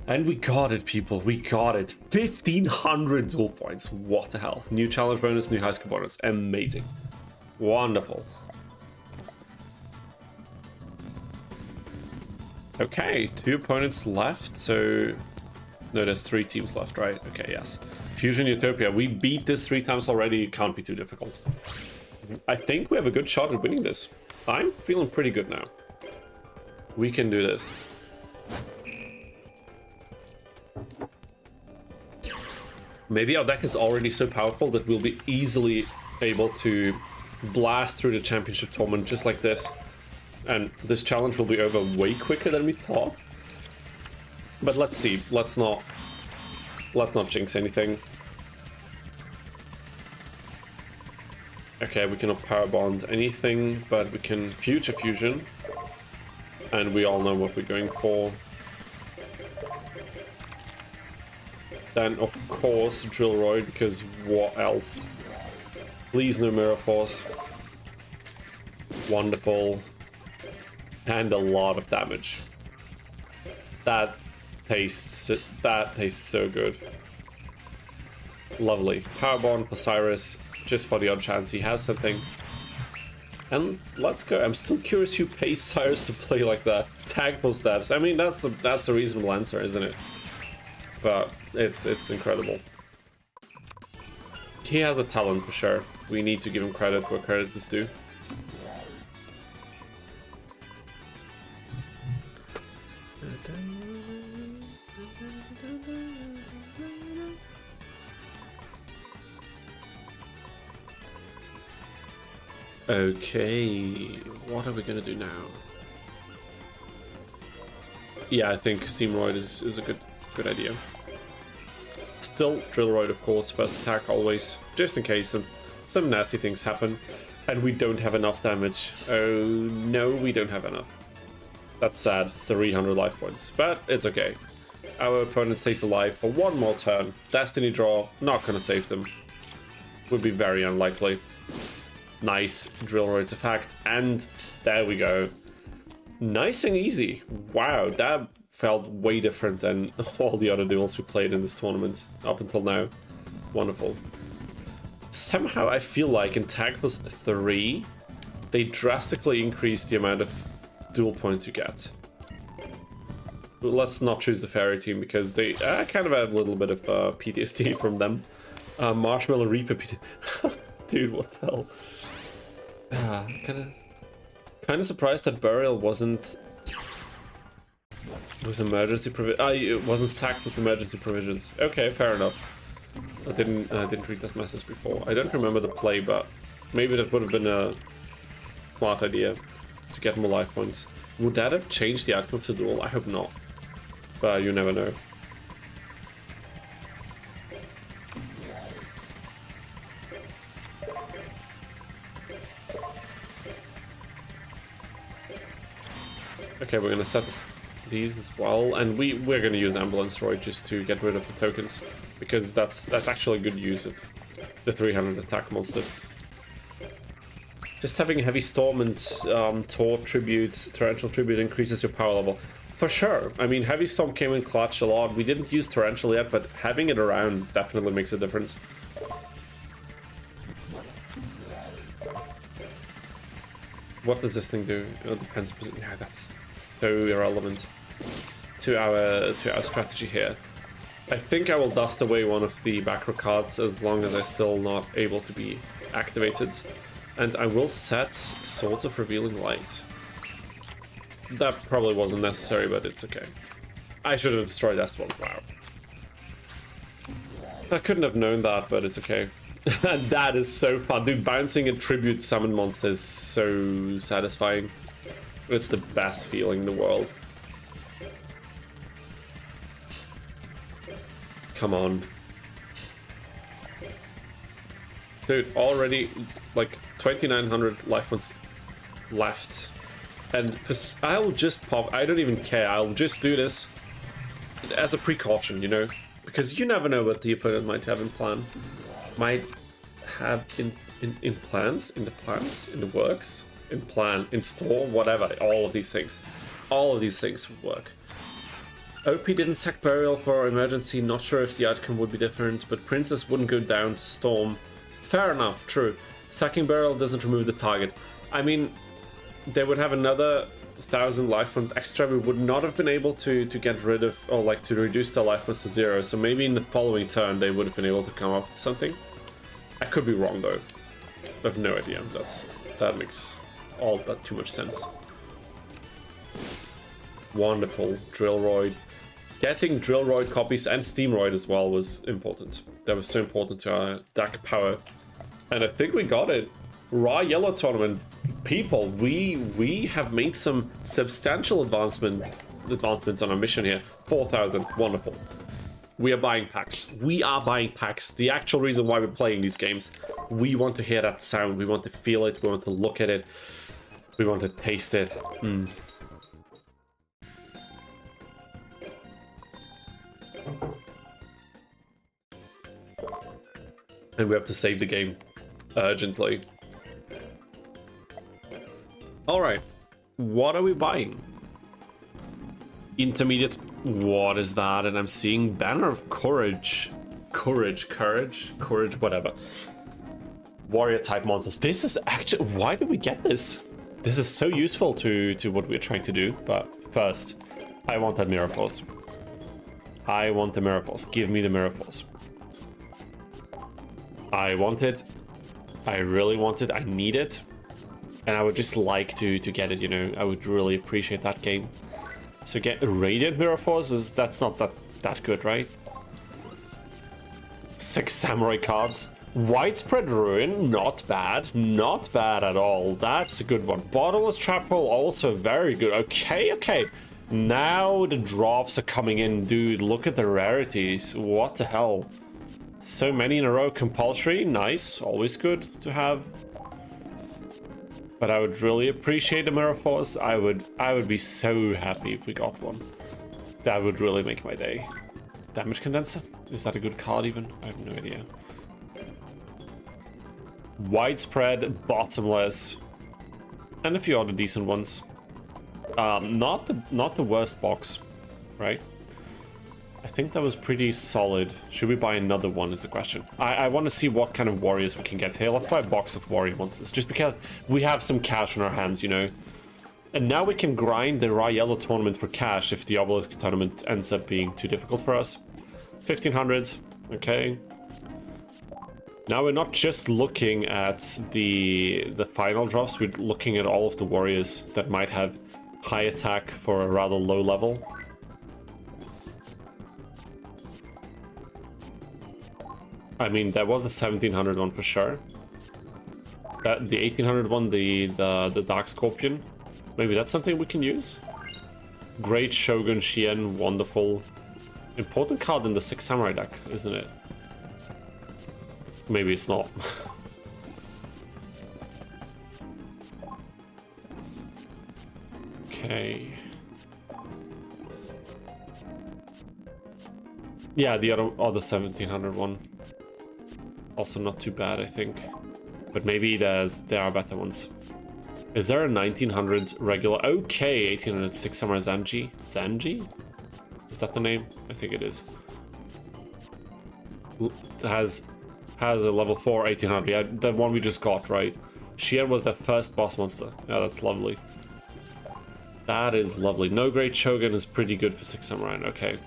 And we got it, people. We got it. 1,500 duel points. What the hell? New challenge bonus, new high score bonus. Amazing. Wonderful. Okay, 2 opponents left, so... No, there's 3 teams left, right? Okay, yes. Fusion Utopia. We beat this 3 times already. It can't be too difficult. I think we have a good shot at winning this. I'm feeling pretty good now. We can do this. Maybe our deck is already so powerful that we'll be easily able to blast through the championship tournament just like this. And this challenge will be over way quicker than we thought. But let's see. Let's not jinx anything. Okay, we cannot power bond anything, but we can future fusion. And we all know what we're going for. Then, of course, Drill Royd, because what else? Please no mirror force. Wonderful. And a lot of damage. That tastes so good. Lovely. Powerbomb for Syrus, just for the odd chance he has something. And let's go. I'm still curious who pays Syrus to play like that. Tag full steps. I mean, that's a reasonable answer, isn't it? But it's incredible. He has a talent for sure. We need to give him credit where credit is due. Okay, what are we gonna do now? Yeah, I think Steamroid is a good idea. Still Drillroid, of course, first attack always, just in case some nasty things happen. And we don't have enough damage. Oh no, we don't have enough. That's sad, 300 life points, but it's okay. Our opponent stays alive for one more turn. Destiny draw, not gonna save them. Would be very unlikely. Nice, Drillroid's effect, and there we go. Nice and easy. Wow, that felt way different than all the other duels we played in this tournament up until now. Wonderful. Somehow I feel like in Tag Plus 3, they drastically increased the amount of duel points you get. But let's not choose the Fairy team because they kind of have a little bit of PTSD from them. Marshmallow Reaper Dude, what the hell? Kind of surprised that Burial wasn't with emergency provision. It wasn't sacked with emergency provisions. Okay, fair enough. I didn't read this message before. I don't remember the play, but maybe that would have been a smart idea to get more life points. Would that have changed the outcome of the duel? I hope not. But you never know. Okay, we're gonna set these as well, and we're gonna use Ambulance Droid just to get rid of the tokens, because that's actually good use of the 300 attack monster. Just having Heavy Storm and Taunt Tribute, Torrential Tribute increases your power level. For sure. I mean, Heavy Storm came in clutch a lot. We didn't use Torrential yet, but having it around definitely makes a difference. What does this thing do? It depends. Yeah, that's so irrelevant to our strategy here. I think I will dust away one of the backrow cards as long as I'm still not able to be activated. And I will set Swords of Revealing Light. That probably wasn't necessary, but it's okay. I should have destroyed that one. Wow. I couldn't have known that, but it's okay. That is so fun. Dude, bouncing a tribute summon monster is so satisfying. It's the best feeling in the world. Come on. Dude, already like 2,900 life points left. And I'll just pop, I don't even care, I'll just do this as a precaution, you know? Because you never know what the opponent might have in plan. Might have in plans, in the works, in plan, in store, whatever, all of these things. All of these things would work. OP didn't sack Burial for emergency, not sure if the outcome would be different, but Princess wouldn't go down to Storm. Fair enough, true. Sacking Burial doesn't remove the target. I mean, they would have another 1,000 life points extra. We would not have been able to get rid of, or like to reduce their life points to 0, so maybe in the following turn they would have been able to come up with something. I could be wrong though. I have no idea. That makes all that too much sense. Wonderful. Drillroid. Getting Drillroid copies and Steamroid as well was important. That was so important to our deck power. And I think we got it. Raw Yellow Tournament. People, we have made some substantial advancements on our mission here. 4,000. Wonderful. We are buying packs. We are buying packs. The actual reason why we're playing these games. We want to hear that sound. We want to feel it. We want to look at it. We want to taste it. And we have to save the game. urgently. Alright, what are we buying? Intermediate, what is that? And I'm seeing Banner of Courage. Courage, whatever. Warrior type monsters. This is actually, why did we get this? This is so useful to what we're trying to do, but first, I want that Mirror Force. I want the Mirror Force. Give me the Mirror Force. I want it. I really want it. I need it. And I would just like to get it, you know. I would really appreciate that game. So get a Radiant Mirror Force, that's not that good, right? 6 Samurai cards. Widespread Ruin, not bad at all. That's a good one. Bottomless Trap Hole, also very good. Okay. Now the drops are coming in, dude. Look at the rarities. What the hell? So many in a row. Compulsory, nice. Always good to have. But I would really appreciate a Mirror Force. I would be so happy if we got one. That would really make my day. Damage Condenser? Is that a good card even? I have no idea. Widespread, Bottomless, and a few other decent ones. Not the worst box, right? I think that was pretty solid. Should we buy another one is the question. I want to see what kind of warriors we can get here. Let's buy a box of warrior monsters, just because we have some cash in our hands, you know. And now we can grind the Yellow tournament for cash if the Obelisk tournament ends up being too difficult for us. 1500, okay. Now we're not just looking at the final drops, we're looking at all of the warriors that might have high attack for a rather low level. I mean, that was the 1700 one for sure. The 1800 one, the Dark Scorpion. Maybe that's something we can use. Great Shogun Shien, wonderful. Important card in the 6 Samurai deck, isn't it? Maybe it's not. Okay. Yeah, the other 1700 one. Also not too bad, I think. But maybe there are better ones. Is there a 1900 regular? Okay, 1806 Samurai Zanji. Zanji? Is that the name? I think it is. It has a level 4 1800. Yeah, the one we just got, right? Shien was the first boss monster. Yeah, that's lovely. That is lovely. No Great Shogun is pretty good for 6 Samurai. Okay.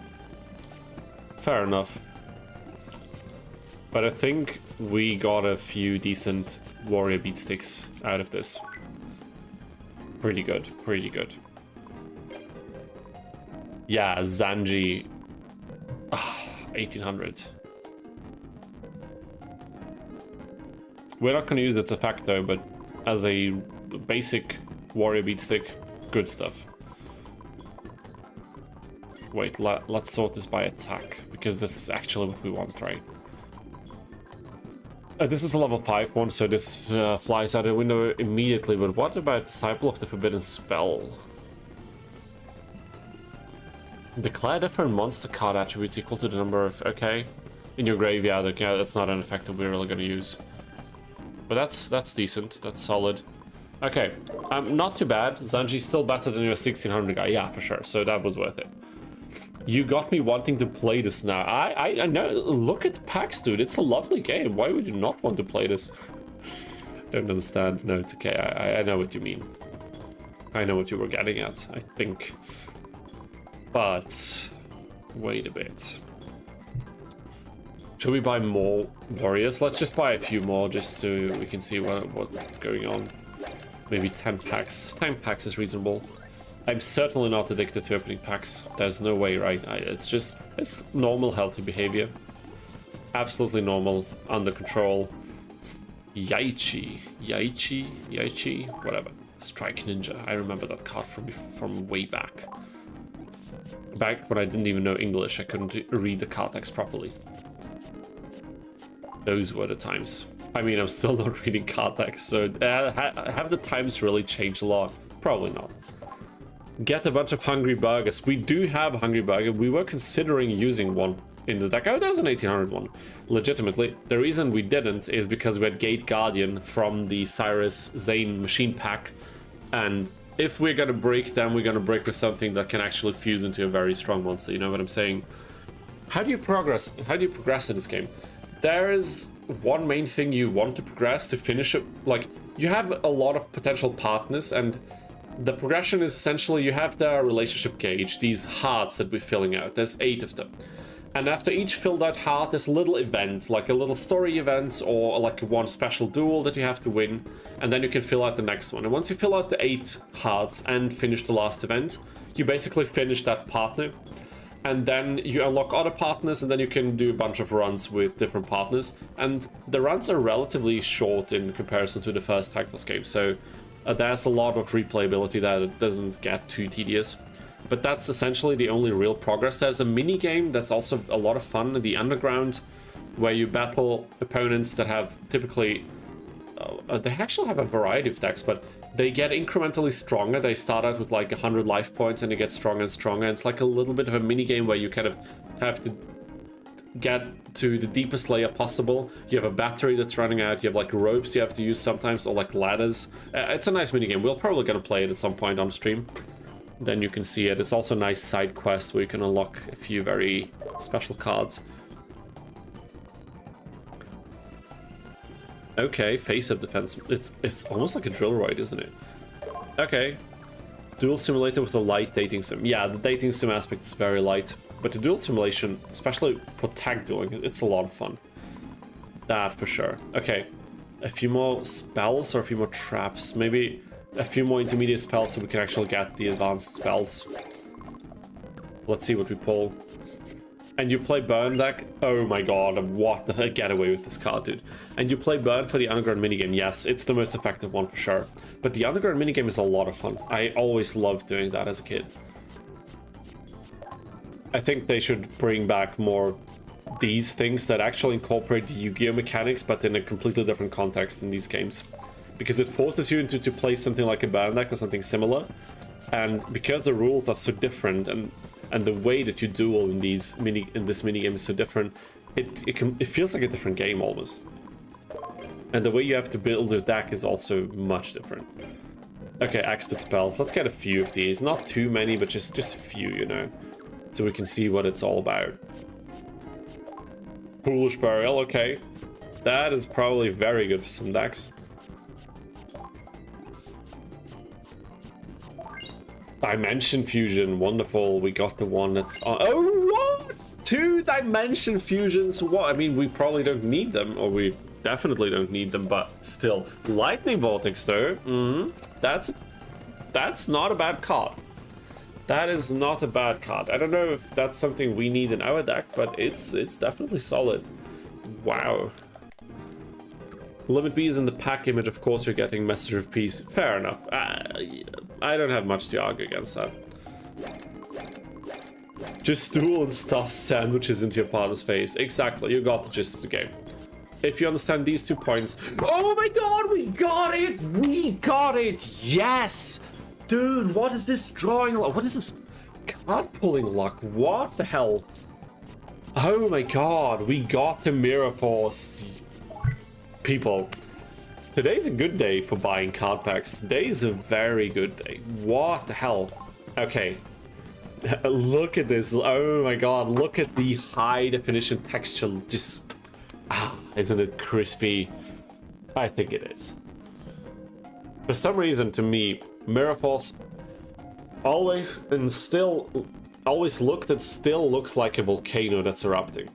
Fair enough. But I think we got a few decent warrior beatsticks out of this. Pretty good, pretty good. Yeah, Zanji. 1800. We're not going to use its effect though, but as a basic warrior beatstick, good stuff. Wait, let's sort this by attack, because this is actually what we want, right? This is a level 5 one, so this flies out the window immediately, but what about Disciple of the Forbidden Spell? Declare different monster card attributes equal to the number of... Okay. In your graveyard, okay, that's not an effect that we're really going to use. But that's decent, that's solid. Okay, not too bad. Zanji's still better than your 1600 guy, yeah, for sure, so that was worth it. You got me wanting to play this now. I know, look at the packs, dude. It's a lovely game. Why would you not want to play this? Don't understand. No, it's okay. I know what you mean. I know what you were getting at, I think. But wait a bit. Should we buy more warriors? Let's just buy a few more just so we can see what's going on. Maybe 10 packs. 10 packs is reasonable. I'm certainly not addicted to opening packs. There's no way, right? It's normal, healthy behavior. Absolutely normal, under control. Yaichi, whatever. Strike Ninja. I remember that card from way back. Back when I didn't even know English, I couldn't read the card text properly. Those were the times. I mean, I'm still not reading card text, so have the times really changed a lot? Probably not. Get a bunch of Hungry Burgers. We do have Hungry Burger. We were considering using one. in the deck. Oh, there's an 1800 one. Legitimately. The reason we didn't is because we had Gate Guardian from the Syrus Zane machine pack. And if we're gonna break them, we're gonna break with something that can actually fuse into a very strong monster. You know what I'm saying? How do you progress? How do you progress in this game? There is one main thing you want to progress to finish it. Like, you have a lot of potential partners, and the progression is essentially you have the relationship gauge, these hearts that we're filling out. There's 8 of them. And after each filled out heart, there's a little event, like a little story event or like one special duel that you have to win. And then you can fill out the next one. And once you fill out the 8 hearts and finish the last event, you basically finish that partner. And then you unlock other partners, and then you can do a bunch of runs with different partners. And the runs are relatively short in comparison to the first Tag Force game. So there's a lot of replayability that it doesn't get too tedious. But that's essentially the only real progress. There's a mini game that's also a lot of fun in the underground, where you battle opponents that have typically they actually have a variety of decks, but they get incrementally stronger. They start out with like 100 life points and they get stronger and stronger. It's like a little bit of a mini game where you kind of have to get to the deepest layer possible. You have a battery that's running out. You have like ropes you have to use sometimes, or like ladders. It's a nice mini game. We're probably gonna play it at some point on stream. Then you can see it. It's also a nice side quest where you can unlock a few very special cards. Okay, face-up defense. It's almost like a drill ride, isn't it? Okay. Duel simulator with a light dating sim. Yeah, the dating sim aspect is very light. But the duel simulation, especially for tag dueling, it's a lot of fun. That for sure. Okay. A few more spells or a few more traps. Maybe a few more intermediate spells so we can actually get the advanced spells. Let's see what we pull. And you play Burn deck? Oh my god, what the get away with this card, dude. And you play Burn for the Underground minigame. Yes, it's the most effective one for sure. But the Underground minigame is a lot of fun. I always loved doing that as a kid. I think they should bring back more these things that actually incorporate the Yu-Gi-Oh mechanics, but in a completely different context in these games. Because it forces you to play something like a Burn deck or something similar. And because the rules are so different, and the way that you duel in this minigame is so different, it feels like a different game almost. And the way you have to build your deck is also much different. Okay, expert spells. Let's get a few of these. Not too many, but just a few, you know. So we can see what it's all about. Foolish Burial, okay. That is probably very good for some decks. Dimension Fusion, wonderful. We got the one that's on. Oh, what? 2 Dimension Fusions? What? I mean, we probably don't need them, or we definitely don't need them, but still. Lightning Vortex, though. That's not a bad card. That is not a bad card. I don't know if that's something we need in our deck, but it's definitely solid. Wow. Limit B is in the pack image, of course you're getting Messenger of Peace. Fair enough. I don't have much to argue against that. Just duel and stuff sandwiches into your partner's face. Exactly, you got the gist of the game. If you understand these 2 points... Oh my god, we got it! We got it! Yes! Dude, what is this drawing luck? What is this card pulling luck? What the hell? Oh my god, we got the Mirror Force. People, today's a good day for buying card packs. Today's a very good day. What the hell? Okay. Look at this. Oh my god, look at the high definition texture. Just... isn't it crispy? I think it is. For some reason, to me, Mirror Force always looked and still looks like a volcano that's erupting.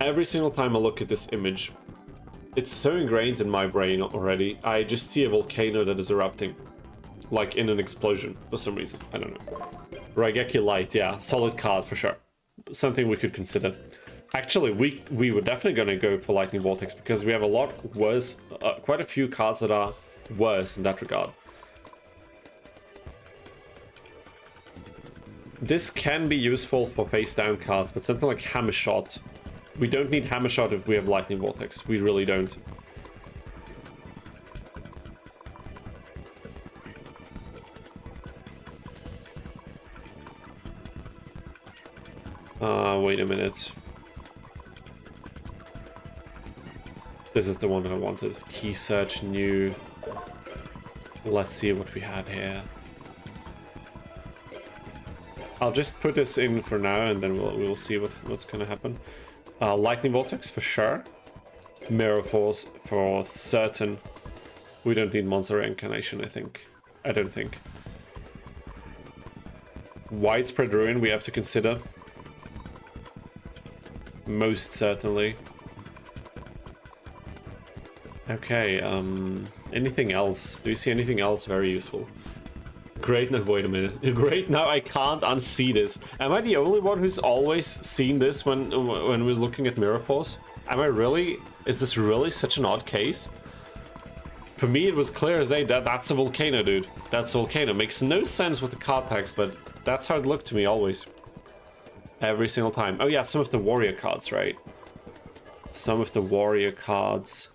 Every single time I look at this image, it's so ingrained in my brain already. I just see a volcano that is erupting, like in an explosion for some reason. I don't know. Raigeki Light, yeah, solid card for sure. Something we could consider. Actually, we were definitely going to go for Lightning Vortex because we have a lot worse, quite a few cards that are worse in that regard. This can be useful for face down cards, but something like Hammer Shot. We don't need Hammer Shot if we have Lightning Vortex. We really don't. Wait a minute. This is the one that I wanted. Key search, new. Let's see what we have here. I'll just put this in for now, and then we'll see what's gonna happen. Lightning vortex for sure. Mirror force for certain. We don't need monster reincarnation, I think. I don't think. Widespread ruin we have to consider. Most certainly. Okay, anything else? Do you see anything else very useful? Great, now wait a minute. Great, now I can't unsee this. Am I the only one who's always seen this when we're looking at mirror force? Am I really? Is this really such an odd case? For me, it was clear as day that that's a volcano, dude. That's a volcano. Makes no sense with the card text, but that's how it looked to me always. Every single time. Oh yeah, some of the warrior cards, right? Some of the warrior cards.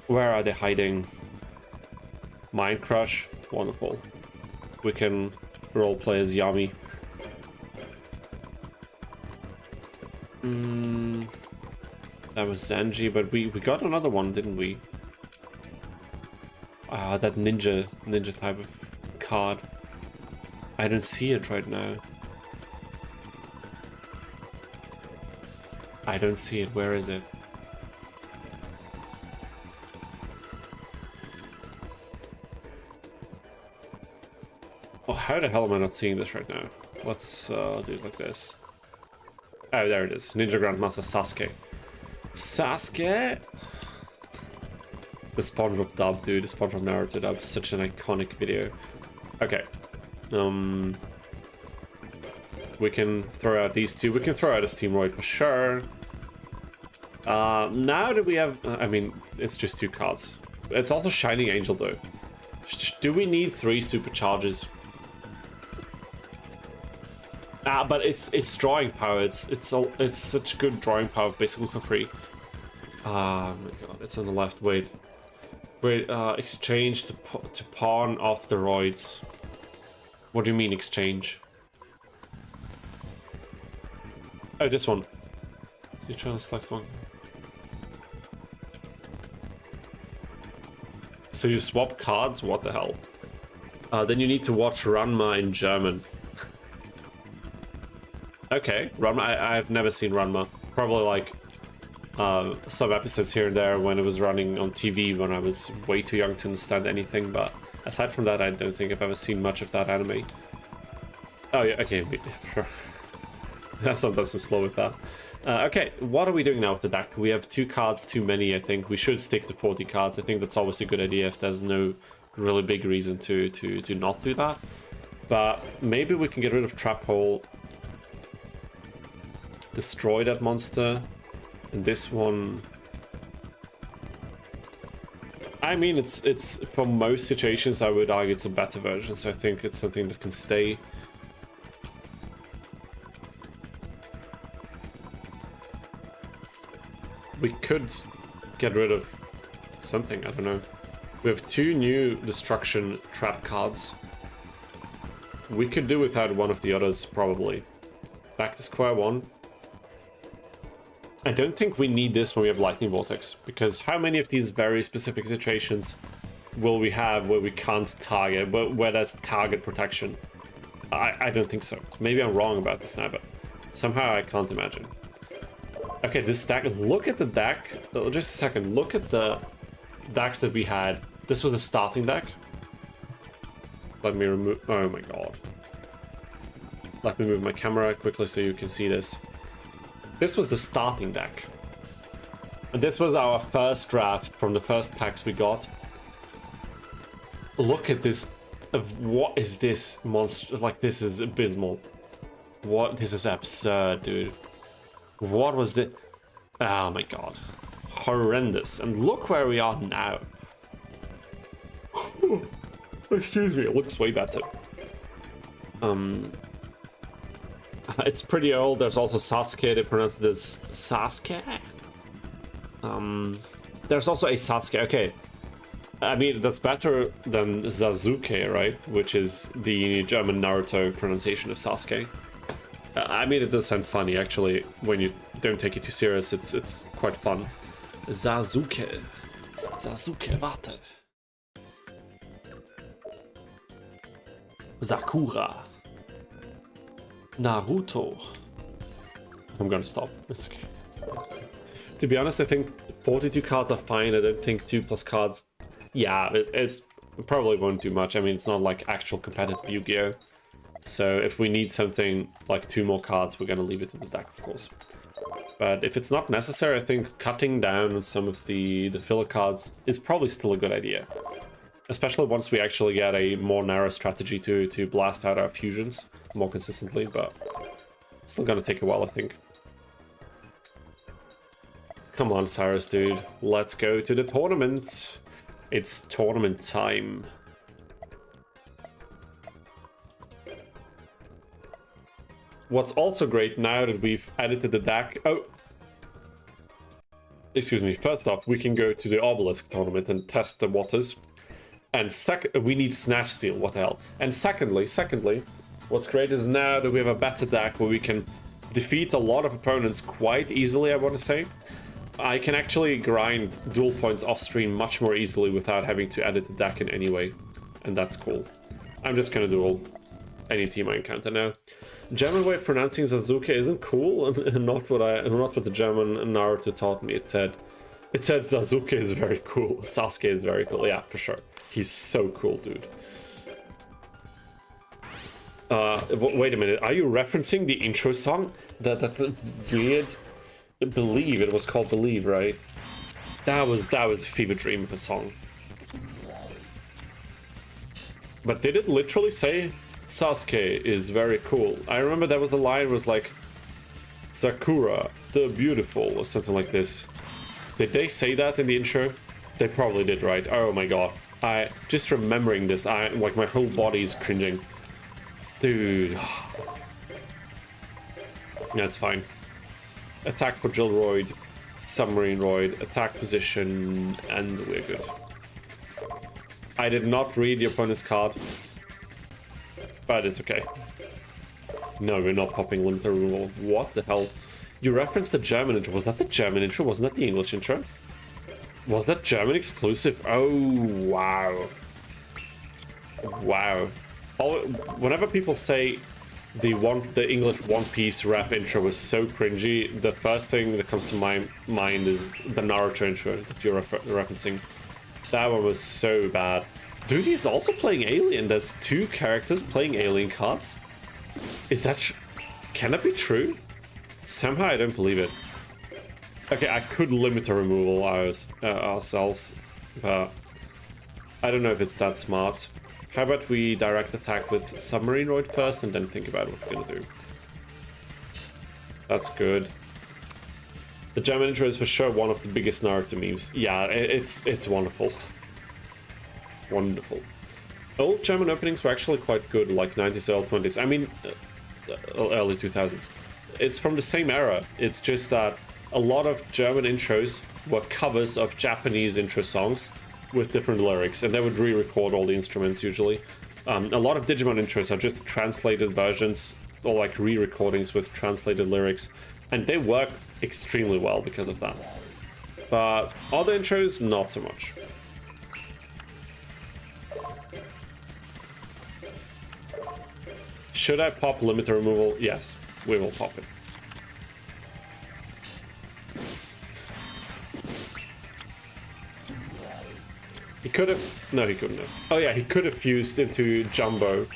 Where are they hiding? Mind Crush. Wonderful. We can roleplay as Yami. That was Zanji, but we got another one, didn't we? That ninja type of card. I don't see it right now. I don't see it. Where is it? Oh, how the hell am I not seeing this right now? Let's do it like this. Oh, there it is. Ninja Grandmaster Sasuke. Sasuke? The SpongeBob dub, dude. The SpongeBob Naruto dub. Such an iconic video. Okay. We can throw out these two. We can throw out a Steamroid for sure. Now that we have... I mean, it's just two cards. It's also Shining Angel, though. Do we need 3 supercharges? But it's drawing power. It's such good drawing power, basically for free. Oh my god, it's on the left. Wait, exchange to pawn off the roids. What do you mean exchange? Oh, this one. You're trying to select one. So you swap cards? What the hell? Then you need to watch Ranma in German. Okay, Ranma. I've never seen Ranma. Probably like some episodes here and there when it was running on TV when I was way too young to understand anything. But aside from that, I don't think I've ever seen much of that anime. Oh yeah, okay, sure. Sometimes I'm slow with that. Okay, what are we doing now with the deck? We have 2 cards too many, I think. We should stick to 40 cards. I think that's always a good idea if there's no really big reason to not do that. But maybe we can get rid of Trap Hole. Destroy that monster. And this one... I mean, it's for most situations, I would argue it's a better version. So I think it's something that can stay. We could get rid of something, I don't know. We have 2 new destruction trap cards. We could do without one of the others, probably. Back to square one. I don't think we need this when we have Lightning Vortex, because how many of these very specific situations will we have where we can't target, where there's target protection? I don't think so. Maybe I'm wrong about this now, but somehow I can't imagine. Okay, this deck, look at the deck. Just a second, look at the decks that we had. This was a starting deck. Let me remove, oh my god. Let me move my camera quickly so you can see this. This was the starting deck. And this was our first draft from the first packs we got. Look at this. What is this monster? Like, this is abysmal. What? This is absurd, dude. What was this? Oh my god. Horrendous. And look where we are now. Excuse me, it looks way better. It's pretty old. There's also Sasuke. They pronounce this Sasuke. There's also a Sasuke. Okay. I mean, that's better than Sasuke, right? Which is the German Naruto pronunciation of Sasuke. I mean, it does sound funny, actually. When you don't take it too serious, it's quite fun. Sasuke. Sasuke, warte. Sakura. Naruto. I'm gonna stop. It's okay. To be honest, I think 42 cards are fine. I don't think 2+ cards... Yeah, it probably won't do much. I mean, it's not like actual competitive Yu-Gi-Oh! So if we need something like 2 more cards, we're gonna leave it in the deck, of course. But if it's not necessary, I think cutting down some of the filler cards is probably still a good idea. Especially once we actually get a more narrow strategy to blast out our fusions more consistently, but it's still gonna take a while, I think. Come on, Syrus, dude. Let's go to the tournament. It's tournament time. What's also great now that we've edited the deck... Oh! Excuse me. First off, we can go to the Obelisk tournament and test the waters. And we need Snatch Steal, what the hell. And secondly, what's great is now that we have a better deck where we can defeat a lot of opponents quite easily, I want to say. I can actually grind dual points off stream much more easily without having to edit the deck in any way. And that's cool. I'm just gonna duel any team I encounter now. German way of pronouncing Sasuke isn't cool, and not what the German Naruto taught me. It said Sasuke is very cool. Sasuke is very cool. Yeah, for sure. He's so cool, dude. Wait a minute. Are you referencing the intro song? That weird... Believe, it was called Believe, right? That was a fever dream of a song. But did it literally say Sasuke is very cool? I remember there was the line was like Sakura the beautiful or something like this. Did they say that in the intro? They probably did, right? Oh my god. I just remembering this, like my whole body is cringing. Dude. That's fine. Attack for Jillroid, Submarine Roid, attack position, and we're good. I did not read the opponent's card, but it's okay. No, we're not popping limiter removal. What the hell? You referenced the German intro. Was that the German intro? Wasn't that the English intro? Was that German exclusive? Oh, wow. Wow. Whenever people say the English One Piece rap intro was so cringy, the first thing that comes to my mind is the Naruto intro that you're referencing. That one was so bad. Dude, he's also playing Alien. There's 2 characters playing Alien cards. Is that... Can that be true? Somehow I don't believe it. Okay, I could limit a removal ourselves, but I don't know if it's that smart. How about we direct attack with Submarine Roid first and then think about what we're gonna do. That's good. The German intro is for sure one of the biggest Naruto memes. Yeah, it's wonderful. Wonderful. Old German openings were actually quite good, like 90s, early 20s. I mean, early 2000s. It's from the same era. It's just that a lot of German intros were covers of Japanese intro songs with different lyrics, and they would re-record all the instruments usually. A lot of Digimon intros are just translated versions or like re-recordings with translated lyrics, and they work extremely well because of that. But other intros, not so much. Should I pop limiter removal? Yes, we will pop it. He could have... No, he couldn't have. Oh yeah, he could have fused into Jumbo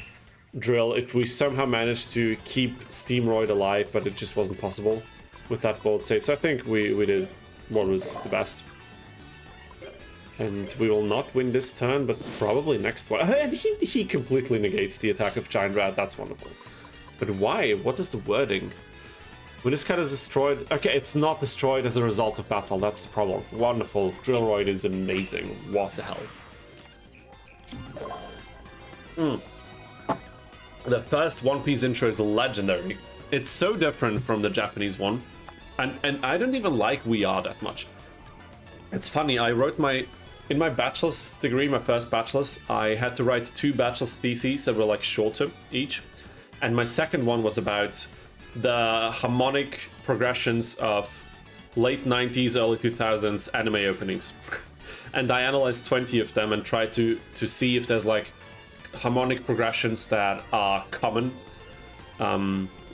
Drill if we somehow managed to keep Steamroid alive, but it just wasn't possible with that board state. So I think we did what was the best. And we will not win this turn, but probably next one. And he completely negates the attack of Giant Rat. That's wonderful. But why? What is the wording? When this card is destroyed... Okay, it's not destroyed as a result of battle. That's the problem. Wonderful. Drillroid is amazing. What the hell? The first One Piece intro is legendary. It's so different from the Japanese one. And I don't even like We Are that much. It's funny, I wrote in my bachelor's degree, my first bachelor's, I had to write 2 bachelor's theses that were like shorter each. And my second one was about the harmonic progressions of late 90s, early 2000s anime openings. And I analyzed 20 of them and tried to see if there's like harmonic progressions that are common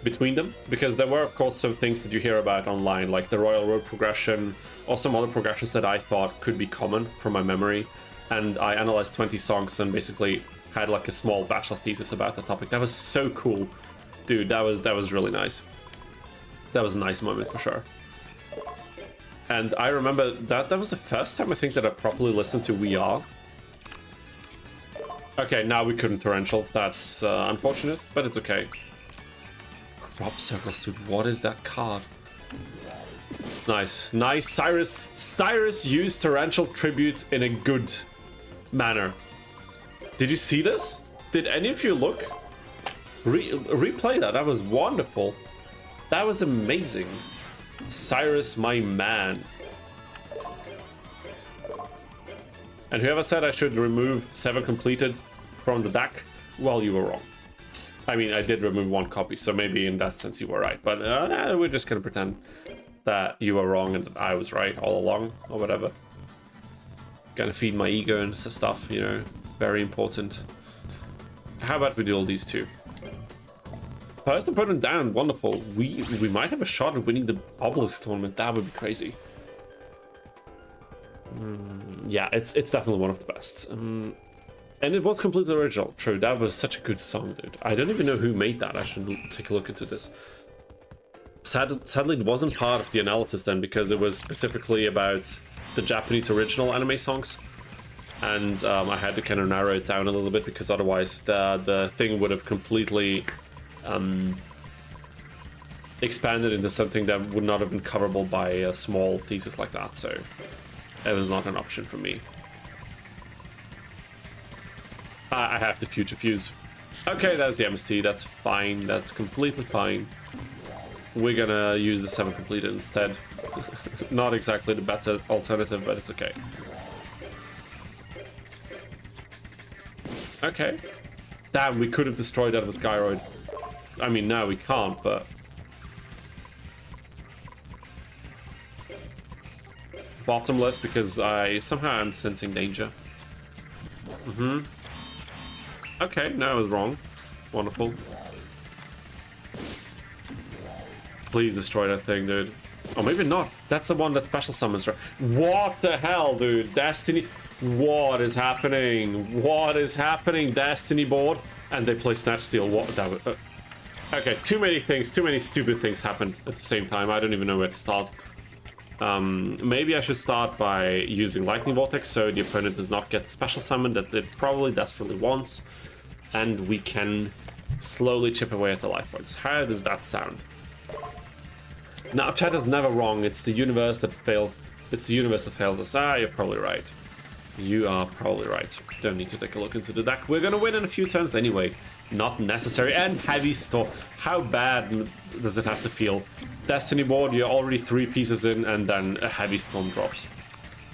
between them, because there were of course some things that you hear about online, like the Royal Road progression or some other progressions that I thought could be common from my memory. And I analyzed 20 songs and basically had like a small bachelor thesis about the topic. That was so cool, dude. That was really nice. That was a nice moment for sure. And I remember that was the first time I think that I properly listened to We Are. Okay, now we couldn't torrential. That's unfortunate, but it's okay. Crop circles, dude. What is that card? Nice, nice. Syrus used torrential tributes in a good manner. Did you see this? Did any of you look? Replay that. That was wonderful. That was amazing. Syrus, my man. And whoever said I should remove 7 completed from the deck, well, you were wrong. I mean, I did remove 1 copy, so maybe in that sense you were right. But we're just gonna pretend that you were wrong and that I was right all along, or whatever. Gonna feed my ego and stuff, you know, very important. How about we do all these 2? First opponent down, wonderful. We might have a shot at winning the Obelisk tournament. That would be crazy. Yeah, it's definitely one of the best. And it was completely original. True, that was such a good song, dude. I don't even know who made that. I should take a look into this. Sadly, it wasn't part of the analysis then, because it was specifically about the Japanese original anime songs. And I had to kind of narrow it down a little bit, because otherwise the thing would have completely expanded into something that would not have been coverable by a small thesis like that, so it was not an option for me. I have to future fuse. Okay, that's the MST, that's fine, that's completely fine. We're gonna use the 7 completed instead. Not exactly the better alternative, but it's okay. Okay. Damn, we could have destroyed that with Gyroid. I mean, now we can't, but... Bottomless, because I somehow am sensing danger. Okay, no, I was wrong. Wonderful. Please destroy that thing, dude. Oh, maybe not. That's the one that special summons, right? What the hell, dude? Destiny... What is happening? What is happening, Destiny board? And they play Snatch Steal. What? That okay, too many things, too many stupid things happened at the same time. I don't even know where to start. Maybe I should start by using Lightning Vortex so the opponent does not get the special summon that it probably desperately wants. And we can slowly chip away at the life points. How does that sound? Now, chat is never wrong. It's the universe that fails. It's the universe that fails us. Ah, you're probably right. You are probably right. Don't need to take a look into the deck. We're gonna win in a few turns anyway. Not necessary. And Heavy Storm. How bad does it have to feel? Destiny board, you're already 3 pieces in, and then a Heavy Storm drops.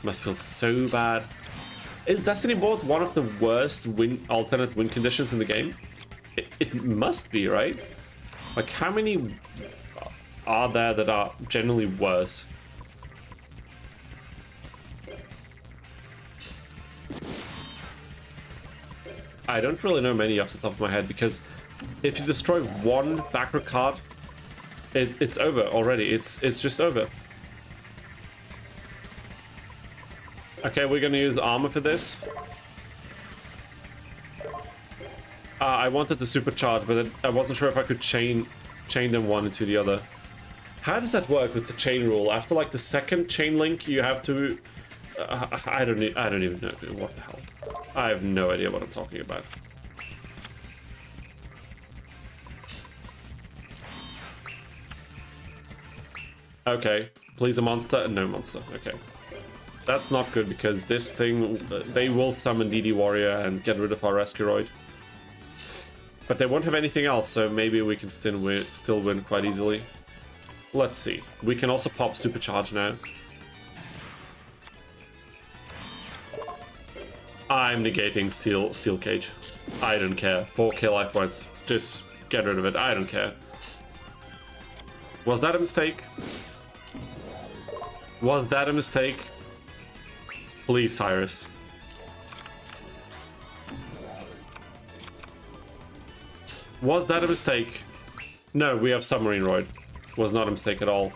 Must feel so bad. Is Destiny board one of the worst alternate win conditions in the game? It must be, right? Like, how many are there that are generally worse? I don't really know many off the top of my head, because if you destroy 1 backward card, it's over already. It's just over. Okay, we're gonna use armor for this. I wanted to supercharge, but I wasn't sure if I could chain them one into the other. How does that work with the chain rule? After like the 2nd chain link, you have to. I don't even know, dude. What the hell? I have no idea what I'm talking about. Okay, please a monster? No monster. Okay. That's not good, because this thing, they will summon DD Warrior and get rid of our Rescuroid. But they won't have anything else, so maybe we can still win quite easily. Let's see. We can also pop Supercharge now. I'm negating Steel Cage. I don't care. 4k life points. Just get rid of it. I don't care. Was that a mistake? Was that a mistake? Please, Syrus. Was that a mistake? No, we have Submarine Roid. Was not a mistake at all.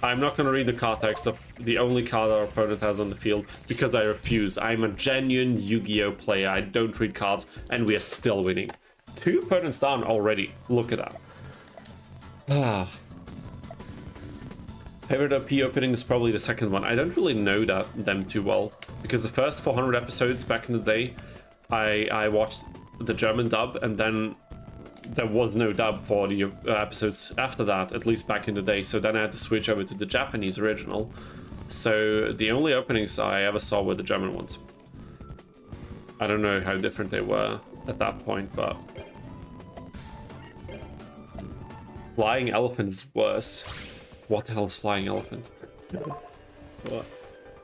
I'm not going to read the card text of the only card our opponent has on the field because I refuse. I'm a genuine Yu-Gi-Oh player. I don't read cards, and we are still winning. 2 opponents down already. Look at that. Ah. Favorite OP opening is probably the second one. I don't really know them too well because the first 400 episodes back in the day, I watched the German dub, and then there was no dub for the episodes after that, at least back in the day. So then I had to switch over to the Japanese original. So the only openings I ever saw were the German ones. I don't know how different they were at that point, but Flying Elephant is worse. What the hell is Flying Elephant? What?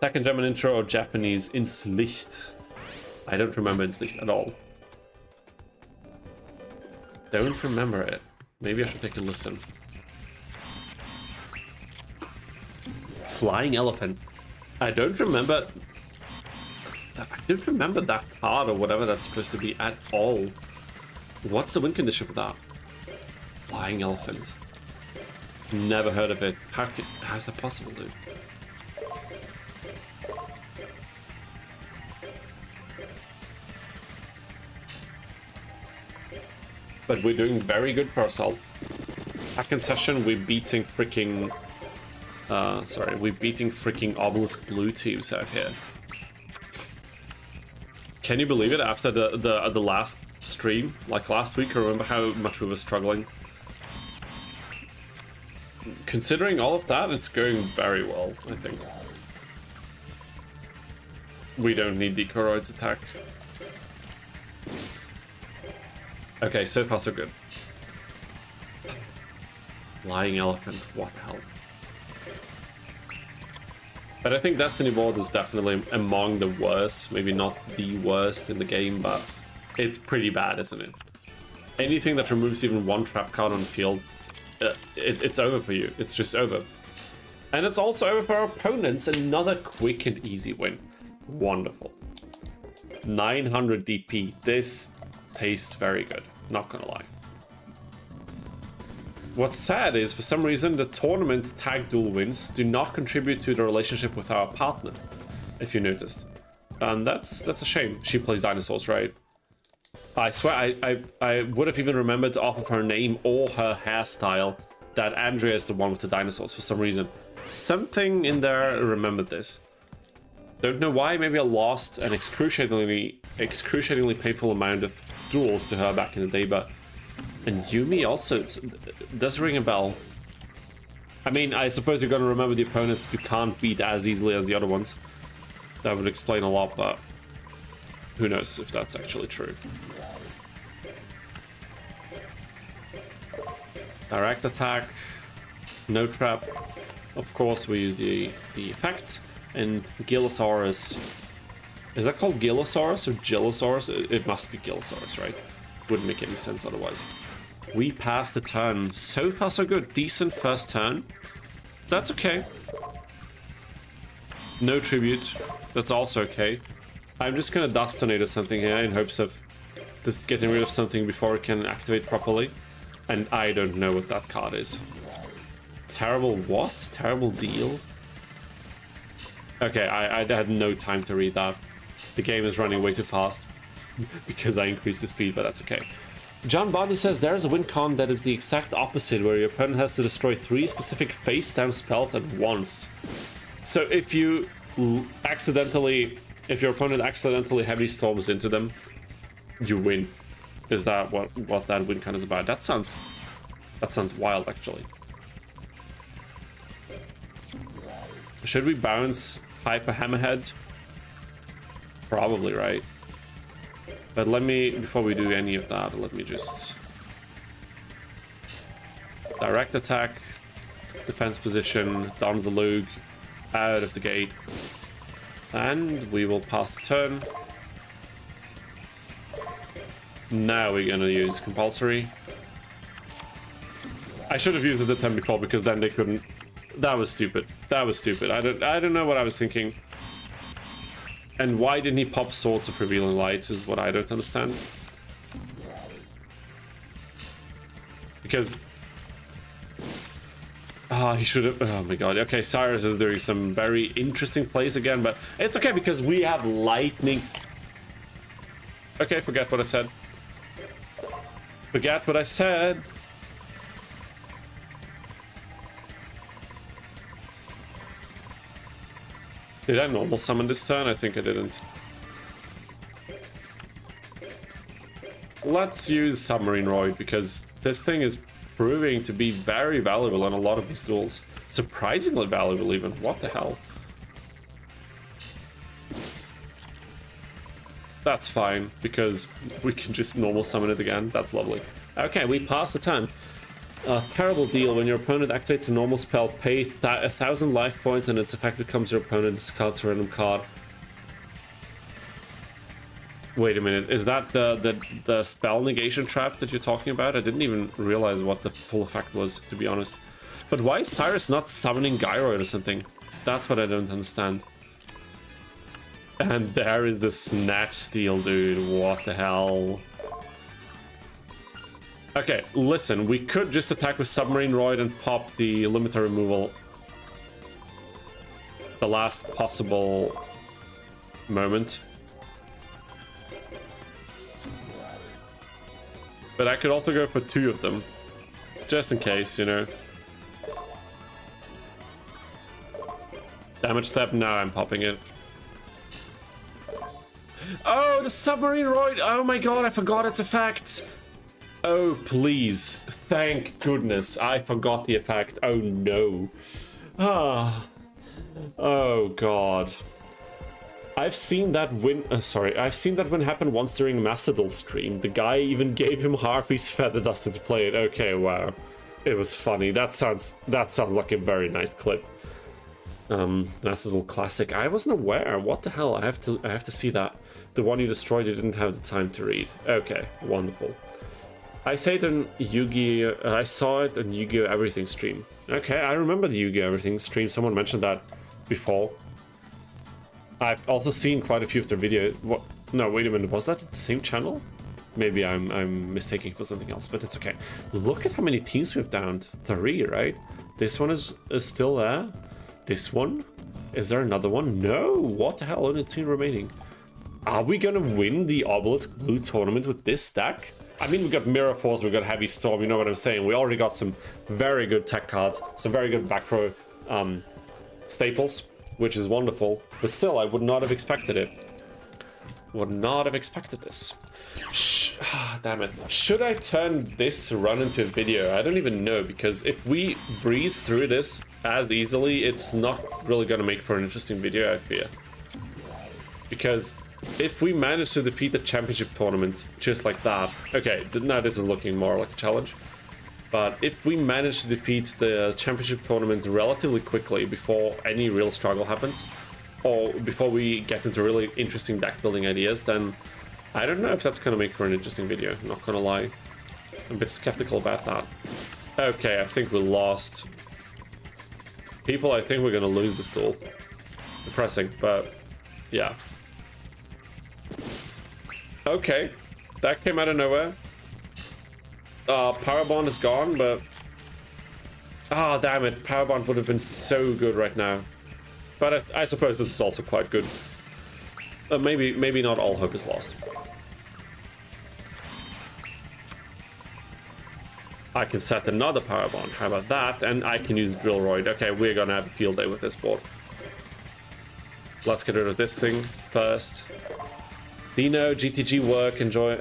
Second German intro or Japanese Ins Licht? I don't remember Ins Licht at all. Don't remember it. Maybe I should take a listen. Flying Elephant. I don't remember that card or whatever that's supposed to be at all. What's the win condition for that? Flying Elephant. Never heard of it. How's that possible, dude? But we're doing very good for ourselves. Second session, we're beating freaking... we're beating freaking Obelisk Blue teams out here. Can you believe it? After the last stream, like last week, I remember how much we were struggling. Considering all of that, it's going very well, I think. We don't need Decoroid's attack. Okay, so far so good. Flying Elephant, what the hell? But I think Destiny Board is definitely among the worst, maybe not the worst in the game, but it's pretty bad, isn't it? Anything that removes even one trap card on the field, it's over for you. It's just over. And it's also over for our opponents. Another quick and easy win. Wonderful. 900 DP. This tastes very good, not gonna lie. What's sad is, for some reason, the tournament tag duel wins do not contribute to the relationship with our partner, if you noticed. And that's a shame. She plays dinosaurs, right? I swear, I would have even remembered off of her name or her hairstyle that Andrea is the one with the dinosaurs for some reason. Something in there remembered this. Don't know why. Maybe I lost an excruciatingly painful amount of duels to her back in the day, but... And Yumi also does ring a bell. I mean, I suppose you're going to remember the opponents that you can't beat as easily as the other ones. That would explain a lot, but who knows if that's actually true. Direct attack, no trap. Of course, we use the effects. And Gillosaurus. Is that called Gillosaurus or Gillosaurus? It must be Gillosaurus, right? Wouldn't make any sense otherwise. We passed the turn. So far, so good. Decent first turn. That's okay. No tribute. That's also okay. I'm just gonna Dust Tornado something here in hopes of just getting rid of something before it can activate properly. And I don't know what that card is. Terrible what? Terrible deal? Okay, I had no time to read that. The game is running way too fast because I increased the speed, but that's okay. John Bodley says there's a win con that is the exact opposite, where your opponent has to destroy 3 specific face-down spells at once. So if your opponent accidentally heavy storms into them, you win. Is that what that win con is about? That sounds wild, actually. Should we bounce Hyper Hammerhead? Probably, right? But let me, before we do any of that, let me just... Direct attack, defense position, down the lug, out of the gate. And we will pass the turn. Now we're gonna use compulsory. I should have used the time before because then they couldn't. That was stupid. That was stupid. I don't know what I was thinking. And why didn't he pop Swords of Prevailing Lights is what I don't understand. Because he should have. Oh my god. Okay, Syrus is doing some very interesting plays again, but it's okay because we have lightning. Okay, forget what I said. Forget what I said. Did I normal summon this turn? I think I didn't. Let's use Submarine Roid because this thing is proving to be very valuable in a lot of these duels. Surprisingly valuable even. What the hell? That's fine because we can just normal summon it again. That's lovely. Okay, we passed the turn. Terrible deal. When your opponent activates a normal spell, pay 1,000 life points and its effect becomes your opponent discards a random card. Wait a minute, is that the spell negation trap that you're talking about? I didn't even realize what the full effect was, to be honest. But why is Syrus not summoning Gyroid or something? That's what I don't understand. And there is the Snatch Steal, dude. What the hell? Okay, listen, we could just attack with Submarine Roid and pop the limiter removal. The last possible moment. But I could also go for 2 of them. Just in case, you know. Damage step, now I'm popping it. Oh, the Submarine Roid! Oh my god, I forgot its effect! Oh, please. Thank goodness. I forgot the effect. Oh, no. Ah. Oh, God. I've seen that win... I've seen that win happen once during Macedal stream. The guy even gave him Harpy's Feather Duster to play it. Okay, wow. It was funny. That sounds like a very nice clip. Macedal Classic. I wasn't aware. What the hell? I have to see that. The one you destroyed, you didn't have the time to read. Okay, wonderful. I saw it on Yu-Gi-Oh! Everything stream. Okay, I remember the Yu-Gi-Oh! Everything stream. Someone mentioned that before. I've also seen quite a few of their videos. What? No, wait a minute. Was that the same channel? Maybe I'm mistaking for something else, but it's okay. Look at how many teams we've downed. 3, right? This one is still there. This one? Is there another one? No! What the hell? Only 2 remaining. Are we gonna win the Obelisk Blue tournament with this deck? I mean, we got Mirror Force, we got Heavy Storm, you know what I'm saying. We already got some very good tech cards, some very good back row staples, which is wonderful. But still, I would not have expected it. Would not have expected this. Damn it. Should I turn this run into a video? I don't even know, because if we breeze through this as easily, it's not really going to make for an interesting video, I fear. Because if we manage to defeat the championship tournament just like that, okay, now this is looking more like a challenge, but if we manage to defeat the championship tournament relatively quickly before any real struggle happens, or before we get into really interesting deck building ideas, then I don't know if that's going to make for an interesting video, I'm not going to lie. I'm a bit skeptical about that. Okay, I think we lost. People, I think we're going to lose this duel. Depressing, but yeah. Okay, that came out of nowhere. Power Bond is gone, but... Ah, damn it, Power Bond would have been so good right now. But I suppose this is also quite good. Maybe not all hope is lost. I can set another Power Bond, how about that? And I can use Drillroid. Okay, we're gonna have a field day with this board. Let's get rid of this thing first. Dino, GTG work, enjoy,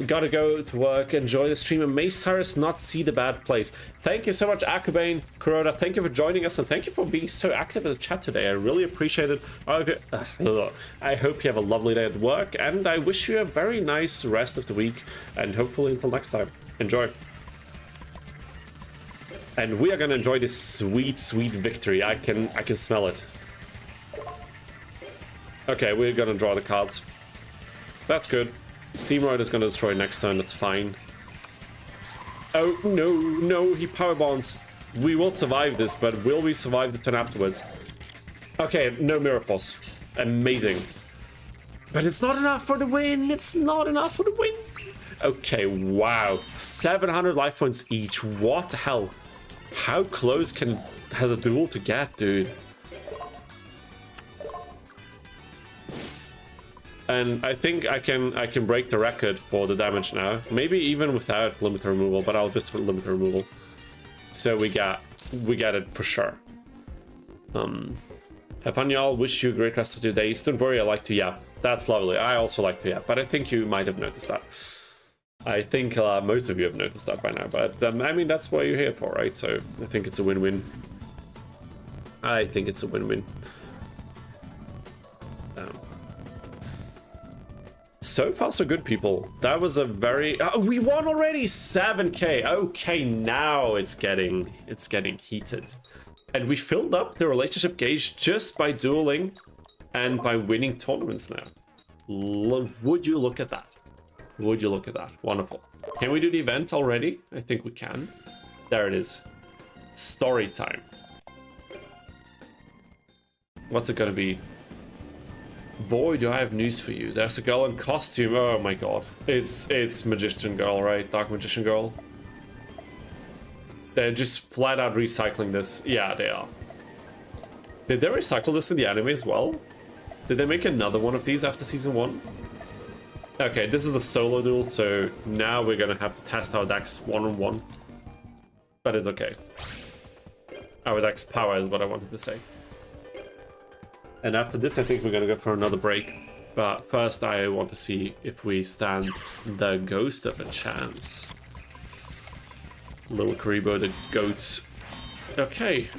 gotta go to work, enjoy the stream, and may Syrus not see the bad plays. Thank you so much, Akubane, Kuroda, thank you for joining us, and thank you for being so active in the chat today. I really appreciate it. I hope you have a lovely day at work, and I wish you a very nice rest of the week, and hopefully until next time, enjoy. And we are gonna enjoy this sweet, sweet victory. I can smell it. Okay, we're gonna draw the cards. That's good. Steam Rider is going to destroy next turn, that's fine. Oh, no, no, he power bonds. We will survive this, but will we survive the turn afterwards? Okay, no Mirror Force. Amazing. But it's not enough for the win. It's not enough for the win. Okay, wow. 700 life points each. What the hell? How close has a duel to get, dude? And I think I can break the record for the damage now. Maybe even without limiter removal, but I'll just put limiter removal. So we got it for sure. Hepanyal, wish you a great rest of your days. Don't worry, I like to yap. That's lovely. I also like to yap, but I think you might have noticed that. I think most of you have noticed that by now, but I mean, that's what you're here for, right? So I think it's a win-win. I think it's a win-win. So far, so good, people. That was a very... Oh, we won already! 7k! Okay, now it's getting heated. And we filled up the relationship gauge just by dueling and by winning tournaments now. Would you look at that? Would you look at that? Wonderful. Can we do the event already? I think we can. There it is. Story time. What's it gonna be? Boy, do I have news for you. There's a girl in costume. Oh my god. It's Magician Girl, right? Dark Magician Girl. They're just flat out recycling this. Yeah, they are. Did they recycle this in the anime as well? Did they make another one of these after season 1? Okay, this is a solo duel, so now we're gonna have to test our dex one-on-one. But it's okay. Our dex power is what I wanted to say. And after this, I think we're gonna go for another break. But first, I want to see if we stand the ghost of a chance. Little Karibo, the goats. Okay.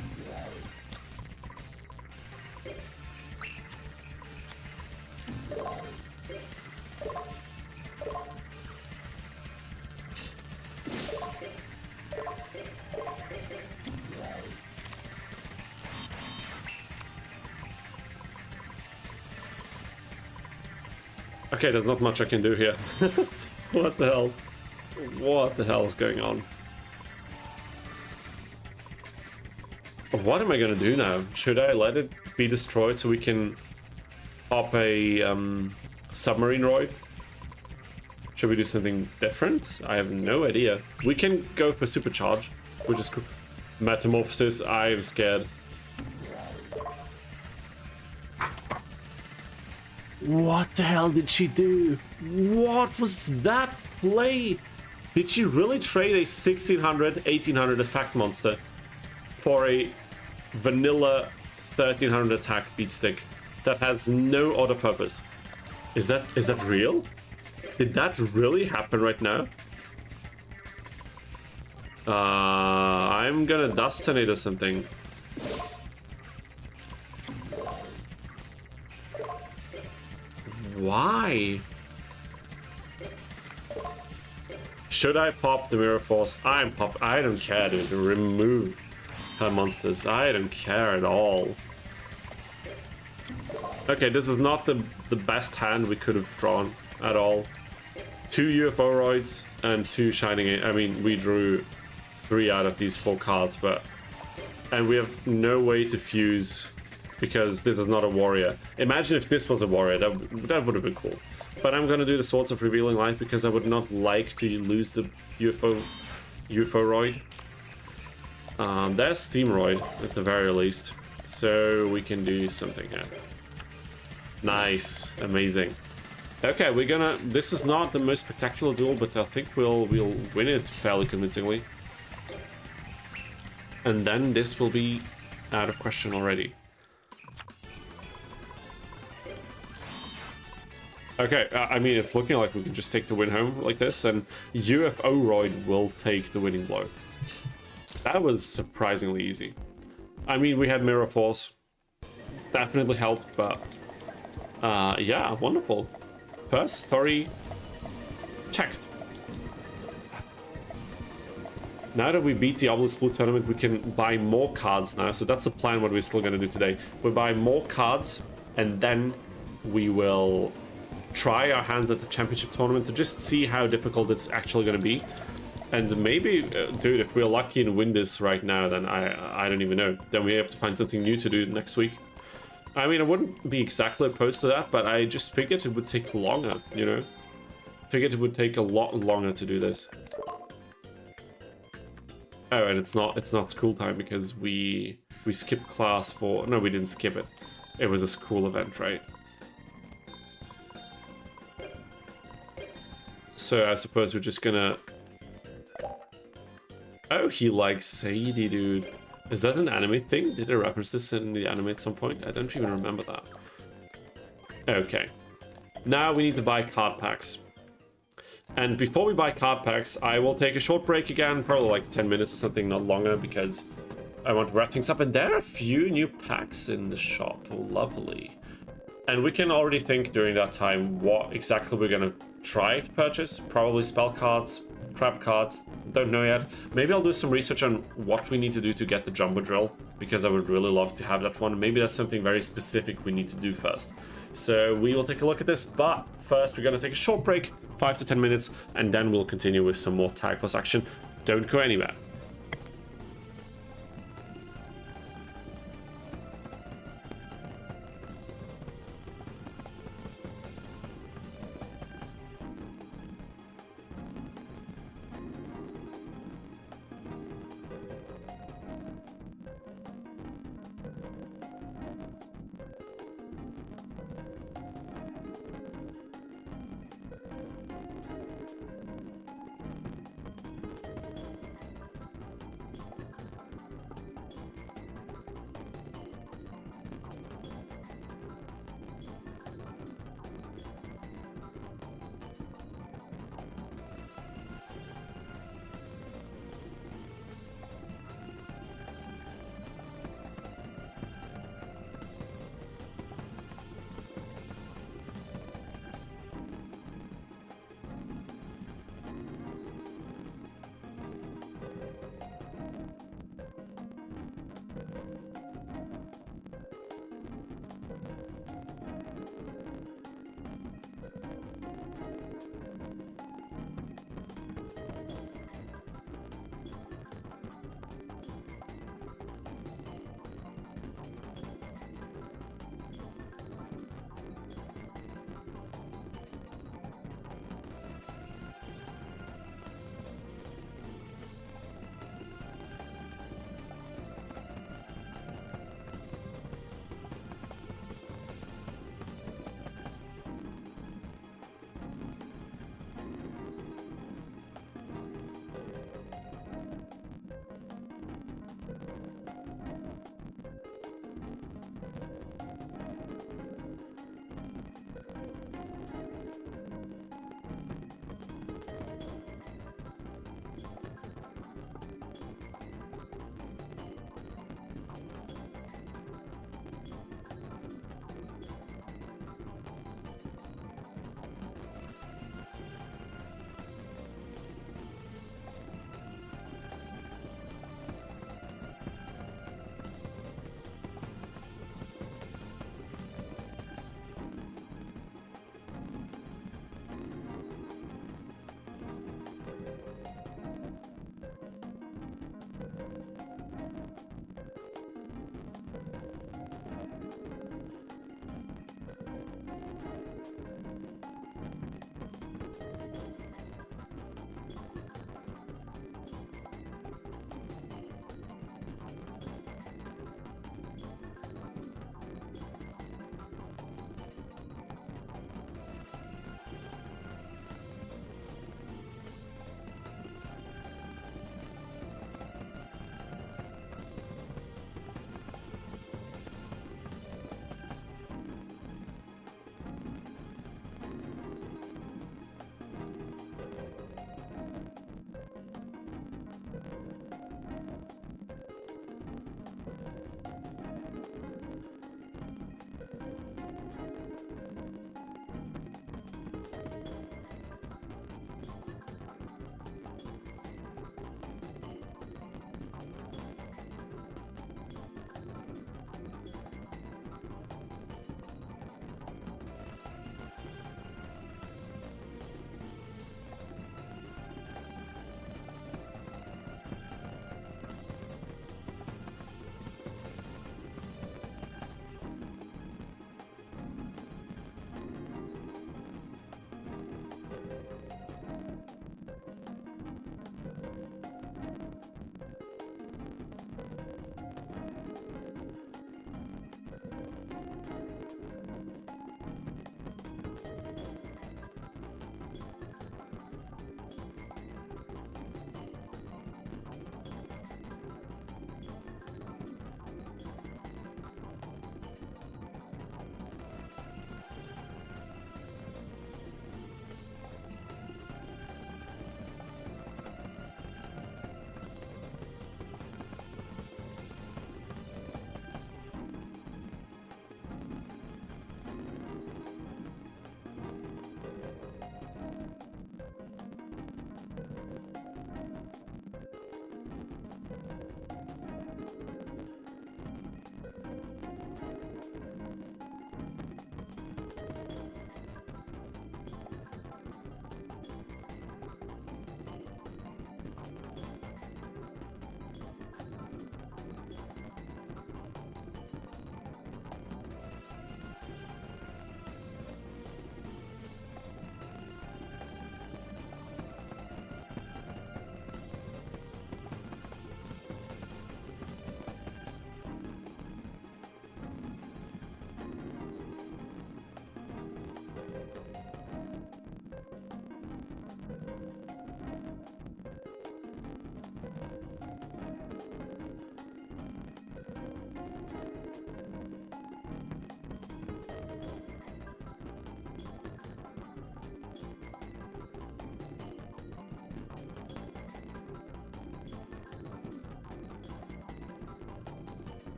Okay, there's not much I can do here. What the hell? What the hell is going on? What am I gonna do now? Should I let it be destroyed so we can pop a submarine droid? Should we do something different? I have no idea. We can go for supercharge, which is cool. Metamorphosis, I am scared. What the hell did she do? What was that play? Did she really trade a 1600, 1800 effect monster for a vanilla 1300 attack beatstick that has no other purpose? Is that real? Did that really happen right now? I'm gonna dust tornado something. Why? Should I pop the Mirror Force? I don't care, dude. Remove her monsters. I don't care at all. Okay, this is not the best hand we could have drawn at all. 2 UFO roids and 2 shining. I mean, we drew 3 out of these 4 cards, and we have no way to fuse because this is not a warrior. Imagine if this was a warrior. That would have been cool. But I'm gonna do the Swords of Revealing Light because I would not like to lose the UFO roid. There's Steamroid at the very least, so we can do something here. Nice, amazing. Okay, we're gonna. This is not the most spectacular duel, but I think we'll win it fairly convincingly. And then this will be out of question already. Okay, I mean, it's looking like we can just take the win home like this, and UFO Roid will take the winning blow. That was surprisingly easy. I mean, we had Mirror Force. Definitely helped, but... yeah, wonderful. First story... checked. Now that we beat the Obelisk Blue tournament, we can buy more cards now, so that's the plan what we're still gonna do today. We'll buy more cards, and then we will... try our hands at the championship tournament to just see how difficult it's actually going to be. And maybe, dude, if we're lucky and win this right now, then I don't even know. Then we have to find something new to do next week. I mean, I wouldn't be exactly opposed to that, but I just figured it would take longer, you know? Figured it would take a lot longer to do this. Oh, and it's not school time because we skipped class for... No, we didn't skip it. It was a school event, right? So I suppose we're just gonna... Oh, he likes Sadie, dude. Is that an anime thing? Did they reference this in the anime at some point? I don't even remember that. Okay. Now we need to buy card packs. And before we buy card packs, I will take a short break again, probably like 10 minutes or something, not longer, because I want to wrap things up. And there are a few new packs in the shop. Lovely. And we can already think during that time what exactly we're going to try to purchase. Probably spell cards, trap cards. Don't know yet. Maybe I'll do some research on what we need to do to get the jumbo drill, because I would really love to have that one. Maybe that's something very specific we need to do first. So we will take a look at this, but first we're going to take a short break, 5 to 10 minutes, and then we'll continue with some more Tag Force action. Don't go anywhere.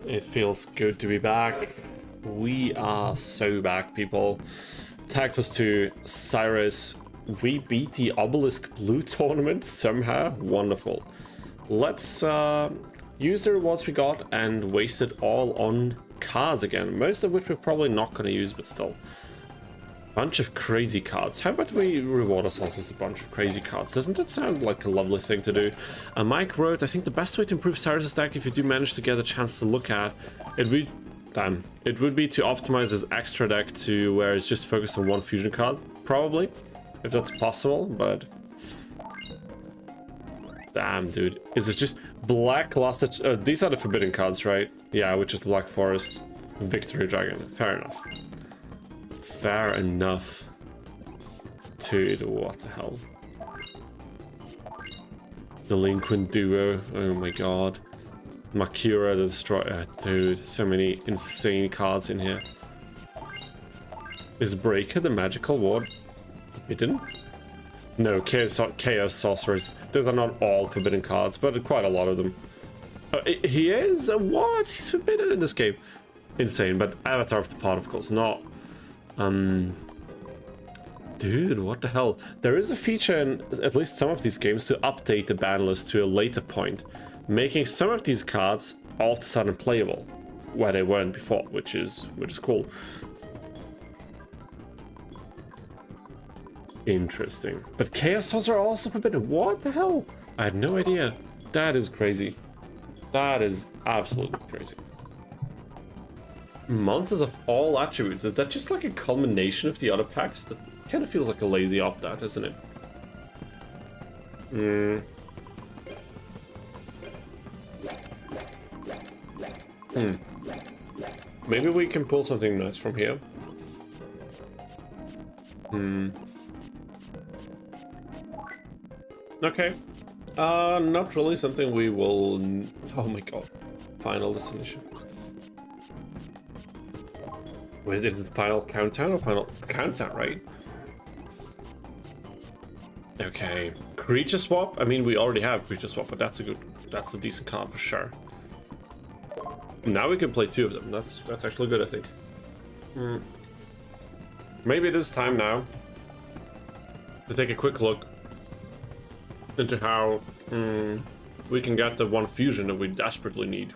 It feels good to be back. We are so back, people. Tag us to Syrus. We beat the Obelisk Blue tournament somehow. Wonderful. Let's use the rewards we got and waste it all on cards again. Most of which we're probably not going to use, but still. Bunch of crazy cards. How about we reward ourselves with a bunch of crazy cards? Doesn't that sound like a lovely thing to do? Mike wrote, I think the best way to improve Syrus' deck, if you do manage to get a chance to look at, it would be to optimize his extra deck to where it's just focused on one fusion card, probably, if that's possible, but damn, dude. Is it just Black Lost? These are the forbidden cards, right? Yeah, which is Black Forest, Victory Dragon. Fair enough. Fair enough. Dude, what the hell? Delinquent Duo. Oh my god. Makura the Destroyer. Dude, so many insane cards in here. Is Breaker the magical ward? Hidden? No, Chaos Sorcerers. Those are not all forbidden cards, but quite a lot of them. He is? What? He's forbidden in this game. Insane, but Avatar of the Pod, of course, not. Dude, what the hell? There is a feature in at least some of these games to update the ban list to a later point, making some of these cards all of a sudden playable, where they weren't before, which is cool. Interesting. But Chaos Sorcerer are also forbidden. What the hell? I had no idea. That is crazy. That is absolutely crazy. Monsters of all attributes. Is that just like a culmination of the other packs? That kind of feels like a lazy opt-out, isn't it? Maybe we can pull something nice from here. Okay. Not really something we will... Oh my god. Final destination. Wait, is it final countdown or final countdown, right? Okay. Creature swap? I mean, we already have creature swap, but that's a decent card for sure. Now we can play two of them. That's actually good, I think. Maybe it is time now to take a quick look into how we can get the one fusion that we desperately need.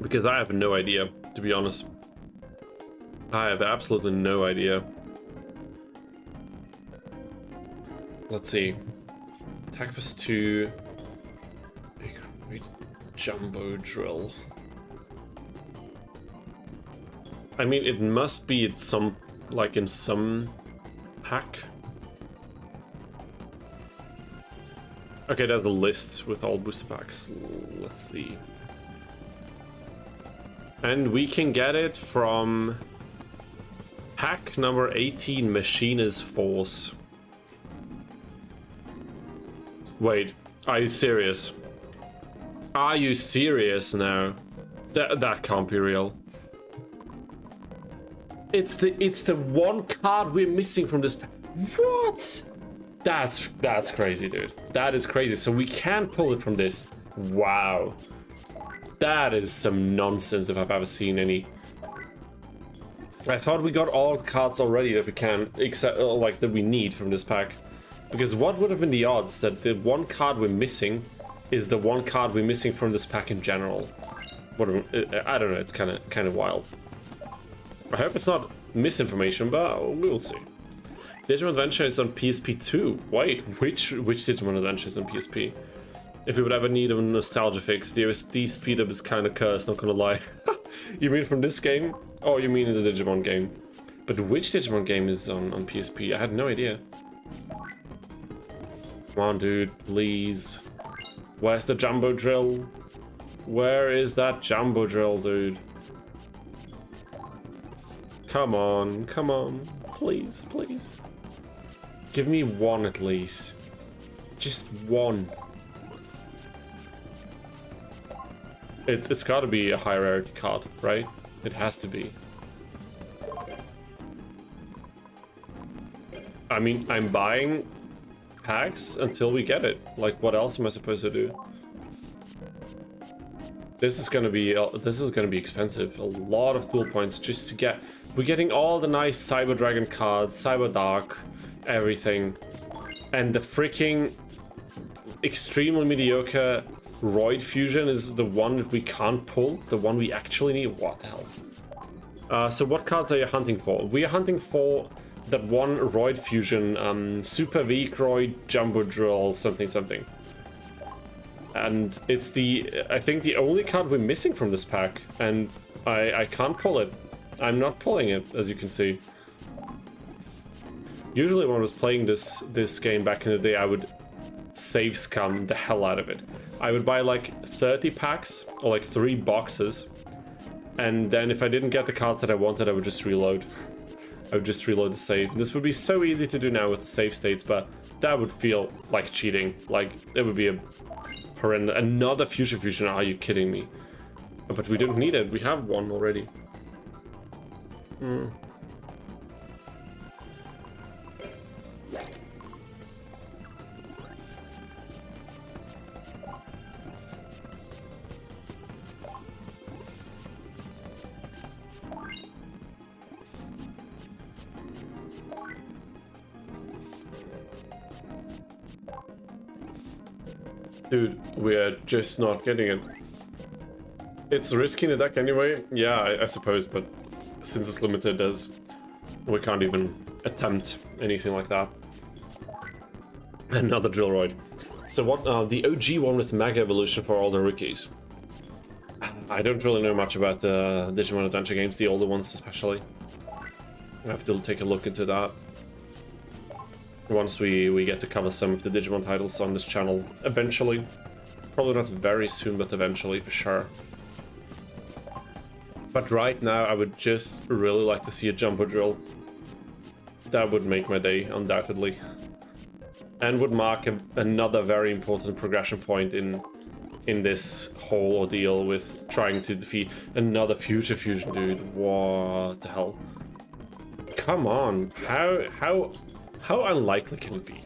Because I have no idea, to be honest. I have absolutely no idea. Let's see. Attack plus 2. A great jumbo drill. I mean, it must be in some pack. Okay, there's a list with all booster packs. Let's see. And we can get it from pack number 18, Machinist Force. Wait, are you serious? Are you serious now? That can't be real. It's the one card we're missing from this pack. What? That's crazy, dude. That is crazy. So we can't pull it from this. Wow. That is some nonsense if I've ever seen any. I thought we got all cards already that we can, except like that we need from this pack. Because what would have been the odds that the one card we're missing is the one card we're missing from this pack in general? What I don't know. It's kind of wild. I hope it's not misinformation, but we'll see. Digimon Adventure is on PSP 2. Wait, which Digimon Adventure is on PSP? If we would ever need a nostalgia fix, the OSD speedup is kind of cursed, not gonna lie. You mean from this game? Oh, you mean in the Digimon game. But which Digimon game is on PSP? I had no idea. Come on, dude, please. Where's the Jumbo Drill? Where is that Jumbo Drill, dude? Come on, please, please. Give me one at least. Just one. It's got to be a high rarity card, right? It has to be. I mean, I'm buying packs until we get it. Like, what else am I supposed to do? This is gonna be expensive. A lot of duel points just to get. We're getting all the nice Cyber Dragon cards, Cyber Dark, everything, and the freaking extremely mediocre Roid Fusion is the one that we can't pull. The one we actually need. What the hell? So what cards are you hunting for? We are hunting for that one Roid Fusion, Super Weak Roid Jumbo Drill something. And it's I think the only card we're missing from this pack, and I can't pull it. I'm not pulling it, as you can see. Usually when I was playing this game back in the day, I would save scum the hell out of it. I would buy like 30 packs or like 3 boxes, and then if I didn't get the cards that I wanted, I would just reload. I would just reload the save. This would be so easy to do now with the save states, but that would feel like cheating. Like, it would be a horrendous. Another fusion. Are you kidding me? But we don't need it. We have one already. Dude, we're just not getting it. It's risky in the deck anyway. Yeah, I suppose, but since it's limited, we can't even attempt anything like that. Another Drillroid. So what? The OG one with Mega Evolution for all the rookies. I don't really know much about the Digimon Adventure games, the older ones especially. I have to take a look into that once we get to cover some of the Digimon titles on this channel eventually. Probably not very soon, but eventually for sure. But right now, I would just really like to see a Jumbo Drill. That would make my day, undoubtedly. And would mark another very important progression point in this whole ordeal with trying to defeat another Future Fusion, dude. What the hell? Come on, how unlikely can it be?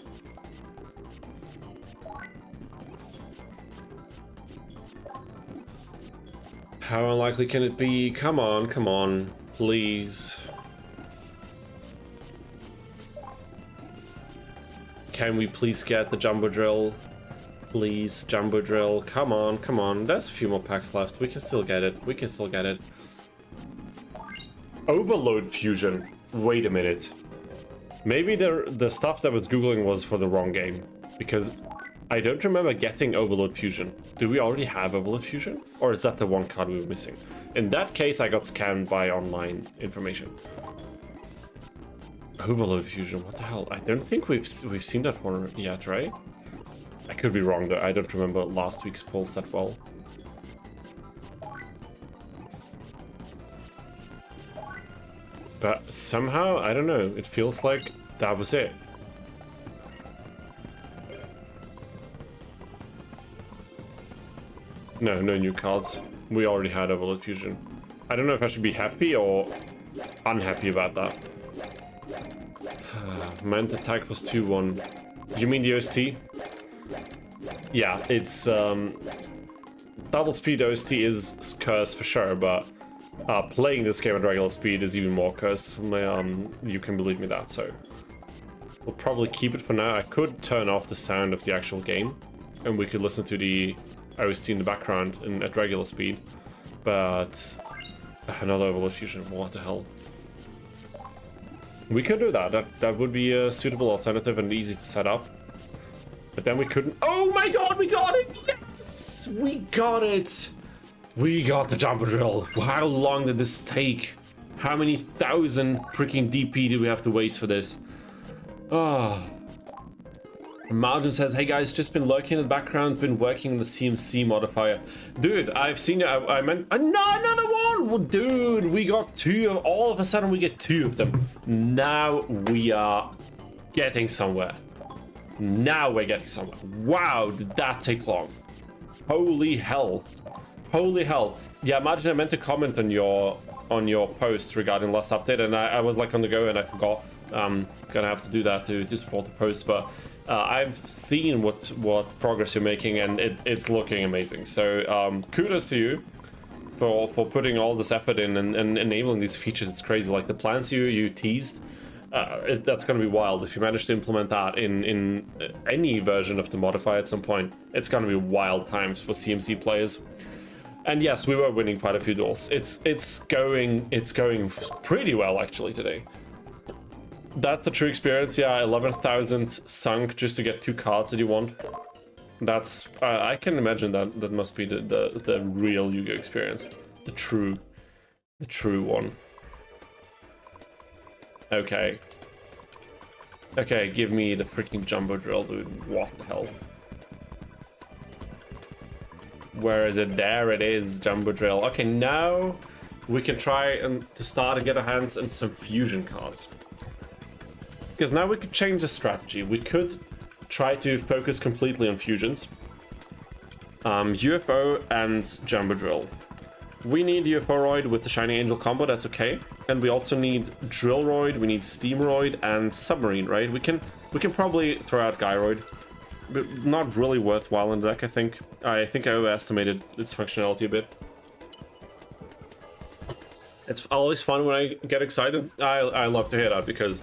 How unlikely can it be? Come on, please. Can we please get the Jumbo Drill? Please, Jumbo Drill. Come on. There's a few more packs left. We can still get it. Overload Fusion. Wait a minute. Maybe the stuff that I was Googling was for the wrong game, because I don't remember getting Overload Fusion. Do we already have Overload Fusion? Or is that the one card we were missing? In that case, I got scammed by online information. Overload Fusion, what the hell? I don't think we've seen that one yet, right? I could be wrong though, I don't remember last week's polls that well. But somehow, I don't know, it feels like that was it. No new cards. We already had Overload Fusion. I don't know if I should be happy or unhappy about that. Mant attack was 2-1. You mean the OST? Yeah, it's double speed OST is cursed for sure, but playing this game at regular speed is even more cursed. You can believe me that, so we'll probably keep it for now. I could turn off the sound of the actual game, and we could listen to the OST in the background at regular speed, but another Overload Fusion, what the hell? We could do that. That would be a suitable alternative and easy to set up. But then we couldn't. Oh my god, we got it! Yes! We got it! We got the Jumbo Drill. How long did this take? How many thousand freaking DP do we have to waste for this? Ah. Margin says, hey guys, just been lurking in the background, been working on the CMC modifier. Dude, I've seen it. I meant another one. Well, dude, we got two. All of a sudden, we get two of them. Now we are getting somewhere. Now we're getting somewhere. Wow, did that take long? Holy hell. Holy hell. Yeah, Margin, I meant to comment on your post regarding last update, and I was like on the go and I forgot. Gonna have to do that to support the post, but I've seen what progress you're making, and it's looking amazing. So kudos to you for putting all this effort in and enabling these features. It's crazy. Like the plans you teased, that's going to be wild. If you manage to implement that in any version of the modifier at some point, it's going to be wild times for CMC players. And yes, we were winning quite a few duels. It's going pretty well actually today. That's the true experience. Yeah, 11,000 sunk just to get 2 cards that you want. That's I can imagine that must be the real Yu-Gi-Oh experience, the true one. Okay, give me the freaking jumbo drill, dude. What the hell? Where is it? There it is, jumbo drill. Okay, now we can try to start to get our hands on some fusion cards. Because now we could change the strategy. We could try to focus completely on fusions. UFO and Jumbo Drill. We need UFO-roid with the Shining Angel combo, that's okay. And we also need Drillroid, we need Steamroid, and Submarine, right? We can probably throw out Gyroid. But not really worthwhile in the deck, I think. I think I overestimated its functionality a bit. It's always fun when I get excited. I love to hear that, because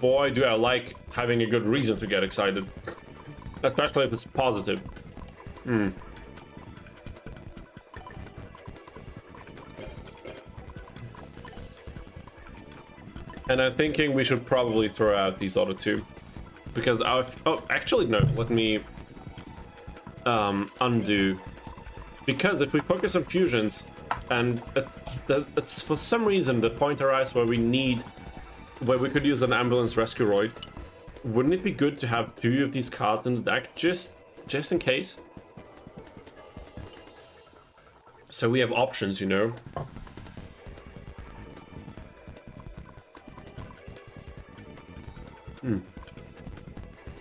boy, do I like having a good reason to get excited. Especially if it's positive. And I'm thinking we should probably throw out these other two. Because oh, actually, no. Let me undo. Because if we focus on fusions, and it's for some reason the point arises where we could use an ambulance rescue roid. Wouldn't it be good to have 2 of these cards in the deck just in case? So we have options, you know.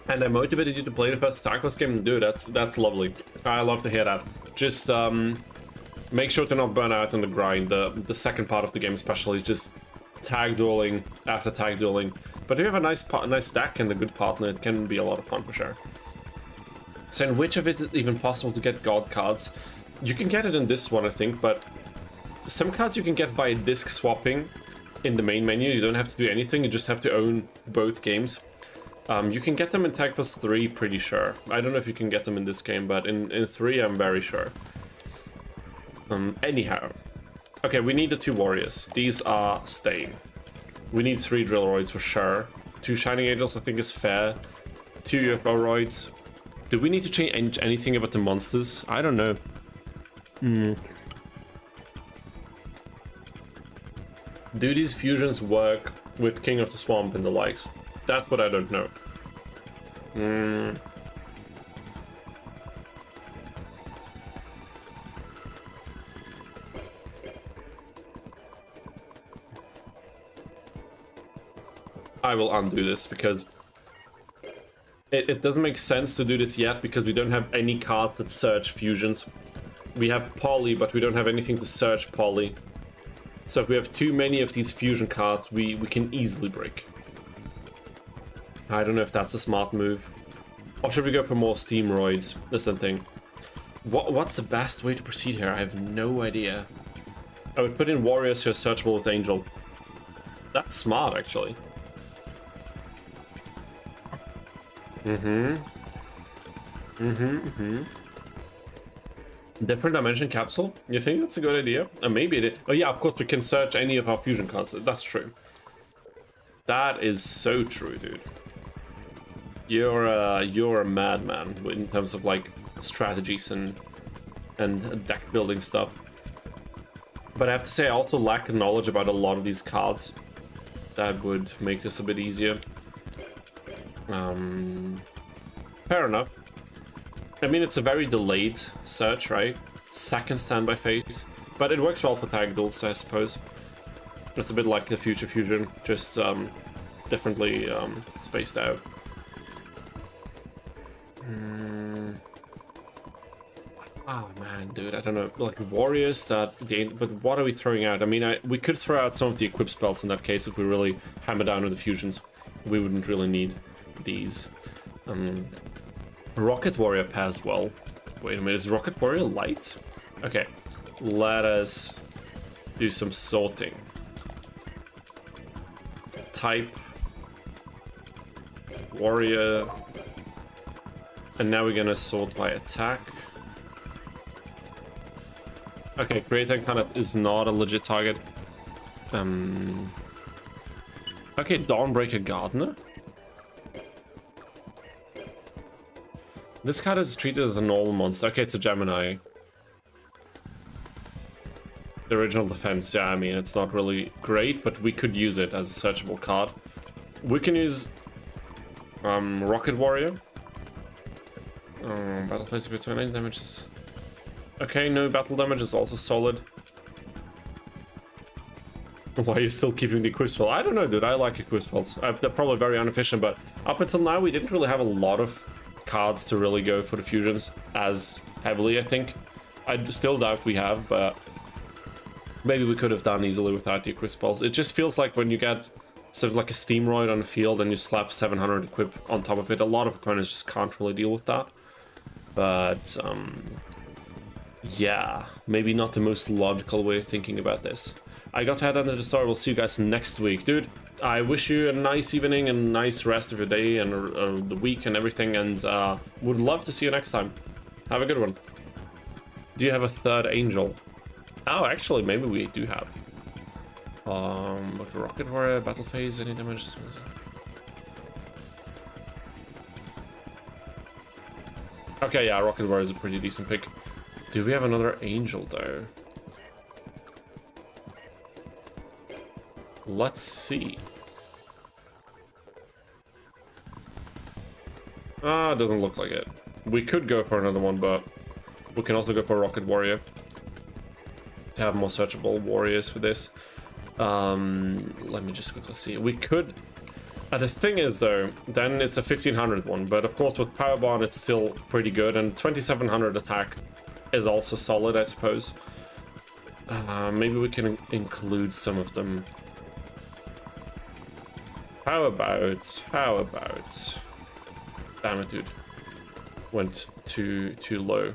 And I motivated you to play the first Starclass game? Dude, that's lovely. I love to hear that. Just make sure to not burn out on the grind. The second part of the game especially is just tag dueling after tag dueling. But if you have a nice deck and a good partner, it can be a lot of fun for sure. So in which of it is even possible to get god cards? You can get it in this one, I think, but some cards you can get by disc swapping in the main menu. You don't have to do anything, you just have to own both games. You can get them in Tag Force 3, pretty sure. I don't know if you can get them in this game, but in 3 I'm very sure. Anyhow. Okay, we need the 2 warriors. These are staying. We need 3 Drillroids for sure. 2 Shining Angels I think is fair. 2 UFO-roids. Do we need to change anything about the monsters? I don't know. Do these fusions work with King of the Swamp and the likes? That's what I don't know. I will undo this because it doesn't make sense to do this yet because we don't have any cards that search fusions. We have Poly, but we don't have anything to search Poly. So if we have too many of these fusion cards, we can easily break. I don't know if that's a smart move. Or should we go for more Steamroids? That's the thing. What's the best way to proceed here? I have no idea. I would put in Warriors who are searchable with Angel. That's smart, actually. Different dimension capsule? You think that's a good idea? Maybe it is. Oh yeah, of course we can search any of our fusion cards. That's true. That is so true, dude. You're a madman in terms of like strategies and deck building stuff. But I have to say I also lack knowledge about a lot of these cards. That would make this a bit easier. Fair enough. I mean, it's a very delayed search, right? Second standby phase. But it works well for tag duels, I suppose. It's a bit like the Future Fusion, just differently spaced out. Oh man, dude, I don't know. Like warriors that, but what are we throwing out? I mean, we could throw out some of the equip spells in that case if we really hammer down on the fusions. We wouldn't really need these. Rocket Warrior pairs well. Wait a minute, is Rocket Warrior light? Okay, let us do some sorting. Type. Warrior. And now we're gonna sort by attack. Okay, Creator kind of is not a legit target. Okay, Dawnbreaker Gardener. This card is treated as a normal monster. Okay, it's a Gemini. The original defense, yeah, I mean, it's not really great, but we could use it as a searchable card. We can use Rocket Warrior. Battle phase of 29 damages. Okay, no battle damage is also solid. Why are you still keeping the equip spell? I don't know, dude. I like equip spells. They're probably very inefficient, but up until now, we didn't really have a lot of cards to really go for the fusions as heavily, I think. I still doubt we have, but maybe we could have done easily without the equip spells. It just feels like when you get sort of like a Steamroid on the field and you slap 700 equip on top of it, a lot of opponents just can't really deal with that. But, yeah, maybe not the most logical way of thinking about this. I got to head under the store. We'll see you guys next week. Dude, I wish you a nice evening and nice rest of your day and the week and everything, and would love to see you next time. Have a good one. Do you have a third angel? Oh, actually, maybe we do have. But Rocket Warrior, battle phase, any damage? Okay, yeah, Rocket Warrior is a pretty decent pick. Do we have another angel, though? Let's see. Ah, doesn't look like it. We could go for another one, but we can also go for Rocket Warrior to have more searchable warriors for this. Let me just quickly see. We could... the thing is, though, then it's a 1500 one, but of course with Power Bond it's still pretty good, and 2700 attack is also solid, I suppose. Maybe we can include some of them. How about... Damn it, dude. Went too low.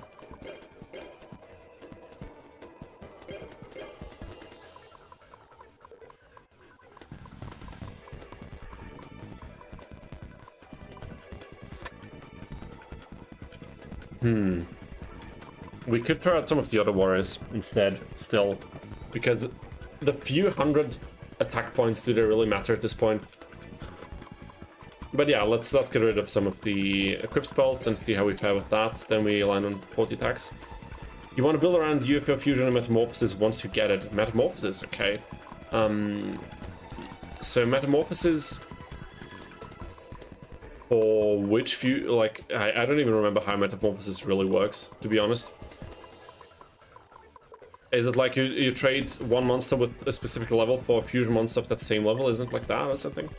We could throw out some of the other warriors instead, still. Because the few hundred attack points, do they really matter at this point? But yeah, let's get rid of some of the equip spells and see how we fare with that. Then we land on 40 attacks. You want to build around UFO Fusion and Metamorphosis once you get it. Metamorphosis, okay. So Metamorphosis... For which few... Like, I don't even remember how Metamorphosis really works, to be honest. Is it like you trade one monster with a specific level for a fusion monster of that same level? Isn't it like that or something?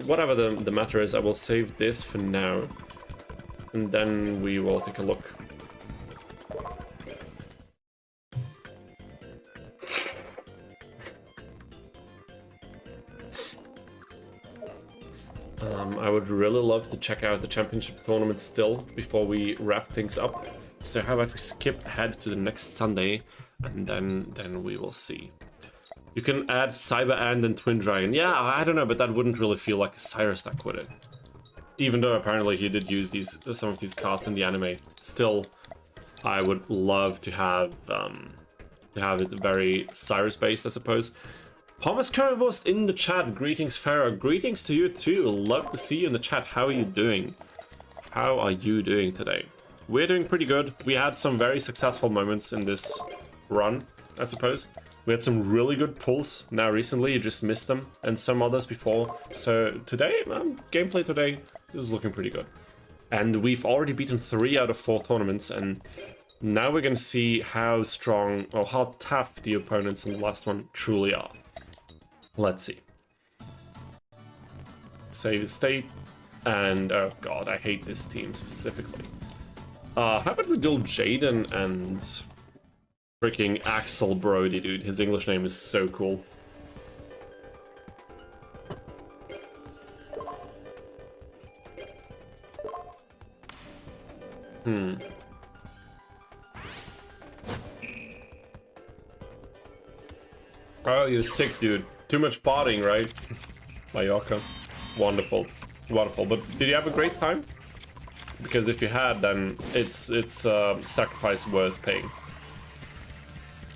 Whatever the matter is, I will save this for now. And then we will take a look. I would really love to check out the championship tournament still before we wrap things up. So how about we skip ahead to the next Sunday, and then we will see. You can add Cyber Ant and Twin Dragon. Yeah, I don't know, but that wouldn't really feel like a Syrus deck, would it? Even though apparently he did use some of these cards in the anime. Still, I would love to have it very Syrus-based, I suppose. Thomas Currywurst in the chat. Greetings, Pharaoh. Greetings to you too. Love to see you in the chat. How are you doing? How are you doing today? We're doing pretty good. We had some very successful moments in this run, I suppose. We had some really good pulls now recently. You just missed them, and some others before. So today, gameplay today is looking pretty good. And we've already beaten 3 out of 4 tournaments, and now we're going to see how strong or how tough the opponents in the last one truly are. Let's see. Save the state, and oh god, I hate this team specifically. How about we duel Jaden and freaking Axel Brody, dude. His English name is so cool. Oh, you're sick, dude. Too much potting, right? Mallorca. Wonderful. Wonderful. But did you have a great time? Because if you had, then it's sacrifice worth paying.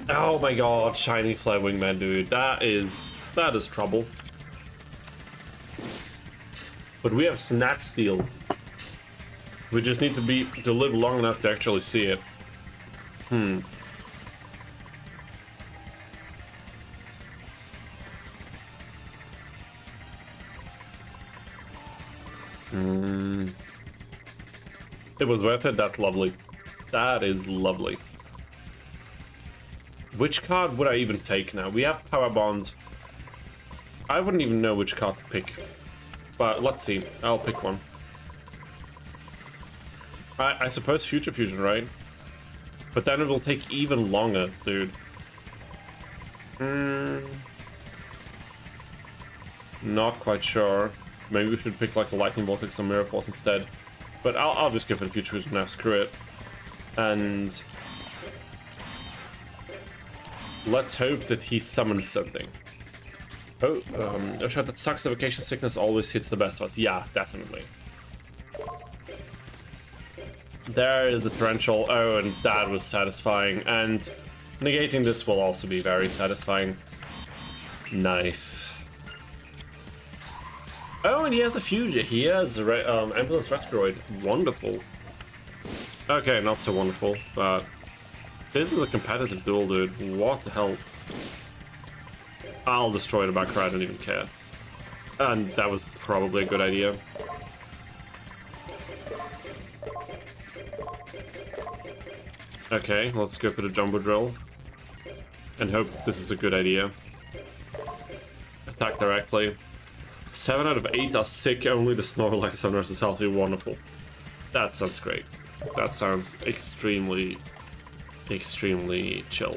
Oh my god, shiny flare wingman, dude. That is trouble. But we have snatch steal. We just need to live long enough to actually see it. It was worth it. That's lovely. That is lovely. Which card would I even take now? We have Power Bond. I wouldn't even know which card to pick. But let's see. I'll pick one. I suppose Future Fusion, right? But then it will take even longer, dude. Not quite sure. Maybe we should pick like a Lightning Bolt, like some Mirror Force instead. But I'll just give it a Future Fusion now, screw it. And let's hope that he summons something. Oh, a shot that sucks. The vacation sickness always hits the best of us. Yeah, definitely. There is the torrential. Oh, and that was satisfying. And negating this will also be very satisfying. Nice. Oh, and he has a future. He has Ambulance Retrograde. Wonderful. Okay, not so wonderful, but this is a competitive duel, dude. What the hell? I'll destroy the back row, I don't even care. And that was probably a good idea. Okay, let's go for the Jumbo Drill. And hope this is a good idea. Attack directly. 7 out of 8 are sick, only the Snorlax on is healthy. Wonderful. That sounds great. That sounds extremely chill.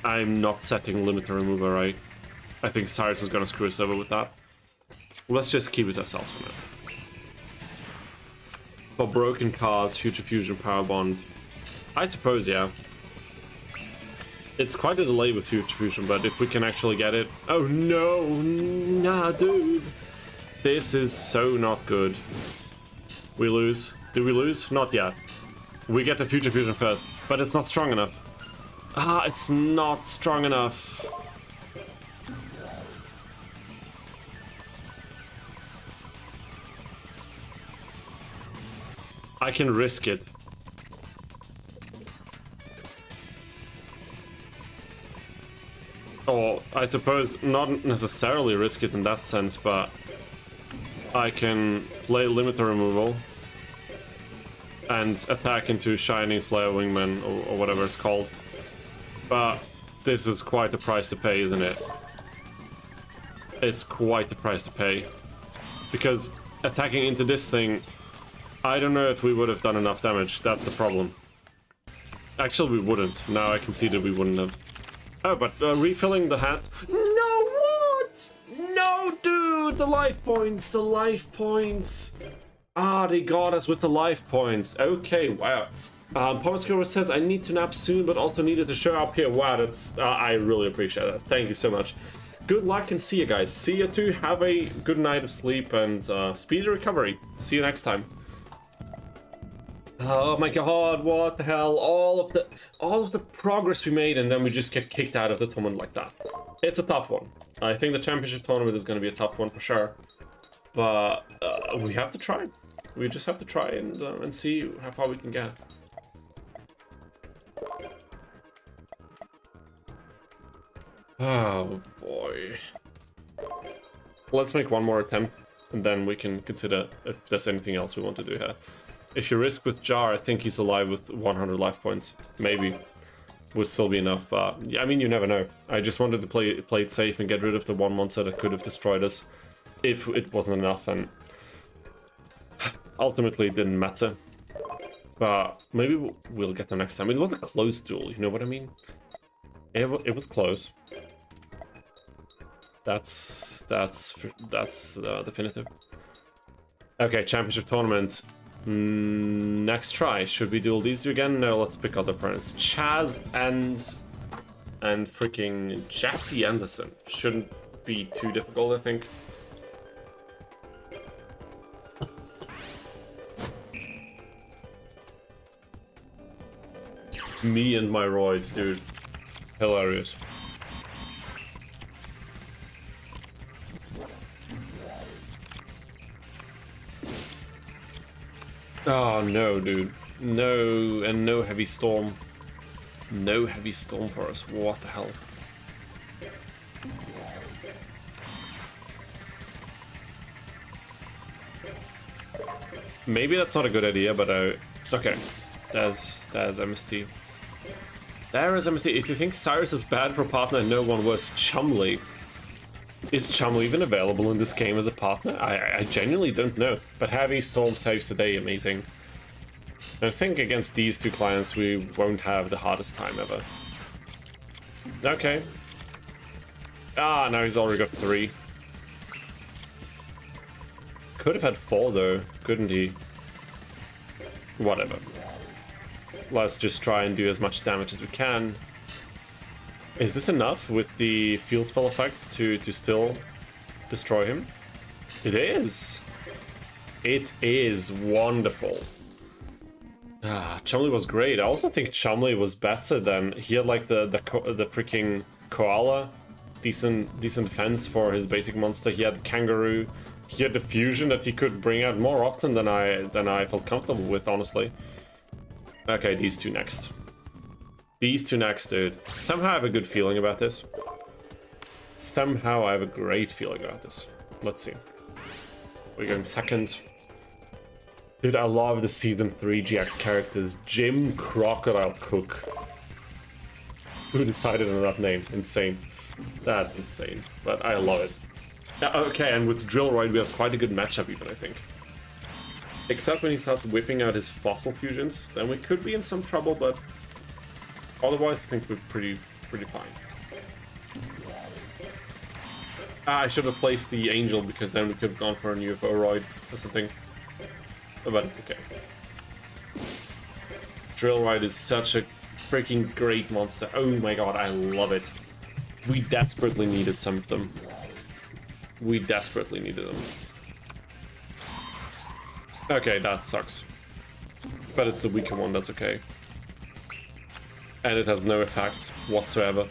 I'm not setting limiter remover, right? I think Syrus is gonna screw us over with that. Let's just keep it ourselves for now. For broken cards, Future Fusion, Power Bond. I suppose, yeah. It's quite a delay with Future Fusion, but if we can actually get it... Oh no! Nah, dude! This is so not good. We lose. Did we lose? Not yet. We get the Future Fusion first, but it's not strong enough. Ah, it's not strong enough. I can risk it. Or, I suppose, not necessarily risk it in that sense, but I can play limiter removal and attack into Shining Flare Wingman, or whatever it's called. But this is quite a price to pay, isn't it? It's quite the price to pay. Because attacking into this thing, I don't know if we would have done enough damage. That's the problem. Actually, we wouldn't. Now I can see that we wouldn't have. Oh, but refilling the hand... No, what? No, dude! The life points! The life points! Ah, they got us with the life points. Okay, wow. Pomoscuro says, I need to nap soon, but also needed to show up here. Wow, that's... I really appreciate that. Thank you so much. Good luck and see you guys. See you too. Have a good night of sleep and speedy recovery. See you next time. Oh my god, what the hell? All of the progress we made, and then we just get kicked out of the tournament like that. It's a tough one. I think the championship tournament is going to be a tough one for sure. But we have to try. We just have to try and see how far we can get. Oh boy. Let's make one more attempt, and then we can consider if there's anything else we want to do here. If you risk with Jar, I think he's alive with 100 life points. Maybe. Would still be enough, but... Yeah, I mean, you never know. I just wanted to play it safe and get rid of the one monster that could have destroyed us. If it wasn't enough, and... Ultimately, it didn't matter. But maybe we'll get them next time. It was a close duel, you know what I mean? It was close. That's definitive. Okay, championship tournament. Next try. Should we duel these two again? No, let's pick other opponents. Chaz and freaking Jesse Anderson. Shouldn't be too difficult, I think. Me and my roids, dude. Hilarious. Oh no, dude. No, and no heavy storm. No heavy storm for us. What the hell? Maybe that's not a good idea, but okay. There's MST. There is MST. If you think Syrus is bad for a partner, no one was. Chumley. Is Chumley even available in this game as a partner? I genuinely don't know. But heavy storm saves the day, amazing. I think against these two clients we won't have the hardest time ever. Okay. Ah, now he's already got 3. Could have had 4 though, couldn't he? Whatever. Let's just try and do as much damage as we can. Is this enough with the field spell effect to still destroy him? It is. It is wonderful. Ah, Chumley was great. I also think Chumley was better than he had like the freaking koala, decent defense for his basic monster. He had the kangaroo. He had the fusion that he could bring out more often than I felt comfortable with, honestly. Okay, these two next. These two next, dude. Somehow I have a good feeling about this. Somehow I have a great feeling about this. Let's see. We're going second. Dude, I love the Season 3 GX characters. Jim Crocodile Cook. Who decided on that name? Insane. That's insane. But I love it. Okay, and with Drillroid we have quite a good matchup even, I think. Except when he starts whipping out his fossil fusions, then we could be in some trouble, but otherwise I think we're pretty fine. Ah, I should have placed the Angel because then we could have gone for a UFO Roid or something. But it's okay. Drillroid is such a freaking great monster. Oh my god, I love it. We desperately needed some of them. We desperately needed them. Okay, that sucks. But it's the weaker one, that's okay. And it has no effect whatsoever.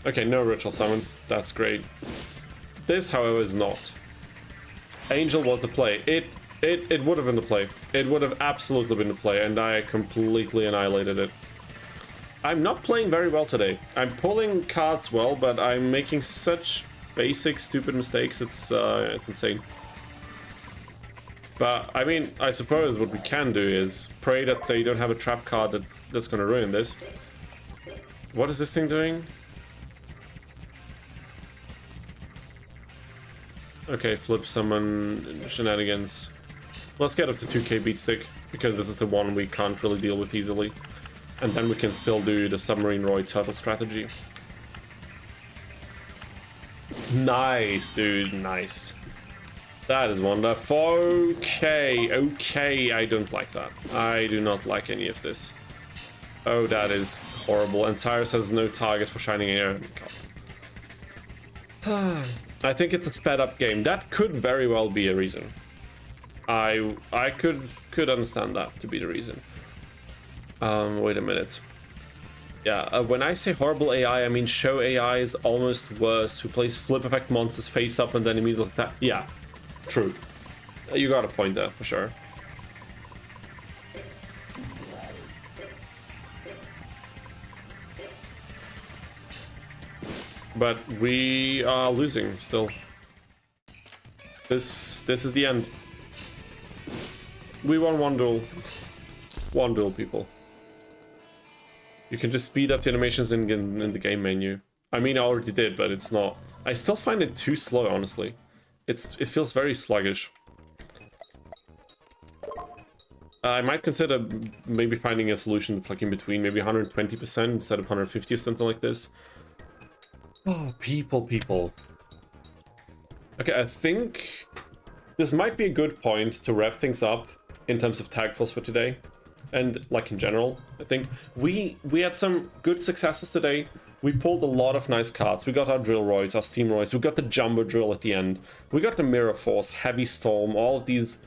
Okay, no ritual summon. That's great. This, however, is not. Angel was the play. It would have been the play. It would have absolutely been the play, and I completely annihilated it. I'm not playing very well today. I'm pulling cards well, but I'm making such basic, stupid mistakes. It's insane. But, I mean, I suppose what we can do is pray that they don't have a trap card that's gonna ruin this. What is this thing doing? Okay, flip summon shenanigans. Let's get up to 2k beatstick, because this is the one we can't really deal with easily. And then we can still do the Submarine Roy Turtle strategy. Nice, dude, nice. That is wonderful. Okay, I don't like that. I do not like any of this. Oh, that is horrible. And Syrus has no target for Shining Air. I think it's a sped up game. That could very well be a reason. I could understand that to be the reason. Wait a minute. Yeah, when I say horrible AI, I mean show AI is almost worse, who plays flip effect monsters face up and then immediately attack. Yeah, true. You got a point there, for sure. But we are losing still. This is the end. We won one duel. One duel, people. You can just speed up the animations in the game menu. I mean, I already did, but it's not. I still find it too slow, honestly. It feels very sluggish. I might consider maybe finding a solution that's like in between, maybe 120% instead of 150 or something like this. Oh, people. Okay, I think this might be a good point to wrap things up in terms of tagfuls for today. And like in general, I think we had some good successes today. We pulled a lot of nice cards. We got our drill roids, our steam roids, we got the jumbo drill at the end. We got the mirror force, heavy storm, all of these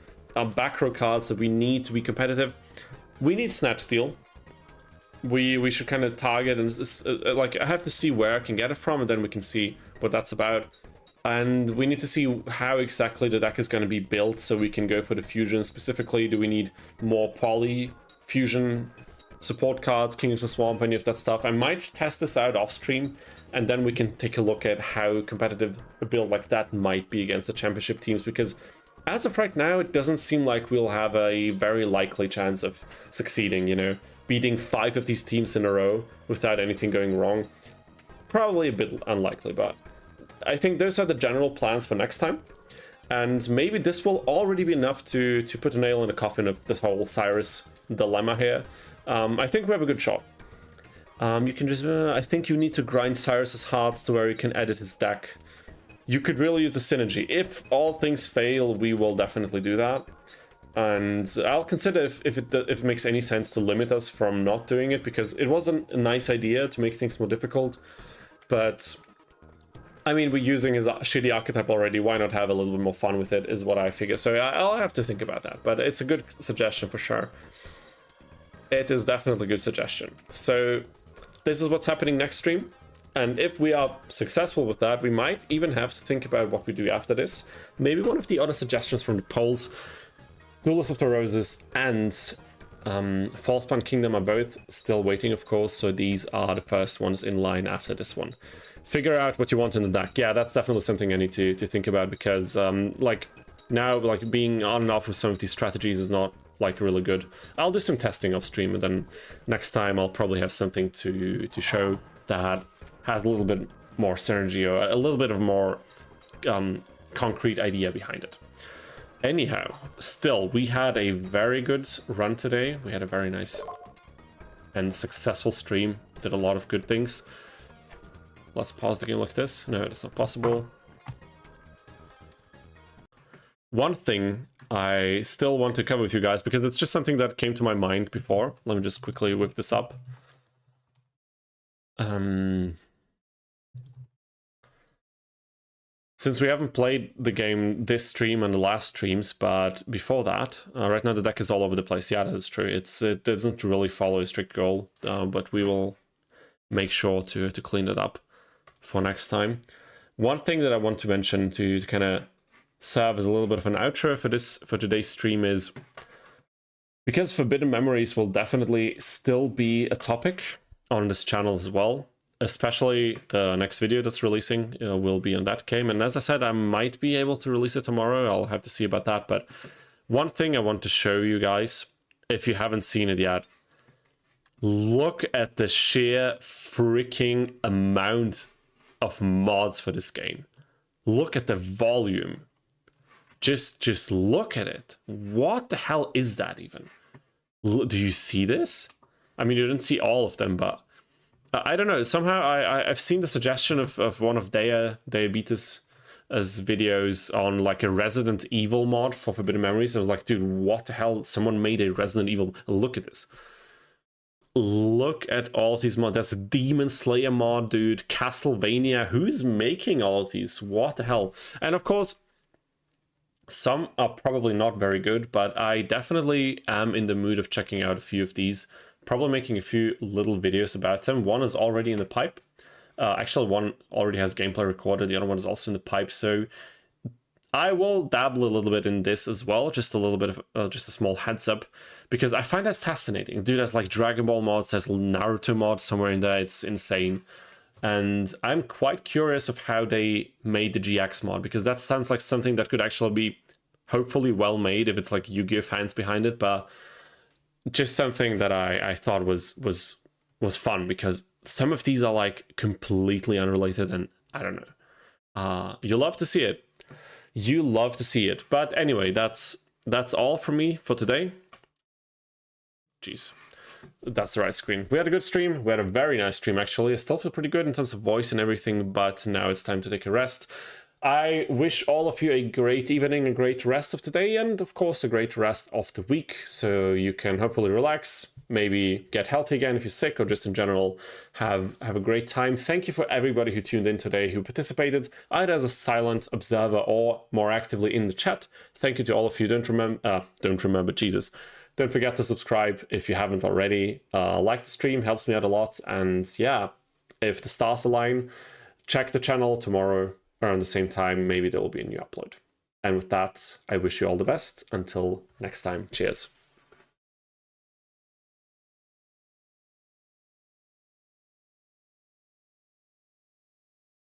back row cards that we need to be competitive. We need snap steel. We should kind of target and like I have to see where I can get it from, and then we can see what that's about. And we need to see how exactly the deck is going to be built so we can go for the fusion specifically. Do we need more poly fusion support cards, King of the Swamp, any of that stuff? I might test this out off stream, and then we can take a look at how competitive a build like that might be against the championship teams, because as of right now, it doesn't seem like we'll have a very likely chance of succeeding, you know, beating 5 of these teams in a row without anything going wrong. Probably a bit unlikely, but I think those are the general plans for next time. And maybe this will already be enough to put a nail in the coffin of this whole Syrus dilemma here. I think we have a good shot. You can just... I think you need to grind Syrus's hearts to where you can edit his deck. You could really use the synergy. If all things fail, we will definitely do that. And I'll consider if it makes any sense to limit us from not doing it, because it wasn't a nice idea to make things more difficult. But I mean, we're using his shitty archetype already. Why not have a little bit more fun with it, is what I figure. So I'll have to think about that. But it's a good suggestion for sure. It is definitely a good suggestion. So this is what's happening next stream. And if we are successful with that, we might even have to think about what we do after this. Maybe one of the other suggestions from the polls, Duelist of the Roses and Falsepawn Kingdom are both still waiting, of course. So these are the first ones in line after this one. Figure out what you want in the deck. Yeah, that's definitely something I need to think about, because like now, like being on and off with some of these strategies is not like really good. I'll do some testing off stream, and then next time I'll probably have something to show that has a little bit more synergy or a little bit of more concrete idea behind it. Anyhow, still, we had a very good run today. We had a very nice and successful stream. Did a lot of good things. Let's pause the game like this. No, that's not possible. One thing I still want to cover with you guys, because it's just something that came to my mind before. Let me just quickly whip this up. Since we haven't played the game this stream and the last streams, but before that, right now the deck is all over the place. Yeah, that is true. It doesn't really follow a strict goal, but we will make sure to clean it up for next time. One thing that I want to mention to kind of serve as a little bit of an outro for today's stream is, because Forbidden Memories will definitely still be a topic on this channel as well. Especially the next video that's releasing will be on that game. And as I said, I might be able to release it tomorrow. I'll have to see about that. But one thing I want to show you guys, if you haven't seen it yet, look at the sheer freaking amount of mods for this game. Look at the volume. Just look at it. What the hell is that even? Do you see this? I mean, you didn't see all of them, but I don't know, somehow I've seen the suggestion of one of Diabetes' videos on like a Resident Evil mod for Forbidden Memories. I was like, dude, what the hell? Someone made a Resident Evil. Look at this. Look at all of these mods. There's a Demon Slayer mod, dude. Castlevania. Who's making all of these? What the hell? And of course, some are probably not very good, but I definitely am in the mood of checking out a few of these. Probably making a few little videos about them. One is already in the pipe. Actually, one already has gameplay recorded. The other one is also in the pipe. So I will dabble a little bit in this as well. Just a little bit of just a small heads up, because I find that fascinating. Dude, there's like Dragon Ball mods, there's Naruto mods somewhere in there. It's insane. And I'm quite curious of how they made the GX mod, because that sounds like something that could actually be hopefully well made if it's like Yu-Gi-Oh fans behind it. But just something that I thought was fun, because some of these are like completely unrelated, and I don't know. You love to see it. You love to see it. But anyway, that's all from me for today. Jeez, that's the right screen. We had a good stream. We had a very nice stream, actually. I still feel pretty good in terms of voice and everything, but now it's time to take a rest. I wish all of you a great evening, a great rest of the day, and of course a great rest of the week, so you can hopefully relax, maybe get healthy again if you're sick, or just in general have a great time. Thank you for everybody who tuned in today, who participated either as a silent observer or more actively in the chat. Thank you to all of you. Don't forget to subscribe if you haven't already. Like the stream, helps me out a lot, and yeah, if the stars align, check the channel tomorrow around the same time. Maybe there will be a new upload. And with that, I wish you all the best. Until next time, cheers.